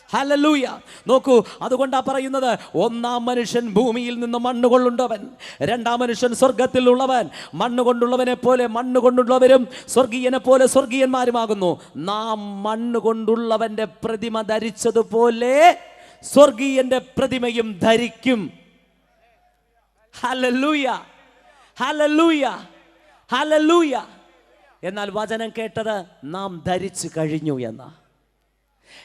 ഹല്ലേലൂയ. നോക്കൂ, അതുകൊണ്ടാ പറയുന്നത്, ഒന്നാം മനുഷ്യൻ ഭൂമിയിൽ നിന്ന് മണ്ണ് കൊണ്ടുള്ളവൻ, രണ്ടാം മനുഷ്യൻ സ്വർഗത്തിലുള്ളവൻ. മണ്ണ് കൊണ്ടുള്ളവനെ പോലെ മണ്ണ് കൊണ്ടുള്ളവരും സ്വർഗീയനെ പോലെ സ്വർഗീയന്മാരുമാകുന്നു. നാം മണ്ണ് കൊണ്ടുള്ളവന്റെ പ്രതിമ ധരിച്ചതുപോലെ സ്വർഗീയന്റെ പ്രതിമയും ധരിക്കും. ഹല്ലേലൂയ, ഹല്ലേലൂയ, ഹല്ലേലൂയ. എന്നാൽ വചനം കേട്ടത് നാം ധരിച്ചു കഴിഞ്ഞു എന്ന.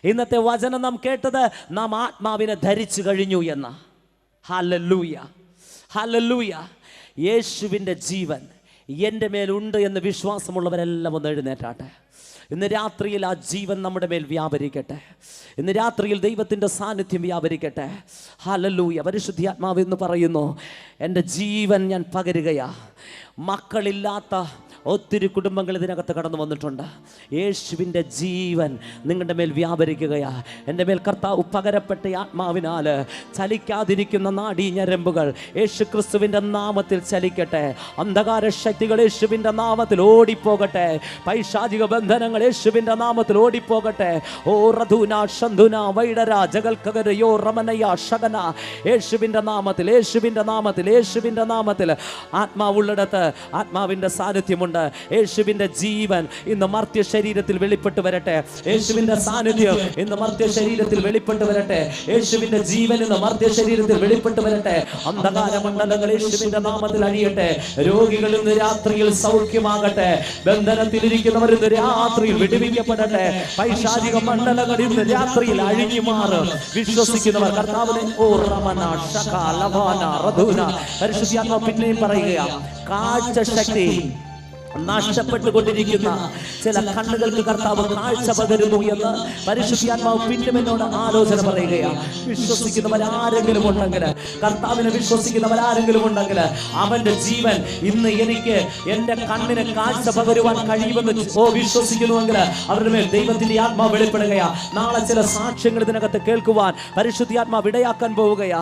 ഇന്നത്തെ വചനം നാം കേട്ടത് നാം ആത്മാവിനെ ധരിച്ചു കഴിഞ്ഞു എന്ന. ഹല്ലേലൂയ, ഹല്ലേലൂയ. യേശുവിൻ്റെ ജീവൻ എൻ്റെ മേലുണ്ട് എന്ന് വിശ്വാസമുള്ളവരെല്ലാം ഒന്ന് എഴുന്നേറ്റാട്ടെ. ഇന്ന് രാത്രിയിൽ ആ ജീവൻ നമ്മുടെ മേൽ വ്യാപരിക്കട്ടെ. ഇന്ന് രാത്രിയിൽ ദൈവത്തിൻ്റെ സാന്നിധ്യം വ്യാപരിക്കട്ടെ. ഹല്ലേലൂയ. പരിശുദ്ധാത്മാവ് എന്ന് പറയുന്നു, എൻ്റെ ജീവൻ ഞാൻ പകരുകയാ. മക്കളില്ലാത്ത ഒത്തിരി കുടുംബങ്ങൾ ഇതിനകത്ത് കടന്നു വന്നിട്ടുണ്ട്. യേശുവിൻ്റെ ജീവൻ നിങ്ങളുടെ മേൽ വ്യാപരിക്കുകയാ. എൻ്റെ മേൽ കർത്താവ് പകരപ്പെട്ട ആത്മാവിനാൽ ചലിക്കാതിരിക്കുന്ന നാഡീഞരമ്പുകൾ യേശു ക്രിസ്തുവിൻ്റെ നാമത്തിൽ ചലിക്കട്ടെ. അന്ധകാര ശക്തികൾ യേശുവിൻ്റെ നാമത്തിൽ ഓടിപ്പോകട്ടെ. പൈശാചിക ബന്ധനങ്ങൾ യേശുവിൻ്റെ നാമത്തിൽ ഓടിപ്പോകട്ടെ. ഓ റധുന ശന്ധുന വൈഡര ജഗൽക്കകരയോ റമനയ ശകന. യേശുവിൻ്റെ നാമത്തിൽ, യേശുവിൻ്റെ നാമത്തിൽ, യേശുവിൻ്റെ നാമത്തിൽ. ആത്മാവുള്ളിടത്ത് ആത്മാവിൻ്റെ സാന്നിധ്യമുണ്ട്. യേശുവിൻ്റെ ജീവൻ ഇന്ന് മർത്യ ശരീരത്തിൽ വെളിപ്പെട്ട് വരട്ടെ. യേശുവിൻ്റെ സാന്നിധ്യം ഇന്ന് മർത്യ ശരീരത്തിൽ വെളിപ്പെട്ട് വരട്ടെ. യേശുവിൻ്റെ ജീവൻ ഇന്ന് മർത്യ ശരീരത്തിൽ വെളിപ്പെട്ട് വരട്ടെ. അന്ധകാര മണ്ഡലങ്ങൾ യേശുവിൻ്റെ നാമത്തിൽ അഴിയട്ടെ. രോഗികൾ ഇന്ന് രാത്രിയിൽ സൗഖ്യമാകട്ടെ. ബന്ധനത്തിലിരിക്കുന്നവർ ഇന്ന് രാത്രിയിൽ വിടുവിക്കപ്പെടട്ടെ. പൈശാചിക മണ്ഡലങ്ങൾ ഇന്ന് രാത്രിയിൽ അഴിഞ്ഞു മാറും. വിശ്വസിക്കുന്നവർ കർത്താവിനെ ഓ റമന ശക ലവന റധുന. പരിശുദ്ധാത്മാവ് പിന്നെയും പറയുകയാണ്, കാഴ്ച ശക്തി നഷ്ടപ്പെട്ടുകൊണ്ടിരിക്കുന്ന ചില കണ്ണുകൾക്ക് കർത്താവ് കാഴ്ച പകരുന്നു എന്ന് പരിശുദ്ധാത്മാവ് പിന്നും എന്നോട് ആലോചന പറയുകയാണ്. വിശ്വസിക്കുന്നവരാരെങ്കിലും ഉണ്ടെങ്കിൽ, കർത്താവിനെ വിശ്വസിക്കുന്നവരാരെങ്കിലും ഉണ്ടെങ്കിൽ, അവന്റെ ജീവൻ ഇന്ന് എനിക്ക് എൻ്റെ കണ്ണിന് കാഴ്ച പകരുവാൻ കഴിയുമെന്ന് വിശ്വസിക്കുന്നുവെങ്കിൽ അവരുടെ മേൽ ദൈവത്തിന്റെ ആത്മാവ് വെളിപ്പെടുകയാ. നാളെ ചില സാക്ഷ്യങ്ങൾ ഇതിനകത്ത് കേൾക്കുവാൻ പരിശുദ്ധാത്മാവ് ഇടയാക്കാൻ പോവുകയാ.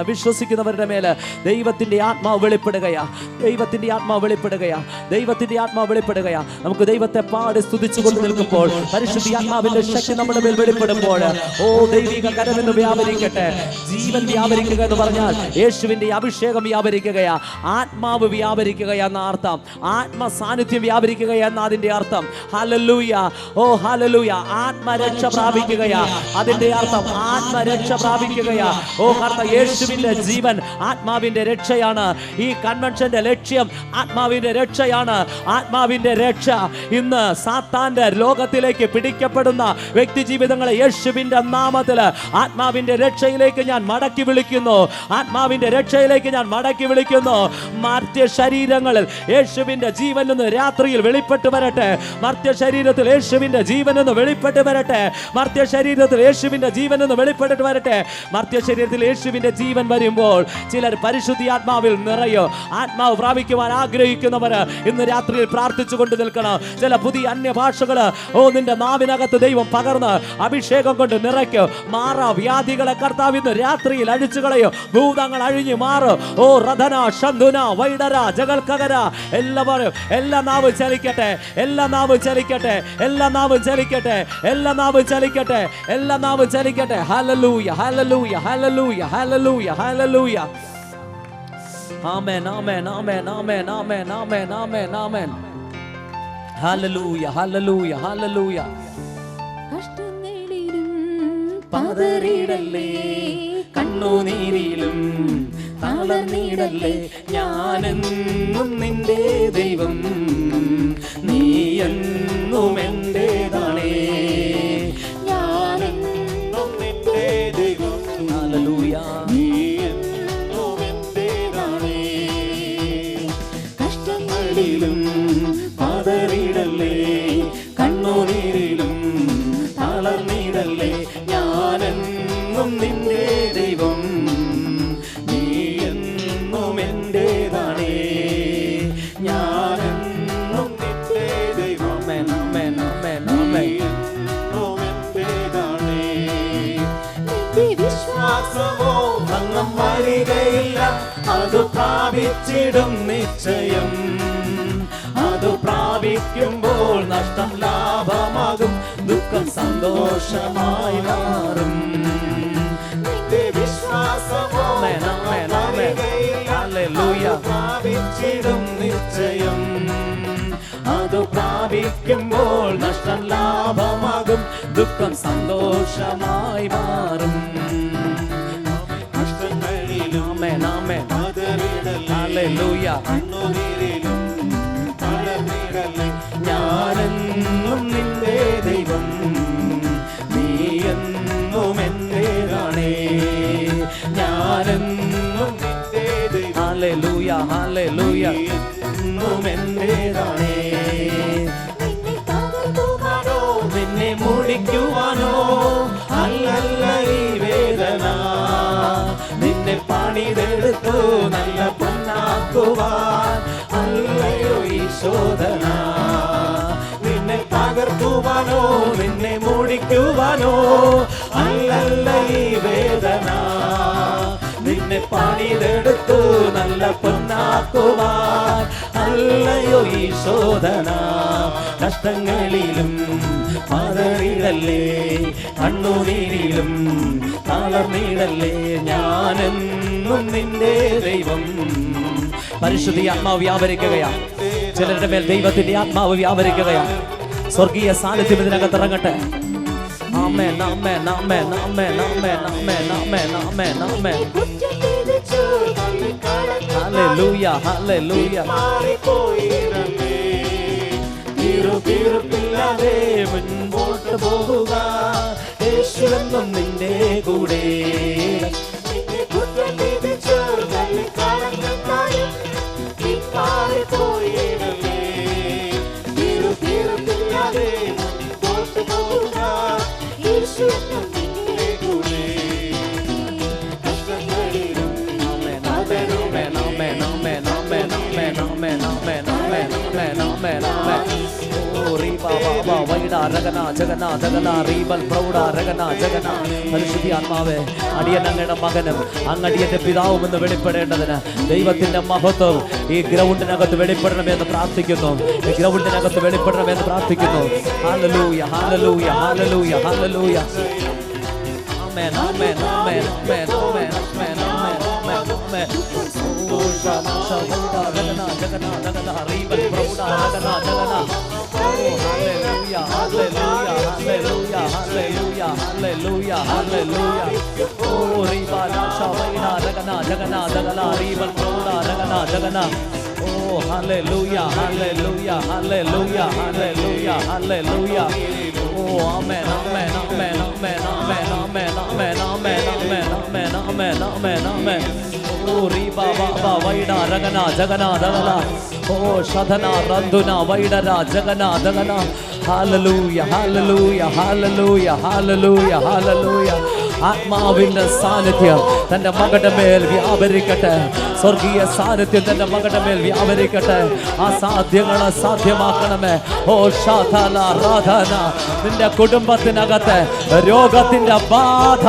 വിശ്വസിക്കുന്നവരുടെ മേൽ ദൈവത്തിന്റെ ആത്മാവ് വെളിപ്പെടുകയാ. ദൈവത്തിന്റെ ആത്മാവ് വെളിപ്പെടുകയാ. ദൈവത്തിന്റെ ആത്മാവ് വെളിപ്പെടുകയാ. നമുക്ക് ദൈവത്തെ പാടി സ്തുതിച്ചുകൊണ്ട് നിൽക്കുമ്പോൾ പരിശുദ്ധാത്മാവിന്റെ ശക്തി നമ്മുടെ മേൽ വെളിപ്പെടുമ്പോൾ, ഓ ദൈവിക കരമെന്ന് വ്യാപരിക്കട്ടെ. ജീവൻ വ്യാപരിക്കുക എന്ന് പറഞ്ഞാൽ യേശുവിന്റെ അഭിഷേകം വ്യാപരിക്കുകയാ. ആത്മാവ് വ്യാപരിക്കുകയാ എന്ന അർത്ഥം. ആത്മ സാന്നിധ്യം വ്യാപരിക്കുകയാ എന്ന അതിന്റെ അർത്ഥം. ഹല്ലേലൂയ, ഓ ഹല്ലേലൂയ. ആത്മരക്ഷ പ്രാപിക്കുകയാ, അതിന്റെ അർത്ഥം. ആത്മരക്ഷ പ്രാപിക്കുകയാ. ഓ കർത്താവ്, യേശുവിന്റെ ജീവൻ ആത്മാവിന്റെ രക്ഷയാണ്. ഈ കൺവെൻഷന്റെ ലക്ഷ്യം ആത്മാവിന്റെ രക്ഷയാണ്. ആത്മാവിന്റെ രക്ഷ ഇന്ന് സാത്താന്റെ ലോകത്തിലേക്ക് പിടിക്കപ്പെടുന്ന വ്യക്തി ജീവിതങ്ങളെ യേശുവിന്റെ നാമത്തിൽ ആത്മാവിന്റെ രക്ഷയിലേക്ക് ഞാൻ മടക്കി വിളിക്കുന്നു. ആത്മാവിന്റെ രക്ഷയിലേക്ക് ഞാൻ മടക്കി വിളിക്കുന്നു. മർത്യ ശരീരങ്ങളിൽ യേശുവിന്റെ ജീവൻ എന്ന് രാത്രിയിൽ വെളിപ്പെട്ട് വരട്ടെ. മർത്യ ശരീരത്തിൽ യേശുവിന്റെ ജീവൻ എന്ന് വെളിപ്പെട്ട് വരട്ടെ. മർത്യ ശരീരത്തിൽ യേശുവിന്റെ ജീവൻ എന്ന് വെളിപ്പെട്ടിട്ട് വരട്ടെ. മർത്യ ശരീരത്തിൽ യേശുവിന്റെ ജീവൻ വരുമ്പോൾ ചിലർ പരിശുദ്ധാത്മാവിൽ നിറയോ. ആത്മാവ് പ്രാപിക്കുവാൻ ആഗ്രഹിക്കുന്നവര് ഇന്ന് രാത്രിയിൽ പ്രാർത്ഥിച്ചു കൊണ്ട് നിൽക്കണം. ചില പുതിയ അന്യഭാഷകള് നിന്റെ നാവിനകത്ത് ദൈവം പകർന്ന് അഭിഷേകം കൊണ്ട് നിറയ്ക്കും. മാറാ വ്യാധികളെ കർത്താവ് ഇന്ന് രാത്രിയിൽ അഴിച്ചു കളയോ. ഭൂതങ്ങൾ അഴിഞ്ഞു മാറും. ഓ റധന ശന്ധുന വൈഡര ജഗൽക്കകര. എല്ലാവരും എല്ലാ നാവ് ചലിക്കട്ടെ, എല്ലാ നാവ് ചലിക്കട്ടെ, എല്ലാ നാവ് ചലിക്കട്ടെ, എല്ലാ നാവ് ചലിക്കട്ടെ, എല്ലാ നാവ് ചലിക്കട്ടെ. ഹല്ലേലൂയ, ഹല്ലേലൂയ, ഹല്ലേലൂയ, ഹല്ലേലൂയ, ഹല്ലേലൂയ. ആമേൻ, ആമേൻ, ആമേൻ, ആമേൻ, ആമേൻ, ആമേൻ, ആമേൻ, ആമേൻ. ഹല്ലേലൂയ, ഹല്ലേലൂയ, ഹല്ലേലൂയ. കഷ്ടങ്ങളിലും പതറിടല്ലേ, കണ്ണുനീരിലും തളർന്നിടല്ലേ. ഞാനെന്നും നിന്റെ ദൈവം, നീ എന്നും എന്റേതാണേ. ഞാനെന്നും നിന്റെ ദൈവം, ഹല്ലേലൂയ. കഷ്ടങ്ങളിലും പതറിടല്ലേ, കണ്ണുനീരിലും തളർന്നിടല്ലേ. ഞാനെന്നും നിന്റെ ദൈവം, നീ എന്നും എന്റേതാണേ. ഞാനെന്നും വിശ്വാസമോ ഭംഗം വരികയില്ല, അത് പ്രാപിച്ചിടും നിശ്ചയം. അത് പ്രാപിക്കുമ്പോൾ നഷ്ടം ലാഭമാകും, ദുഃഖം സന്തോഷമായി മാറും. വിശ്വാസമോ പ്രാപിച്ചിടും നിശ്ചയം. അത് പ്രാപിക്കുമ്പോൾ നഷ്ടം ലാഭമാകും, ദുഃഖം സന്തോഷമായി മാറും. നഷ്ടങ്ങളിലും ഞാനെന്നും നിന്റെ ദൈവം, നീ എന്നും എന്റേതാണേ. ഞാനെന്നും നിന്റെ ദൈവം, ഹല്ലേലൂയ ഹല്ലേലൂയ, എന്നും എന്റേതാണേ. നിന്നെ മുടിക്കുവാനോ അല്ലല്ല ഈ വേദന, നിന്നെ പണിതെടുത്തു നല്ല പൊന്നാക്കുവാൻ അല്ലയോ ഈ ശോധന. നിന്നെ തകർക്കുവാനോ നിന്നെ മുടിക്കുവാനോ അല്ലല്ല ഈ വേദന, നിന്നെ പണിതെടുത്തു നല്ല പൊന്നാക്കുവാൻ അല്ലയോ ഈ ശോധന. കഷ്ടങ്ങളിലും പതറിടല്ലേ, കണ്ണുനീരിലും തളർന്നിടല്ലേ, ഞാനെന്നും നിന്റെ ദൈവം. പരിശുദ്ധ ആത്മാവ് വ്യാപരിക്കുകയാണ്. ചിലരുടെ മേൽ ദൈവത്തിന്റെ ആത്മാവ് വ്യാപരിക്കുകയാണ്. സ്വർഗീയ സാന്നിധ്യം ഇതിനകത്ത് ഇറങ്ങട്ടെ. ആമേൻ ആമേൻ ആമേൻ ആമേൻ ആമേൻ ആമേൻ ആമേൻ ആമേൻ ആമേൻ. ഹല്ലേലൂയ ഹല്ലേലൂയ. തീർപ്പില്ലാതെ മുൻപോട്ട് പോവുക, യേശുവെന്നും നിന്റെ കൂടെ. ആത്മാവേ, അടിയൻ അങ്ങയുടെ മകനും അങ്ങടിയന്റെ പിതാവും എന്ന് വെളിപ്പെടേണ്ടതിന് ദൈവത്തിന്റെ മഹത്വം ഈ ഗ്രൗണ്ടിനകത്ത് വെളിപ്പെടണമെന്ന് പ്രാർത്ഥിക്കുന്നു. ഈ ഗ്രൗണ്ടിനകത്ത് വെളിപ്പെടണമെന്ന് പ്രാർത്ഥിക്കുന്നു. ഹല്ലേലൂയ ഹല്ലേലൂയ ഹല്ലേലൂയ ഹല്ലേലൂയ. ആമേൻ ആമേൻ ആമേൻ ആമേൻ ആമേൻ ആമേൻ ആമേൻ ആമേൻ ആമേൻ. ഓ ശാബാ രഗന ജഗന ജഗന റീബൽ പ്രൗഡ രഗന ജഗന. ഓ ഹല്ലേലൂയ ഹല്ലേലൂയ ഹല്ലേലൂയ ഹല്ലേലൂയ ഹല്ലേലൂയ ഹല്ലേലൂയ. ഓ റീബാല ശാബൈന രഗന ജഗന ജഗന റീബൽ പ്രൗഡ രഗന ജഗന. ഓ ഹല്ലേലൂയ ഹല്ലേലൂയ ഹല്ലേലൂയ ഹല്ലേലൂയ ഹല്ലേലൂയ. ഓ ആമേൻ ആമേൻ ആമേൻ ആമേൻ ആമേൻ ആമേൻ ആമേൻ ആമേൻ ആമേൻ ആമേൻ ആമേൻ ആമേൻ ആമേൻ. ഓ റീബാ ബാബാ വൈഡ രഗന ജഗന ദഗന. ഓ ശധന റന്ദുന വൈഡര ജഗന ദഗന. ഹല്ലേലൂയ ഹല്ലേലൂയ ഹല്ലേലൂയ ഹല്ലേലൂയ ഹല്ലേലൂയ. ആത്മാവിന്റെ സാന്നിധ്യം തന്റെ മകന്റെ മേൽ വ്യാപരിക്കട്ടെ. സ്വർഗീയ സാന്നിധ്യം തന്റെ മകന്റെ മേൽ വ്യാപരിക്കട്ടെ. ആ സാധ്യങ്ങളെ സാധ്യമാക്കണമേ. ഓ ശാധന രാധന. നിന്റെ കുടുംബത്തിനകത്ത് രോഗത്തിന്റെ ബാധ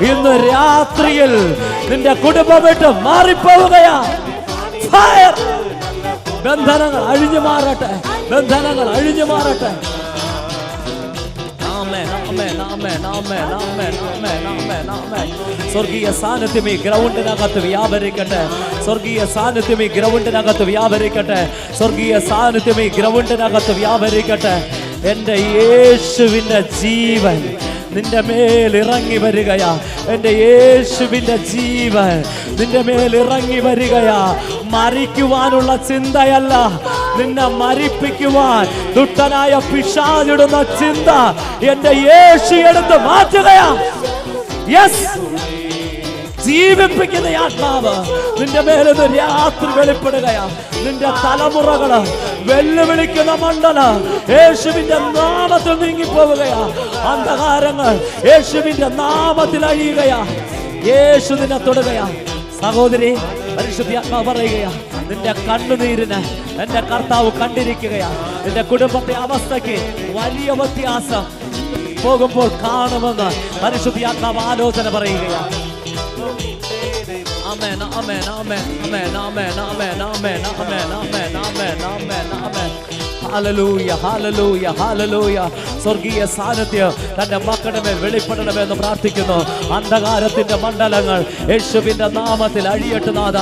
ഇന്ന് രാത്രിയിൽ നിന്റെ കുടുംബം വിട്ട് മാറിപ്പോവുകയാ. ഫയർ. ബന്ധനങ്ങൾ അഴിഞ്ഞു മാറട്ടെ, ബന്ധനങ്ങൾ അഴിഞ്ഞു മാറട്ടെ. സ്വർഗീയ സാന്നിധ്യം ഈ ഗ്രൗണ്ടിനകത്ത് വ്യാപരിക്കട്ടെ. സ്വർഗീയ സാന്നിധ്യം ഈ ഗ്രൗണ്ടിനകത്ത് വ്യാപരിക്കട്ടെ. സ്വർഗീയ സാന്നിധ്യം ഈ ഗ്രൗണ്ടിനകത്ത് വ്യാപരിക്കട്ടെ. എൻ്റെ യേശുവിൻ്റെ ജീവൻ നിന്റെ മേൽ ഇറങ്ങി വരികയാ. എൻ്റെ യേശുവിൻ്റെ ജീവൻ നിന്റെ മേൽ ഇറങ്ങി വരികയാ. മരിക്കുവാനുള്ള ചിന്തയല്ല, നിന്നെ മരിപ്പിക്കുവാൻ ദുഷ്ടനായ പിശാചിടുന്ന ചിന്ത എൻ്റെ യേശു എടുത്ത് മാറ്റുകയാ. യെസ്, ജീവിപ്പിക്കുന്ന ആത്മാവ് നിന്റെ മേലൊന്ന് രാത്രി വെളിപ്പെടുകയാ. നിന്റെ തലമുറകള് വെല്ലുവിളിക്കുന്ന മണ്ഡല യേശുവിന്റെ നാമത്തിൽ നീങ്ങിപ്പോവുകയാ. അന്ധകാരങ്ങൾ യേശുവിന്റെ നാമത്തിൽ അഴിയുകയാ. യേശു നിന്നെ തൊടുകയാ. സഹോദരി, പരിശുദ്ധാത്മാവ് പറയുകയാ, നിന്റെ കണ്ണുനീരിന് എന്റെ കർത്താവ് കണ്ടിരിക്കുകയാ. നിന്റെ കുടുംബത്തെ അവസ്ഥയ്ക്ക് വലിയ വ്യത്യാസം പോകുമ്പോൾ കാണുമെന്ന് പരിശുദ്ധാത്മാവ് ആലോചന പറയുകയാ. ആമേൻ ആമേൻ ആമേൻ ആമേൻ ആമേൻ ആമേൻ ആമേൻ ആമേൻ ആമേൻ ആമേൻ ആമേൻ ആമേൻ. ഹല്ലേലൂയ ഹല്ലേലൂയ ഹല്ലേലൂയ. സ്വർഗീയ സാന്നിധ്യം തന്റെ മക്കളുടെ മേൽ വെളിപ്പെടണമെന്ന് പ്രാർത്ഥിക്കുന്നു. അന്ധകാരത്തിന്റെ മണ്ഡലങ്ങൾ യേശുവിന്റെ നാമത്തിൽ അഴിയട്ടെ നാഥ.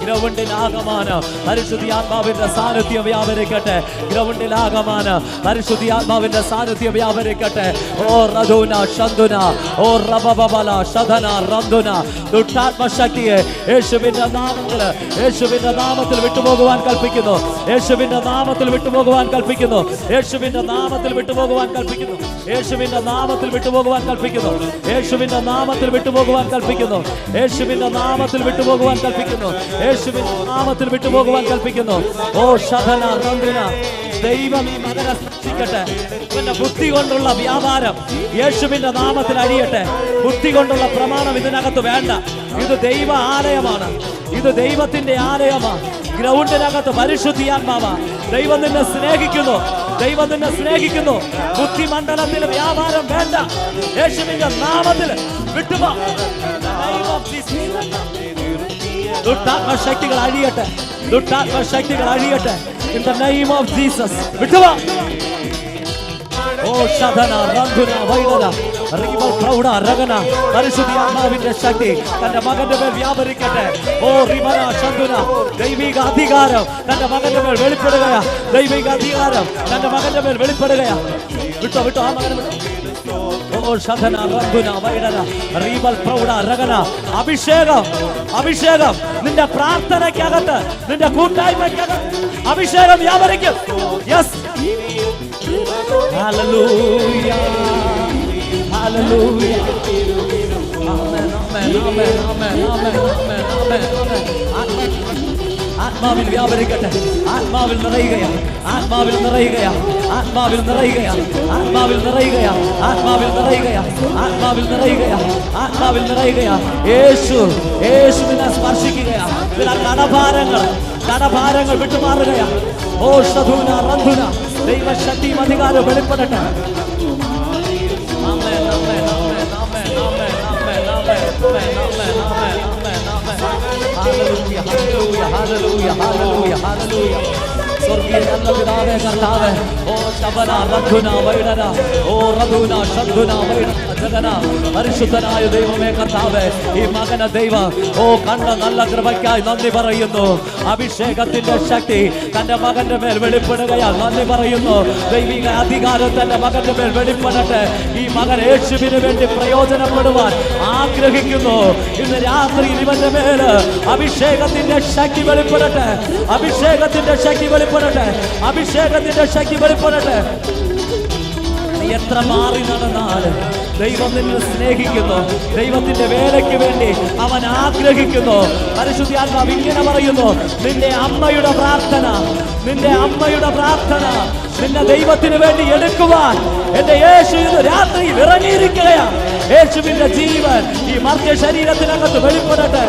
ഗ്രൗണ്ടിലാകമാനം പരിശുദ്ധാത്മാവിന്റെ സാന്നിധ്യം വ്യാപരിക്കട്ടെ. ഗ്രൗണ്ടിലാകമാനം പരിശുദ്ധാത്മാവിന്റെ സാന്നിധ്യം വ്യാപരിക്കട്ടെ. ഓ റദുന ശന്തുന ഓ റബബബല ശദന റന്തുന. ദുഷ്ടാത്മശക്തിയെ യേശുവിന്റെ നാമത്തിൽ യേശുവിന്റെ നാമത്തിൽ വിട്ടുപോകുവാൻ കൽപ്പിക്കുന്നു. യേശുവിന്റെ നാമത്തിൽ വിട്ടുപോകുവാൻ കൽപ്പിക്കുന്നു. യേശുവിന്റെ നാമത്തിൽ വിട്ടുപോകുവാൻ കൽപ്പിക്കുന്നു. യേശുവിന്റെ നാമത്തിൽ വിട്ടുപോകുവാൻ കൽപ്പിക്കുന്നു. യേശുവിന്റെ നാമത്തിൽ വിട്ടുപോകുവാൻ കൽപ്പിക്കുന്നു. യേശുവിന്റെ നാമത്തിൽ വിട്ടുപോകുവാൻ കൽപ്പിക്കുന്നു. യേശുവിന്റെ നാമത്തിൽ വിട്ടുപോകുവാൻ കൽപ്പിക്കുന്നു. ഓ ശദന റന്തുന. ദൈവം ഈ മകനെ സ്പർശിക്കട്ടെ. ഇവന്റെ ബുദ്ധി കൊണ്ടുള്ള വ്യാപാരം യേശുവിന്റെ നാമത്തിൽ അഴിയട്ടെ. ബുദ്ധി കൊണ്ടുള്ള പ്രമാണം ഇതിനകത്ത് വേണ്ട. ഇത് ദൈവ ആലയമാണ്. ഇത് ദൈവത്തിന്റെ ആലയമാണ്. ഗ്രൗണ്ടിനകത്ത് പരിശുദ്ധിയാത്മാവ. ദൈവം നിന്നെ സ്നേഹിക്കുന്നു. ദൈവം നിന്നെ സ്നേഹിക്കുന്നു. ബുദ്ധിമണ്ഡലത്തിൽ വ്യാപാരം വേണ്ട. യേശുവിന്റെ നാമത്തിൽ വിട്ടുപോ. ദുഷ്ടാത്മശക്തികൾ അഴിയട്ടെ. ദുഷ്ടാത്മശക്തികൾ അഴിയട്ടെ. In the name of Jesus. വിട്ടുപോ. ഓ ശദന റന്തുന വൈഡന റിവൽ പ്രൗഢ രഗന. പരിശുദ്ധാത്മാവിന്റെ ശക്തി തന്റെ മകന്റെ മേൽ വ്യാപരിക്കട്ടെ. ഓ റിവന ശന്തുന. ദൈവിക അധികാരം തന്റെ മകന്റെ മേൽ വെളിപ്പെടുകയാ. ദൈവിക അധികാരം തന്റെ മകന്റെ മേൽ വെളിപ്പെടുകയാ. വിട്ടോ വിട്ടോ ആ മകനെ വിട്ടോ. ഓ ശദന റന്തുന വൈഡന റിവൽ പ്രൗഢ രഗന. അഭിഷേകം അഭിഷേകം നിന്റെ പ്രാർത്ഥനയ്ക്കകത്ത് നിന്റെ കൂട്ടായ്മയ്ക്കകത്ത് അഭിഷേകം വ്യാപരിക്കും. Yes. Hallelujah. Hallelujah. Amen. Amen. Amen. Amen. Amen. Amen. Amen. ആത്മാവിൽ വ്യാപരിക്കട്ടെ. ആത്മാവിൽ നിറയുകയാ. ആത്മാവിൽ നിറയുകയാ. ആത്മാവിൽ നിറയുകയാ. ആത്മാവിൽ നിറയുകയാ. ആത്മാവിൽ നിറയുകയാ. ആത്മാവിൽ നിറയുകയാ. ആത്മാവിൽ നിറയുകയാ. യേശു യേശുവിനെ സ്പർശിക്കുകയാ. ചില കടഭാരങ്ങൾ വിട്ടുമാറുകയാ. ഓ ശധുന റന്ധുന. ദൈവശക്തിയും അധികാരം വെളിപ്പെടട്ടെ. ആമേൻ ആമേൻ ആമേൻ ആമേൻ ആമേൻ ആമേൻ ആമേൻ ആമേൻ ആമേൻ ആമേൻ ആമേൻ. ഹല്ലേലൂയ ഹല്ലേലൂയ ഹല്ലേലൂയ ഹല്ലേലൂയ ഹല്ലേലൂയ. സ്വർഗീയ നല്ല പിതാവേ കർത്താവേ. ഓ ശബന റന്ധുന വൈഡന. ഓ റധുന ശന്ധുന വൈഡന ജഗന. പരിശുദ്ധനായ ദൈവമേ കർത്താവേ, ഈ മകന ദൈവം ഓ കണ്ട നല്ല കൃപയ്ക്കായി നന്ദി പറയുന്നു. അഭിഷേകത്തിന്റെ ശക്തി തന്റെ മകന്റെ മേൽ വെളിപ്പെടുകയാ. നന്ദി പറയുന്നു. ദൈവിക അധികാരം തന്റെ മകന്റെ മേൽ വെളിപ്പെടട്ടെ. ഈ മകൻ യേശുവിന് വേണ്ടി പ്രയോജനപ്പെടുവാൻ ആഗ്രഹിക്കുന്നു. ഇന്ന് രാത്രി ഇവന്റെ മേല് അഭിഷേകത്തിന്റെ ശക്തി വെളിപ്പെടട്ടെ. അഭിഷേകത്തിന്റെ ശക്തി വെളിപ്പെടട്ടെ. അഭിഷേകത്തിന്റെ ശക്തി വെളിപ്പെടട്ടെ. എത്ര മാറി നടന്നാലും ദൈവം നിന്നെ സ്നേഹിക്കുന്നു. ദൈവത്തിന്റെ വേലയ്ക്ക് വേണ്ടി അവൻ ആഗ്രഹിക്കുന്നു. പരിശുദ്ധാത്മാവ് ഇങ്ങനെ പറയുന്നു, നിന്റെ അമ്മയുടെ പ്രാർത്ഥന, നിന്റെ അമ്മയുടെ പ്രാർത്ഥന നിന്നെ ദൈവത്തിന് വേണ്ടി എടുക്കുവാൻ എന്റെ യേശു ഇന്ന് രാത്രി ഇറങ്ങിയിരിക്കുകയാണ്. യേശുവിന്റെ ജീവൻ ഈ മർത്യ ശരീരത്തിനകത്ത് വെളിപ്പെടട്ടെ.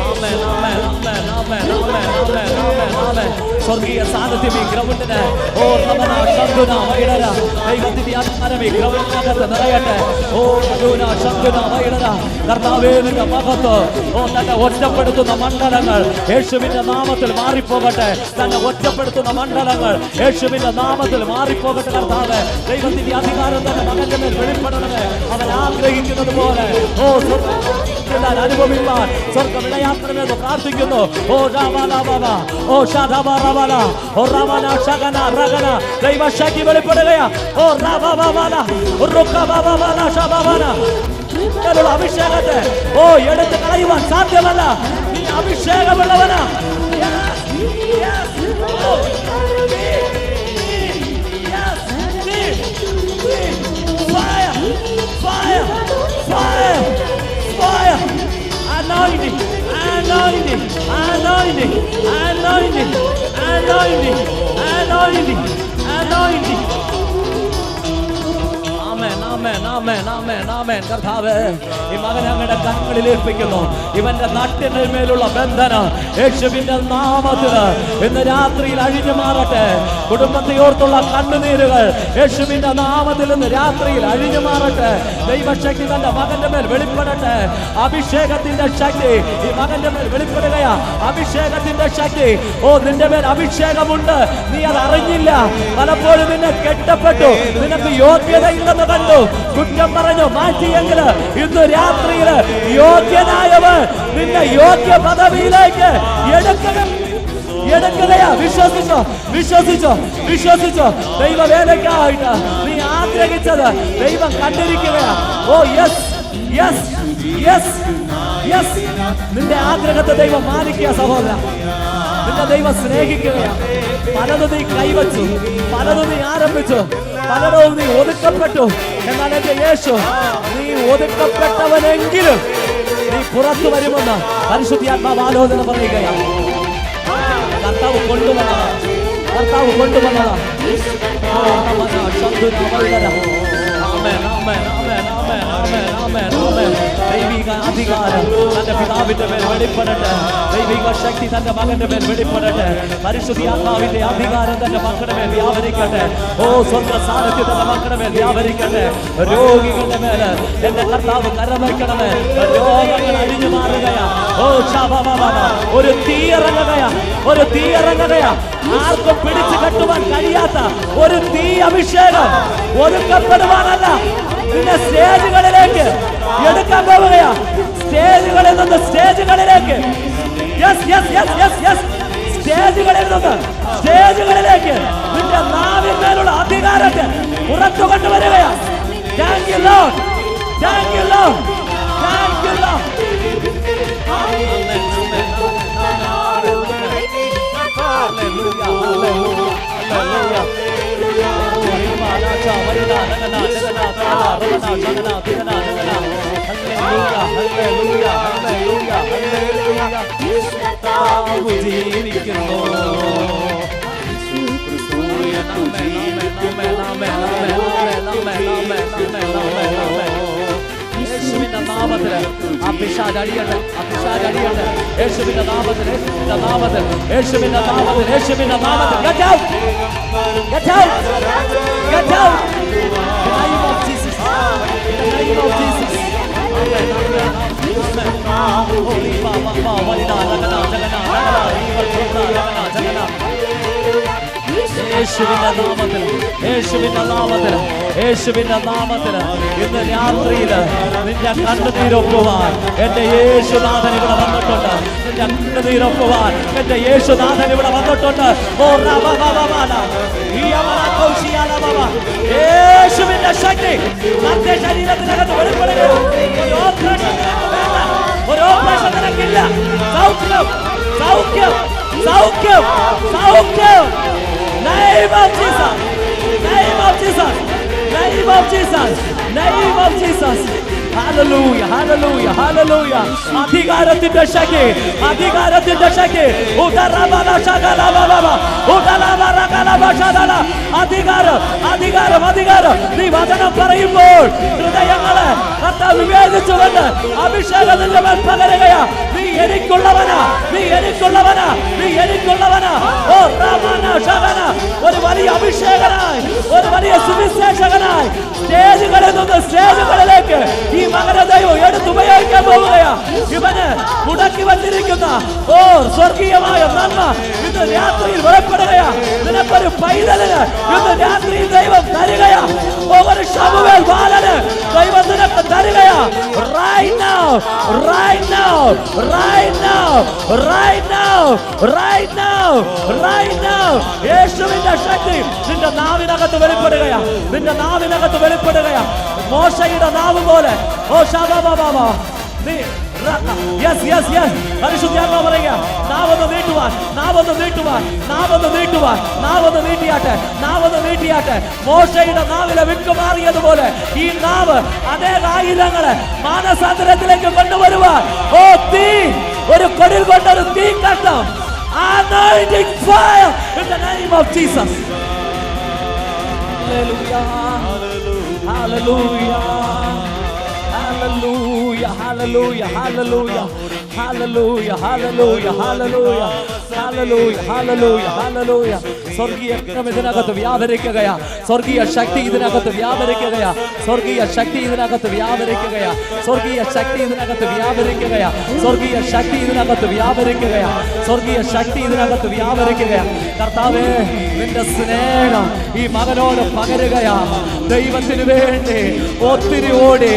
ആമേൻ ആമേൻ ആമേൻ ആമേൻ ആമേൻ ആമേൻ ആമേൻ ആമേൻ. സ്വർഗീയ സാന്നിധ്യം ഈ ഗ്രൗണ്ടിന് ഓ റമന ശന്തുന വൈഡന. ദൈവത്തിന്റെ അധികാരം ഈ ഗ്രൗണ്ടിനകത്ത് നിറയട്ടെ. ഓ റധുന ശന്തുന വൈഡന. കർത്താവേ നിന്റെ മഹത്വം ഓ തന്നെ ഒറ്റപ്പെടുത്തുന്ന മണ്ഡലങ്ങൾ യേശുവിന്റെ നാമത്തിൽ മാറിപ്പോകട്ടെ. തന്നെ ഒറ്റപ്പെടുത്തുന്ന മണ്ഡലങ്ങൾ യേശുവിന്റെ നാമത്തിൽ മാറിപ്പോകട്ടെ. കർത്താവേ ദൈവത്തിന്റെ അധികാരം തന്നെ മകന്റെ മേൽ വെളിപ്പെടണമേ. അവൻ ആഗ്രഹിക്കുന്നത് പോലെ ഓ അനുഭവിക്കാൻ സ്വർഗം ഇടയാക്കണമെന്ന് പ്രാർത്ഥിക്കുന്നു. ഓ രാമ ഓ ഷാദാബ റവല ഓ റമന ശഗന റഗന. ദൈവശക്തി വെളിപ്പെടുകയാ. ഓ റവവവല റുക്കവവവല ശബവന. അഭിഷേകത്തെ ഓ എടുത്ത് കളയുവാൻ സാധ്യമല്ല. നീ അഭിഷേകമുള്ളവനാ. Fire! Fire! Fire! Fire! Anointing! Anointing! Anointing! Anointing! Anointing! Anointing! Anointing! Amen! കർത്താവേ, ഈ മകനെ അങ്ങയുടെ കരങ്ങളിൽ ഏൽപ്പിക്കുന്നു. ഇവന്റെ നാട്ടിന്റെ മേലുള്ള ബന്ധനം യേശുവിന്റെ നാമത്തില് ഇന്ന് രാത്രിയിൽ അഴിഞ്ഞു മാറട്ടെ. കുടുംബത്തെ ഓർത്തുള്ള കണ്ണുനീരുകൾ യേശുവിന്റെ നാമത്തിൽ ഇന്ന് രാത്രിയിൽ അഴിഞ്ഞു മാറട്ടെ. ദൈവശക്തി തന്റെ മകന്റെ മേൽ വെളിപ്പെടട്ടെ. അഭിഷേകത്തിന്റെ ശക്തി ഈ മകന്റെ മേൽ വെളിപ്പെടുകയാ. അഭിഷേകത്തിന്റെ ശക്തി. ഓ, നിന്റെ മേൽ അഭിഷേകമുണ്ട്, നീ അത് അറിഞ്ഞില്ല. പലപ്പോഴും നിന്നെ കെട്ടപ്പെട്ടു, നിനക്ക് യോഗ്യതയില്ലെന്ന് കണ്ടു, കുറ്റം പറഞ്ഞു മാറ്റിയെങ്കിൽ ഇന്ന് രാത്രിയിൽ യോഗ്യനായവൻ നിന്റെ യോഗ്യ പദവിയിലേക്ക് എടുക്കുകയാ. വിശ്വസിച്ചോ, വിശ്വസിച്ചോ, വിശ്വസിച്ചോ. ദൈവവേലയ്ക്കായിട്ട് നീ ആഗ്രഹിച്ചത് ദൈവം കണ്ടിരിക്കുകയാ. Oh yes, yes, yes, yes. നിന്റെ ആഗ്രഹത്തെ ദൈവം മാനിക്കുക സഹോദര. നിന്റെ ദൈവം സ്നേഹിക്കുകയാ. പലതും നീ കൈവച്ചു, പലതും നീ ആരംഭിച്ചു, പലതും നീ ഒതുക്കപ്പെട്ടു. എന്നാൽ എന്റെ യേശു, നീ ഒതുക്കപ്പെട്ടവനെങ്കിലും നീ പുറത്തു വരുമെന്ന് പരിശുദ്ധാത്മാവ് ആലോചന പറയുകയാണ്. കർത്താവ് കൊണ്ടുവന്നതാ, കർത്താവ് കൊണ്ടുവന്നതാ. ദൈവിക അധികാരം തന്റെ പിതാവിന്റെ മേൽ വെളിപ്പെടട്ടെ. ദൈവിക ശക്തി തന്റെ മകന്റെ മേൽ വെളിപ്പെടട്ടെ. പരിശുദ്ധാത്മാവിന്റെ അധികാരം തന്റെ മക്കളുടെ മേൽ വ്യാപരിക്കട്ടെ. ഓ, സ്വന്തം സാന്നിധ്യം തന്റെ മക്കളുടെ മേൽ വ്യാപരിക്കട്ടെ. രോഗികളുടെ മേൽ എന്റെ കർത്താവ് കരവയ്ക്കണമേ. രോഗങ്ങൾ അഴിഞ്ഞു മാറുകയാ. ഓ ഒരു തീ ഇറങ്ങുകയാ, ഒരു തീ ഇറങ്ങുകയാ. ആർക്കും പിടിച്ചു കെട്ടുവാൻ കഴിയാത്ത ഒരു തീ അഭിഷേകം. ഒതുക്കപ്പെടുവാനല്ല, നിന്നെ സ്റ്റേജുകളിലേക്ക് എടുക്കാൻ പോവുകയാ. സ്റ്റേജുകളിൽ നിന്ന് സ്റ്റേജുകളിലേക്ക്, yes yes yes yes yes, സ്റ്റേജുകളിൽ നിന്ന് സ്റ്റേജുകളിലേക്ക് നിന്റെ നാവിന്മേലുള്ള അധികാരത്തെ പുറത്തു കൊണ്ടുവരികയാ. Thank you Lord, thank you Lord, thank you Lord. യേശുവിന്റെ നാമത്തിൽ അഭിഷേകം അടിയട്ടെ, അഭിഷേകം അടിയട്ടെ. യേശുവിന്റെ നാമത്തിൽ, യേശുവിന്റെ നാമത്തിൽ, യേശുവിന്റെ നാമത്തിൽ, യേശുവിന്റെ നാമത്തിൽ. Get out! Get out! Get out! In the name of Jesus. In the name of Jesus. Amen. Amen. Holy Baba Baba Walina Lagana Jagana Lagana Ival Chota Lagana Jagana. യേശുവിന്റെ നാമത്തിൽ, യേശുവിന്റെ നാമത്തിൽ, യേശുവിന്റെ നാമത്തിൽ ഇന്ന് രാത്രിയിൽ നിന്റെ കണ്ണുനീരൊപ്പുവാൻ എന്റെ യേശുനാഥൻ ഇവിടെ വന്നിട്ടുണ്ട്. നിന്റെ കണ്ണുനീരൊപ്പുവാൻ എന്റെ യേശുനാഥൻ ഇവിടെ വന്നിട്ടുണ്ട്. യേശുവിന്റെ ശക്തി നിന്റെ ശരീരത്തിനകത്ത് വെളിപ്പെടുക. ഒരു ഓപ്പറേഷൻ നിനക്കില്ല. സൗഖ്യം, സൗഖ്യം, സൗഖ്യം, സൗഖ്യം. Name of Jesus, name of Jesus, name of Jesus, name of Jesus. Hallelujah, hallelujah, hallelujah. അധികാരത്തിന്റെ ശക്തി, അധികാരത്തിന്റെ ശക്തി. അധികാരം, അധികാരം, അധികാരം. നീ വചനം പറയുമ്പോൾ ഹൃദയങ്ങളെ കർത്താവ് വിവേചിച്ചുകൊണ്ട് അഭിഷേകം നിന്റെ മേൽ പകരുകയാ. നീ എനിക്കുള്ളവനാ, നീ എനിക്കുള്ളവനാ, നീ എനിക്കുള്ളവനാ. ഓ രാമന ശകന, ഒരു വലിയ അഭിഷേകനായി, ഒരു വലിയ സുവിശേഷകനായി സ്റ്റേജുകളിൽ നിന്ന് സ്റ്റേജുകളിലേക്ക് ഈ മകനെ ദൈവം എടുത്തുപയോഗിക്കാൻ പോവുകയാ. ഇവന് മുടക്കി വന്നിരിക്കുന്ന ഓ സ്വർഗീയമായ നന്മ ഇന്ന് രാത്രിയിൽ വെളിപ്പെടുകയാ. നിനക്കൊരു പൈതലിന് ഇന്ന് രാത്രിയിൽ ദൈവം തരികയാ. ഒരു ശമൂവേൽ ബാലന് ദൈവം നിനക്ക് തരികയാ. Right now, right now, right now, right now, right now, right now. യേശുവിന്റെ ശക്തി നിന്റെ നാവിനകത്ത് വെളിപ്പെടുകയാ, നിന്റെ നാവിനകത്ത് വെളിപ്പെടുകയാ. മോശയുടെ നാവ് പോലെ. ഓ ശബബബബ, നീ യെസ് യെസ് യെസ്. പരിശുദ്ധാത്മാവ് പറയുക, നാവൊന്ന് നീട്ടുവാൻ, നാവൊന്ന് നീട്ടുവാൻ, നാവൊന്ന് നീട്ടുവാൻ, നാവൊന്ന് നീട്ടിയാട്ടെ, നാവൊന്ന് നീട്ടിയാട്ടെ. മോശയുടെ നാവിലെ വിട്ടുമാറിയതുപോലെ ഈ നാവ് അനേക ആയുധങ്ങളെ മാനസാന്തരത്തിലേക്ക് കൊണ്ടുവരുവാൻ. ഓ തീ, ഒരു കൊടിൽ കൊണ്ടൊരു തീ കഷ്ടം. Anointing fire in the name of Jesus. Hallelujah. Hallelujah. Hallelujah, hallelujah, hallelujah, hallelujah, hallelujah, hallelujah, hallelujah, hallelujah, hallelujah. സ്വർഗീയ ഇതിനകത്ത് വ്യാപരിക്കുകയാ, സ്വർഗീയ ശക്തി ഇതിനകത്ത് വ്യാപരിക്കുകയാ, സ്വർഗീയ ശക്തി ഇതിനകത്ത് വ്യാപരിക്കുകയാ, സ്വർഗീയ ശക്തി ഇതിനകത്ത് വ്യാപരിക്കുകയാ, സ്വർഗീയ ശക്തി ഇതിനകത്ത് വ്യാപരിക്കുകയാ, സ്വർഗീയ ശക്തി ഇതിനകത്ത് വ്യാപരിക്കുകയാ. കർത്താവേ, നിന്റെ സ്നേഹം ഈ മകനോട് പകരുകയാ. ദൈവത്തിന് വേണ്ടി ഒത്തിരി ഓടി,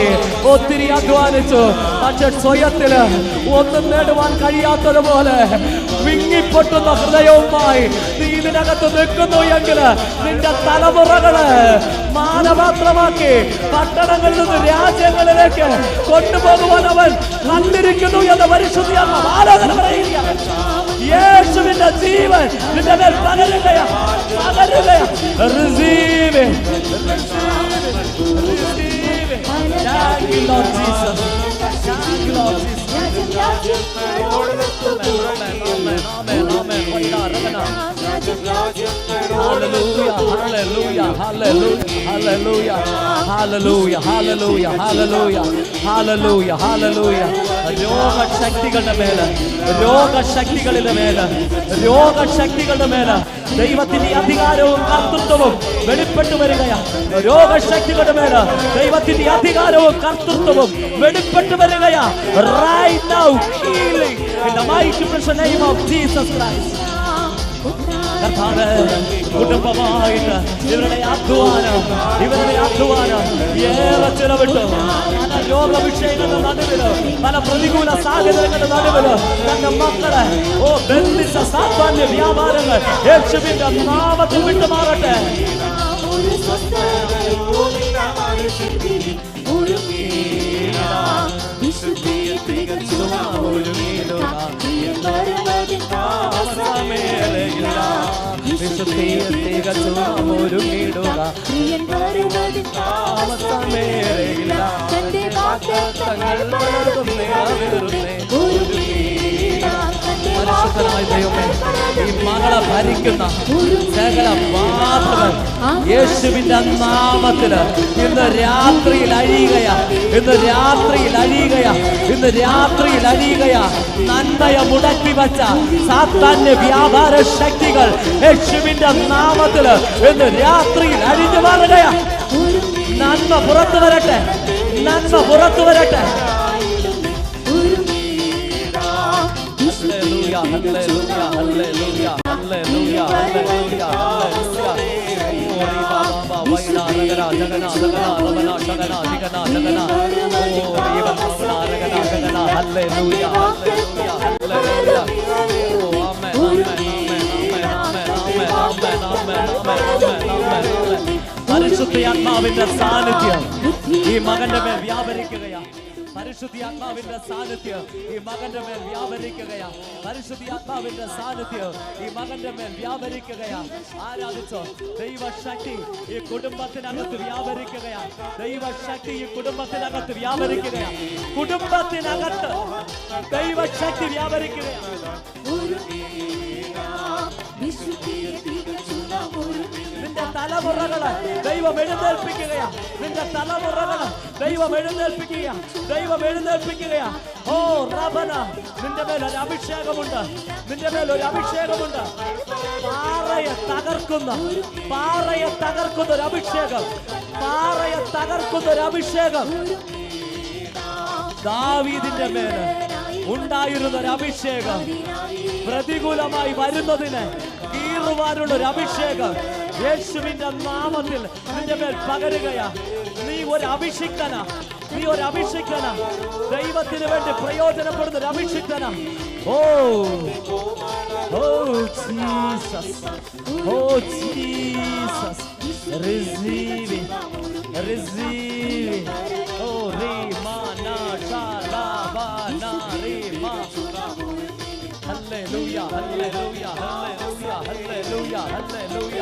ഒത്തിരി അധ്വാനിച്ചു, പക്ഷെ സ്വയത്തില് ഒന്നും നേടുവാൻ കഴിയാത്തതുപോലെ വിങ്ങിപ്പൊട്ടുന്ന ഹൃദയവുമായി നീ ഇതിനകത്ത് നിൽക്കുന്നു എങ്കിൽ നിന്റെ തലമുറകള് മാനപാത്രമാക്കി പട്ടണങ്ങളിൽ നിന്ന് രാജ്യങ്ങളിലേക്ക് കൊണ്ടുപോകുവാൻ അവൻ കണ്ടിരിക്കുന്നു എന്ന് പരിശുദ്ധിയാത്മാവ് ആലോചന പറയുകയാണ്. യേശുവിന്റെ ജീവൻ നിന്റെ മേൽ പകരുകയാ, പകരുകയാ. Receive it. Receive it. Thank you, Lord Jesus. Thank you, Lord Jesus. Hallelujah, hallelujah, hallelujah, hallelujah, hallelujah, hallelujah, hallelujah, hallelujah. രോഗശക്തികളുടെ മേല്, രോഗശക്തികളുടെ മേല്, രോഗശക്തികളുടെ മേല് ദൈവത്തിന്റെ അധികാരവും കർത്തൃത്വവും വെളിപ്പെട്ടു വരികയാ. രോഗശക്തികളുടെ മേല് ദൈവത്തിന്റെ അധികാരവും കർത്തൃത്വവും വെളിപ്പെട്ടു വരികയാ. Right now, healing in the mighty precious name of Jesus Christ. കർത്താവേ, കുടുംബമായിട്ട് ഇവരുടെ അധ്വാനം ഏറെ ചിലവിട്ടു. പല രോഗവിഷയങ്ങളുടെ നടുവില്, പല പ്രതികൂല സാഹചര്യങ്ങളുടെ നടുവില് തന്റെ മക്കളെ ബന്ധിച്ച സാധാന്യ വ്യാപാരങ്ങൾ യേശുവിന്റെ നാമത്തിൽ വിട്ടുമാറട്ടെ. ഈ മകളെ ഭരിക്കുന്ന സകല ബാധകൾ യേശുവിന്റെ നാമത്തില് ഇന്ന് രാത്രിയിൽ അഴിയുകയാ, ഇന്ന് രാത്രിയിൽ അഴിയുകയാ, ഇന്ന് രാത്രിയിൽ അഴിയുകയാ. നന്മയെ മുടക്കി വച്ച സാത്താന്യ വ്യാപാര ശക്തികൾ യേശുവിന്റെ നാമത്തില് ഇന്ന് രാത്രിയിൽ അഴിഞ്ഞു മാറുകയാ. നന്മ പുറത്തു വരട്ടെ, നന്മ പുറത്തു വരട്ടെ. Hallelujah, hallelujah, hallelujah, hallelujah, hallelujah, hallelujah. പരിശുദ്ധാത്മാവിന്റെ സാന്നിധ്യം ഈ മകന്റെ മേൽ വ്യാപരിക്കുകയാണ്. പരിശുദ്ധാത്മാവിന്റെ സാന്നിധ്യം ഈ മകന്റെ മേൽ വ്യാപരിക്കുകയാ. പരിശുദ്ധാത്മാവിന്റെ സാന്നിധ്യം ഈ മകന്റെ മേൽ വ്യാപരിക്കുകയാ. ആരാധിച്ചോ? ദൈവശക്തി ഈ കുടുംബത്തിനകത്ത് വ്യാപരിക്കുകയാ. ദൈവശക്തി ഈ കുടുംബത്തിനകത്ത് വ്യാപരിക്കുകയാ. കുടുംബത്തിനകത്ത് ദൈവശക്തി വ്യാപരിക്കുകയാ. നിന്റെ തലമുറകളെ ദൈവം എഴുന്നേൽപ്പിക്കുകയാ. നിന്റെ തലമുറകളെ ദൈവം എഴുന്നേൽപ്പിക്കുകയാ. ദൈവം എഴുന്നേൽപ്പിക്കുകയാ. ഓ റബന, നിന്റെ മേൽ ഒരു അഭിഷേകമുണ്ട്, നിന്റെ മേൽ ഒരു അഭിഷേകമുണ്ട്. പാറയെ തകർക്കുന്ന ഒരു അഭിഷേകം, പാറയെ തകർക്കുന്ന ഒരു അഭിഷേകം. ദാവീദിന്റെ മേല് ഉണ്ടായിരുന്ന ഒരു അഭിഷേകം പ്രതികൂലമായി വരുന്നതിന് കീറുവാനുള്ള ഒരു അഭിഷേകം യേശുവിന്റെ നാമത്തിൽ നിന്റെ മേൽ പകരുകയാ. നീ ഒരു അഭിഷിക്തനാ, നീ ഒരു അഭിഷിക്തനാ, ദൈവത്തിന് വേണ്ടി പ്രയോജനപ്പെടുന്ന ഒരു അഭിഷിക്തനാ. Oh oh Jesus, oh Jesus, receive it, receive it. ഓ റീമാ നാ ഷാലാ ബാ നാ റീമാ. ഹല്ലേലൂയ, ഹല്ലേലൂയ, ഹല്ലേലൂയ, ഹല്ലേലൂയ, ഹല്ലേലൂയ.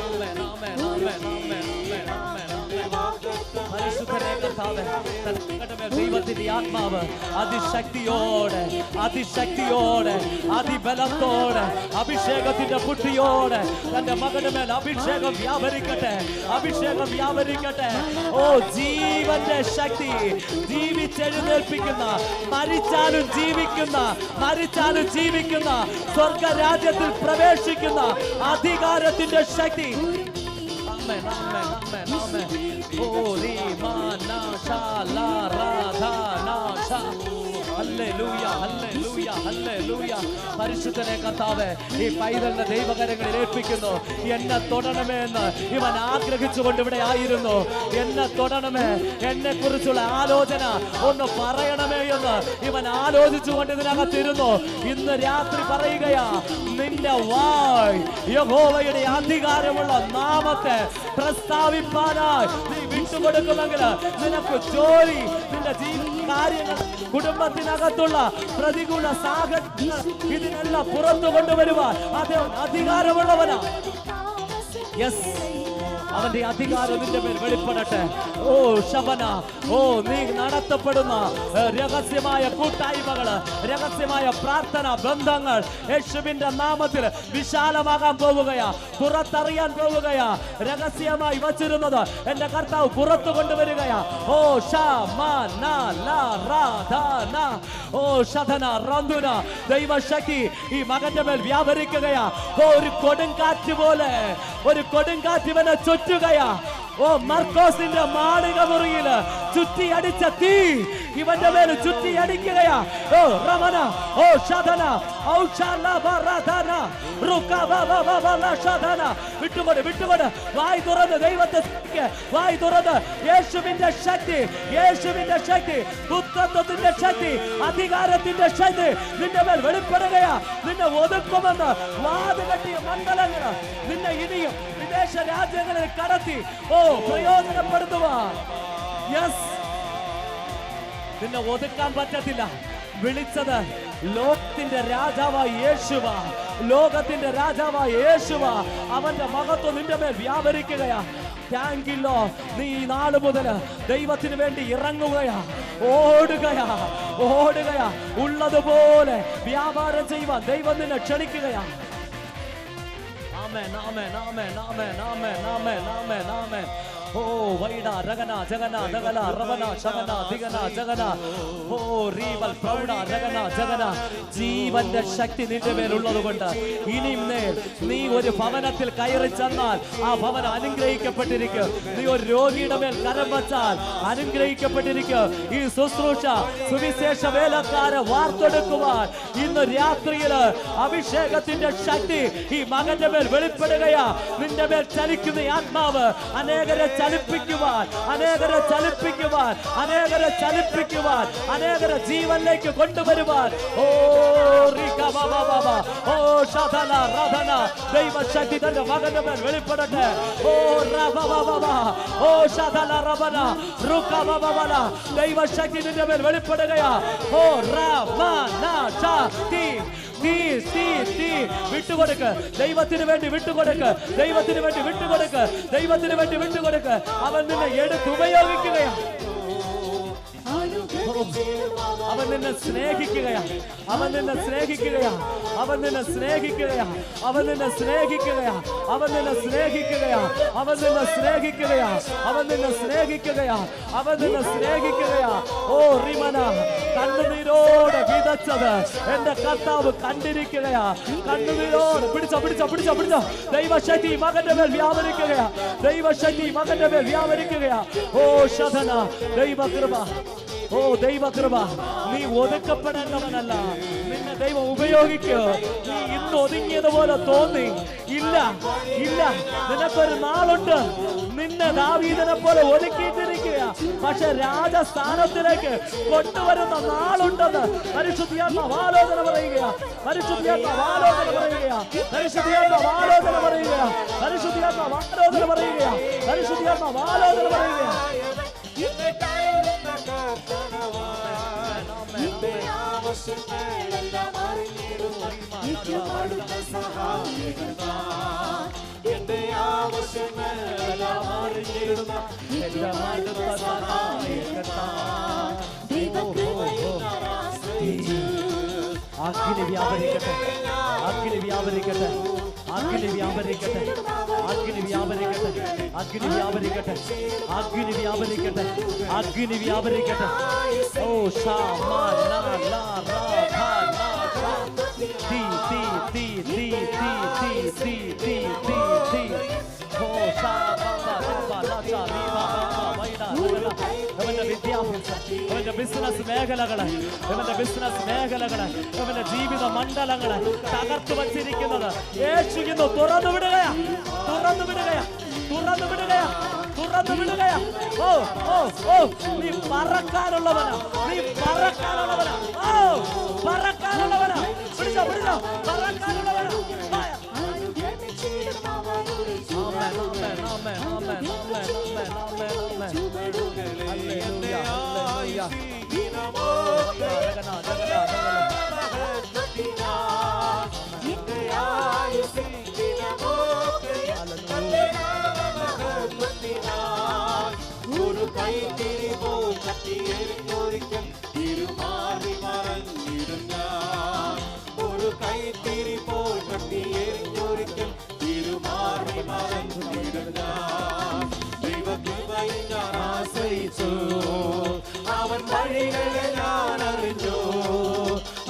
ആമേൻ, ആമേൻ, ആമേൻ, ആമേൻ, ആമേൻ, ആമേൻ, ആമേൻ. പരിശുദ്ധനെ കർത്താവേ, തന്റെ മേൽ ദൈവത്തിന്റെ ആത്മാവ് അതിശക്തിയോടെ അതിബലത്തോടെ അഭിഷേകത്തിന്റെ പുഷ്ടിയോടെ തന്റെ മകന്റെ മേൽ അഭിഷേകം വ്യാപരിക്കട്ടെ. ഓ ജീവന്റെ ശക്തി, ജീവിച്ചെഴുന്നേൽപ്പിക്കുന്ന, മരിച്ചാലും ജീവിക്കുന്ന സ്വർഗരാജ്യത്തിൽ പ്രവേശിക്കുന്ന അധികാരത്തിന്റെ ശക്തി. ആമേൻ, ആമേൻ, ആമേൻ, ആമേൻ. ഓ റീമാനാ ഷാലാ രാധാനാ ഷാ. ഹല്ലേലൂയ, ഹല്ലേലൂയ, ഹല്ലേലൂയ. പരിശുദ്ധനെ കർത്താവേ, ഈ പൈതലിന്റെ ദൈവകരങ്ങളിൽ ഏൽപ്പിക്കുന്നു. എന്നെ തൊടണമേ എന്ന് ഇവൻ ആഗ്രഹിച്ചുകൊണ്ട് ഇവിടെ ആയിരുന്നു. എന്നെ തൊടണമേ, എന്നെ കുറിച്ചുള്ള ആലോചന ഒന്ന് പറയണമേ എന്ന് ഇവൻ ആലോചിച്ചുകൊണ്ട് ഇതിനകത്തിരുന്നു. ഇന്ന് രാത്രി പറയുകയാ, നിന്റെ വായ് യഹോവയുടെ അധികാരമുള്ള നാമത്തെ പ്രസ്താവിപ്പാനായി നീ വിട്ടുകൊടുക്കുമെങ്കിൽ നിനക്ക് ജോലി, നിന്റെ കാര്യങ്ങൾ, കുടുംബത്തിനകത്തുള്ള പ്രതികൂല സാഹചര്യങ്ങൾ ഇതിനെല്ലാം പുറത്തു കൊണ്ടുവരുവാൻ അദ്ദേഹം അധികാരമുള്ളവനാ. യെസ്, അവന്റെ അധികാരം നിന്റെ മേൽ വെളിപ്പെടട്ടെ. ഓ ശബന, ഓ നീ നടത്തപ്പെടുന്ന രഹസ്യമായ കൂട്ടായ്മകള്, രഹസ്യമായ പ്രാർത്ഥന ബന്ധങ്ങൾ യേശുവിന്റെ നാമത്തിൽ വിശാലമാകാൻ പോവുകയാ, പുറത്തറിയാൻ പോവുകയാ. രഹസ്യമായി വച്ചിരുന്നത് എന്റെ കർത്താവ് പുറത്തു കൊണ്ടുവരികയാ. ഓ ശമന ലാരാധന, ഓ ശധന റന്തുന. ദൈവശക്തി ഈ മകന്റെ മേൽ വ്യാപരിക്കുകയാ. ഓ ഒരു കൊടുങ്കാറ്റ് പോലെ, ഒരു കൊടുങ്കാറ്റിവനെ ചുറ്റുകയാ. ഓ മർക്കോസിന്റെ മാളിക മുറിയിൽ ചുറ്റിയടിച്ച തീ ഇവന്റെ മേൽ ചുറ്റിയടിക്കുകയാ. ഓ റമന, ഓ ശധന, ഔ ശലബറധന റുകബബബബല ശധന. വിട്ടുകൊട്, വായി തുറന്ന് ദൈവത്തെ സ്തുതിക്ക്, വായി തുറന്ന് യേശുവിന്റെ ശക്തി, പുത്രത്വത്തിന്റെ ശക്തി, അധികാരത്തിന്റെ ശക്തി നിന്റെ മേൽ വെളിപ്പെടുകയാ. നിന്നെ ഒതുക്കുമെന്ന് വാതുകെട്ടിയ മണ്ഡലങ്ങൾ നിന്നെ ഇനിയും വിദേശ രാജ്യങ്ങളിൽ കടത്തി പ്രയോജനപ്പെടുത്തുവാൻ. യെസ്, നിന്നെ ഒതുക്കാൻ പറ്റത്തില്ല. വിളിച്ചത് ലോകത്തിന്റെ രാജാവായ യേശുവാ. അവന്റെ മഹത്വം നിന്റെ മേൽ വ്യാപരിക്കുകയാ. താങ്കില്ലോ, നീ നാള് മുതൽ ദൈവത്തിന് വേണ്ടി ഇറങ്ങുകയാ, ഓടുകയാ. ഉള്ളതുപോലെ വ്യാപാരം ചെയ്യുവാൻ ദൈവം നിന്നെ ക്ഷണിക്കുകയാ. ആമേൻ, ആമേൻ, ആമേൻ, ആമേൻ, ആമേൻ, ആമേൻ, ആമേൻ, ആമേൻ. ഓ വൈഡ രഗന ജഗന ദഗല റവന ശവന ദിഗന ജഗന. ഓ റീവൽ പ്രൗഢ രഗന ജഗന. ജീവന്റെ ശക്തി നിന്റെ മേലുള്ളത് കൊണ്ട് ഇനിയും നീ ഒരു ഭവനത്തിൽ കയറി ചെന്നാൽ ആ ഭവനം അനുഗ്രഹിക്കപ്പെട്ടിരിക്കും. നീ ഒരു രോഗിയുടെ മേൽ കരം വച്ചാൽ അനുഗ്രഹിക്കപ്പെട്ടിരിക്കും. ഈ ശുശ്രൂഷ സുവിശേഷ വേലക്കാരെ വാർത്തെടുക്കുവാൻ ഇന്ന് രാത്രിയില് അഭിഷേകത്തിന്റെ ശക്തി ഈ മകന്റെ മേൽ വെളിപ്പെടുകയാ. നിന്റെ മേൽ ചലിക്കുന്ന ആത്മാവ് അനേകരെ ചലിപ്പിക്കുവാൻ, അനേകരെ ജീവനിലേക്ക് കൊണ്ടുവരുവാൻ. ഓ ശധന റധന. ദൈവശക്തി തന്റെ മകന്റെ മേൽ വെളിപ്പെടട്ടെ. ഓ ഓ ശധന റവന റുകബബബല. ദൈവശക്തി നിന്റെ മേൽ വെളിപ്പെടുകയാ. ഓ റമന ശക്തി. വിട്ടുകൊടുക്ക്, ദൈവത്തിന് വേണ്ടി വിട്ടുകൊടുക്ക്. അവൻ നിന്നെ എടുത്ത് ഉപയോഗിക്കുകയാ. അവൻ നിന്നെ സ്നേഹിക്കുകയാ. ഓ റിമന, കണ്ണുനീരോടെ വിതച്ചത് എന്റെ കർത്താവ് കണ്ടിരിക്കുകയാ. കണ്ണുനീരോട് പിടിച്ചോ. ദൈവശക്തി മകന്റെ മേൽ വ്യാപരിക്കുകയാ. ഓ ശധന, ദൈവകൃപ. നീ ഒതുക്കപ്പെടേണ്ടവനല്ല, നിന്നെ ദൈവം ഉപയോഗിക്കൂ. നീ ഇന്ന് ഒതുങ്ങിയതുപോലെ തോന്നി. ഇല്ല, നിനക്കൊരു നാളുണ്ട്. നിന്നെ ദാവീദിനെ പോലെ ഒതുക്കിയിട്ടിരിക്കുക. പക്ഷെ രാജസ്ഥാനത്തിലേക്ക് കൊണ്ടുവരുന്ന നാളുണ്ടെന്ന് പരിശുദ്ധാത്മാവ് ആലോചന പറയുകയാ. സഹായിക്കുക എന്റെ ആവശ്യങ്ങളെല്ലാം അറിഞ്ഞിടുന്ന എന്റെ അടുത്ത സഹായകനാം. ദൈവകൃപയിൽ ഞാൻ ആശ്രയിച്ചു. അഗ്നി വ്യാപരിക്കട്ടെ, അഗ്നി വ്യാപരിക്കട്ടെ, അഗ്നി വ്യാപരിക്കട്ടെ, അഗ്നി വ്യാപരിക്കട്ടെ, അഗ്നി വ്യാപരിക്കട്ടെ, അഗ്നി വ്യാപരിക്കട്ടെ, അഗ്നി വ്യാപരിക്കട്ടെ. ഓ ഷാമാ ലാ ലാ റാ ധാ ലാ റാ. തീ തീ തീ തീ തീ തീ തീ തീ തീ തീ. ഓ ഷാമാ ലാ ലാ ലാ ലീ വാ വൈഡാ ലല. അവന്റെ വിദ്യാഭ്യാസം, അവന്റെ ബിസിനസ് മേഖലകള്, അവന്റെ ബിസിനസ് മേഖലകള്, അവന്റെ ജീവിത മണ്ഡലങ്ങള് തകർത്തു വച്ചിരിക്കുന്നത് യേശുവിന് തുറന്നു വിടുകയാ, തുറന്നു വിടുകയാ, തുറന്നു വിടുകയാ, തുറന്നു വിടുകയാ. ഓ ഓ ഓ നീ പറക്കാനുള്ളവനാ, നീ പറക്കാനുള്ളവനാ, ഓ പറക്കാനുള്ളവനാ. പിടിച്ചോ പിടിച്ചോ, പറക്കാനുള്ളവനാ. ആമേൻ ആമേൻ ആമേൻ ആമേൻ ആമേൻ ആമേൻ ആമേൻ. ഹല്ലേലൂയ ഹല്ലേലൂയ. ജഗന്നാ ജഗന്നാ ഒരു കൈത്തിരി പോൽ കത്തിയെരിഞ്ഞൊരിക്കൽ തിരുമാറി മറഞ്ഞിടും ഞാൻ. ഒരു കൈത്തിരി പോൽ കത്തിയെരിഞ്ഞൊരിക്കൽ തിരുമാറി മറഞ്ഞിടും ഞാൻ. ദൈവകൃപയിൽ ഞാൻ ആശ്രയിച്ചു, അവൻ വഴികളെ ഞാൻ അറിഞ്ഞു.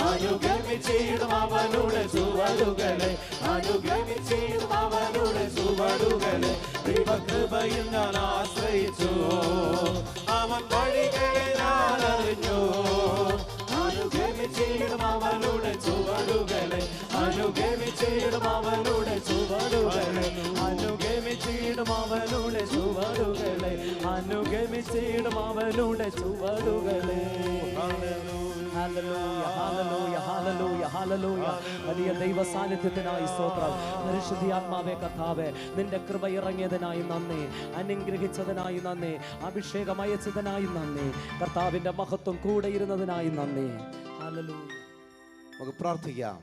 അനുഗമിച്ചിടും അവനുടെ ചുവടുകളെ, അനുഗമിച്ചിടും അവനുടെ ചുവടുകളെ. ദൈവകൃപയിൽ ഞാൻ ആശ്രയിച്ചു, അവൻ വഴികളെ ഞാൻ അറിഞ്ഞു. അനുഗമിച്ചിടും അവനുടെ ചുവടുകളെ, അനുഗമിച്ചിടും അവനുടെ ചുവടുകളെ, അനുഗമിച്ചിടും അവനുടെ ചുവടുകളെ, അനുഗമിച്ചിടും അവനുടെ ചുവടുകളെ. ഹല്ലേലൂയ ഹല്ലേലൂയ ഹല്ലേലൂയ ഹല്ലേലൂയ. വലിയ ദൈവ സാന്നിധ്യത്തിനായി സ്തോത്രം. പരിശുദ്ധാത്മാവേ കർത്താവേ, നിന്റെ കൃപ ഇറങ്ങിയതിനായി നന്ദി, അനുഗ്രഹിച്ചതിനായി നന്ദി, അഭിഷേകം അയച്ചതിനായി നന്ദി, കർത്താവിന്റെ മഹത്വം കൂടെ ഇരുന്നതിനായി നന്ദി. ഹല്ലേലൂയ. നമുക്ക് പ്രാർത്ഥിക്കാം.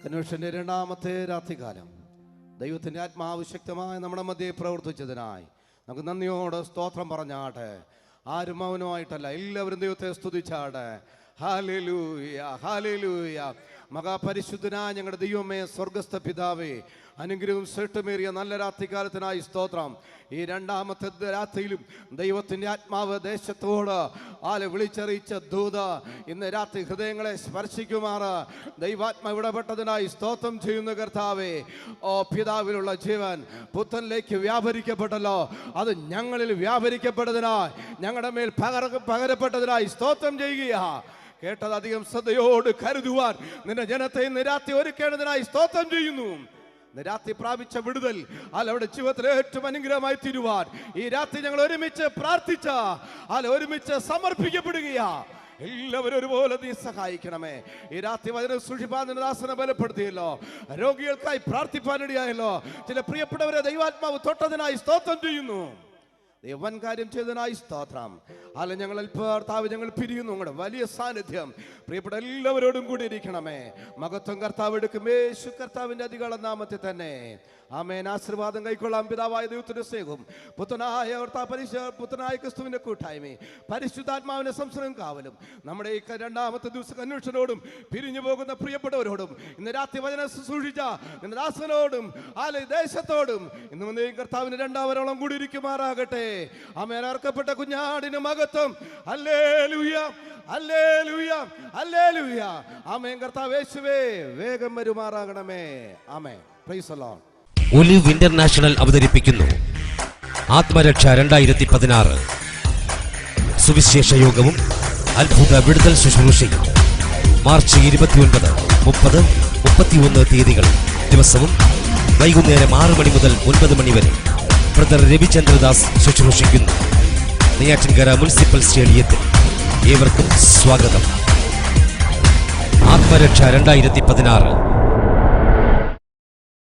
കൺവെൻഷന്റെ രണ്ടാമത്തെ രാത്രികാലം ദൈവത്തിന്റെ ആത്മാവ് ശക്തമായി നമ്മുടെ മധ്യേ പ്രവർത്തിച്ചതിനായി നമുക്ക് നന്ദിയോടെ സ്തോത്രം പറഞ്ഞാട്ടെ. ആരും മൗനമായിട്ടല്ല, എല്ലാവരും ദൈവത്തെ സ്തുതിച്ചാട്ടെ. Hallelujah hallelujah. മഹാപരിശുദ്ധനായ ഞങ്ങളുടെ ദൈവമേ, സ്വർഗസ്ഥ പിതാവേ, അനുഗ്രഹവും ശ്രേഷ്ഠമേറിയ നല്ല രാത്രികാലത്തിനായി സ്തോത്രം. ഈ രണ്ടാമത്തെ രാത്രിയിലും ദൈവത്തിൻ്റെ ആത്മാവ് ദേശത്തോട് വിളിച്ചറിയിച്ച ദൂത ഇന്ന് രാത്രി ഹൃദയങ്ങളെ സ്പർശിക്കുമാറ് ദൈവാത്മ ഇടപെട്ടതിനായി സ്തോത്രം ചെയ്യുന്ന കർത്താവേ. ഓ പിതാവിലുള്ള ജീവൻ പുത്രനിലേക്ക് വ്യാപരിക്കപ്പെട്ടല്ലോ, അത് ഞങ്ങളിൽ വ്യാപരിക്കപ്പെട്ടതിനായി, ഞങ്ങളുടെ മേൽ പകരപ്പെട്ടതിനായി സ്തോത്രം ചെയ്യുക. കേട്ടത് അധികം ശ്രദ്ധയോട് കരുതുവാൻ നിന്റെ ജനത്തെ ഇന്ന് രാത്രി ഒരുക്കേണ്ടതിനായി സ്തോത്രം ചെയ്യുന്നു. രാത്രി പ്രാപിച്ച വിടുതൽ അവരുടെ ജീവിതത്തിൽ ഏറ്റവും അനുഗ്രഹമായി തീരുവാൻ ഈ രാത്രി ഞങ്ങൾ ഒരുമിച്ച് പ്രാർത്ഥിച്ച ഒരുമിച്ച് സമർപ്പിക്കപ്പെടുകയാ. എല്ലാവരും ഒരുപോലെ നീ സഹായിക്കണമേ. ഈ രാത്രി വചനം സൂക്ഷിപ്പാൻ ദാസനെ ബലപ്പെടുത്തിയല്ലോ, രോഗികൾക്കായി പ്രാർത്ഥിപ്പാനിടയായല്ലോ. ചില പ്രിയപ്പെട്ടവരെ ദൈവാത്മാവ് തൊട്ടതിനായി സ്തോത്രം ചെയ്യുന്നു. ദൈവൻ കാര്യം ചെയ്തതിനായി സ്തോത്രം. ഞങ്ങൾ കർത്താവ് ഞങ്ങൾ പിരിയുന്നു. നിങ്ങളുടെ വലിയ സാന്നിധ്യം പ്രിയപ്പെട്ട എല്ലാവരോടും കൂടി ഇരിക്കണമേ. മഹത്വം കർത്താവ് എടുക്കും യേശു കർത്താവിന്റെ അധികാര നാമത്തിൽ തന്നെ. ആമേൻ. ആശീർവാദം കൈക്കൊള്ളാം. പിതാവായ ദൈവത്തിന്റെ സ്നേഹവും പുത്രനായ ക്രിസ്തുവിന്റെ കൂട്ടായ്മയും പരിശുദ്ധാത്മാവിന്റെ സംസർഗം കാവലും നമ്മുടെ ഈ രണ്ടാമത്തെ ദിവസം അന്വേഷണോടും പിരിഞ്ഞു പോകുന്ന പ്രിയപ്പെട്ടവരോടും ഇന്ന് രാത്രി വചനം ശുശ്രൂഷിച്ച നിന്റെ ദാസനോടും ദേശത്തോടും ഇന്ന് കർത്താവിന് രണ്ടാവരോളം കൂടി ഇരിക്കുമാറാകട്ടെ. ആമേൻ. അർക്കപ്പെട്ട കുഞ്ഞാടിന് മഹത്വം. ഹല്ലേലൂയ ഹല്ലേലൂയ ഹല്ലേലൂയ. ആമേൻ. കർത്താവ് യേശുവേ വേഗം വരുമാറാകണമേ. ആമേൻ. Praise the Lord. Olive International അവതരിപ്പിക്കുന്നു ആത്മരക്ഷ 2016 സുവിശേഷ യോഗവും അത്ഭുത വിടുതൽ ശുശ്രൂഷയും മാർച്ച് 29, 30, 31 തീയതികൾ. ദിവസവും വൈകുന്നേരം 6 മണി മുതൽ 9 മണി വരെ ബ്രദർ രവിചന്ദ്രദാസ് ശുശ്രൂഷിക്കുന്നു. നെയ്യാറ്റിൻകര മുനിസിപ്പൽ സ്റ്റേഡിയത്തിൽ. ഏവർക്കും സ്വാഗതം. ആത്മരക്ഷ 2016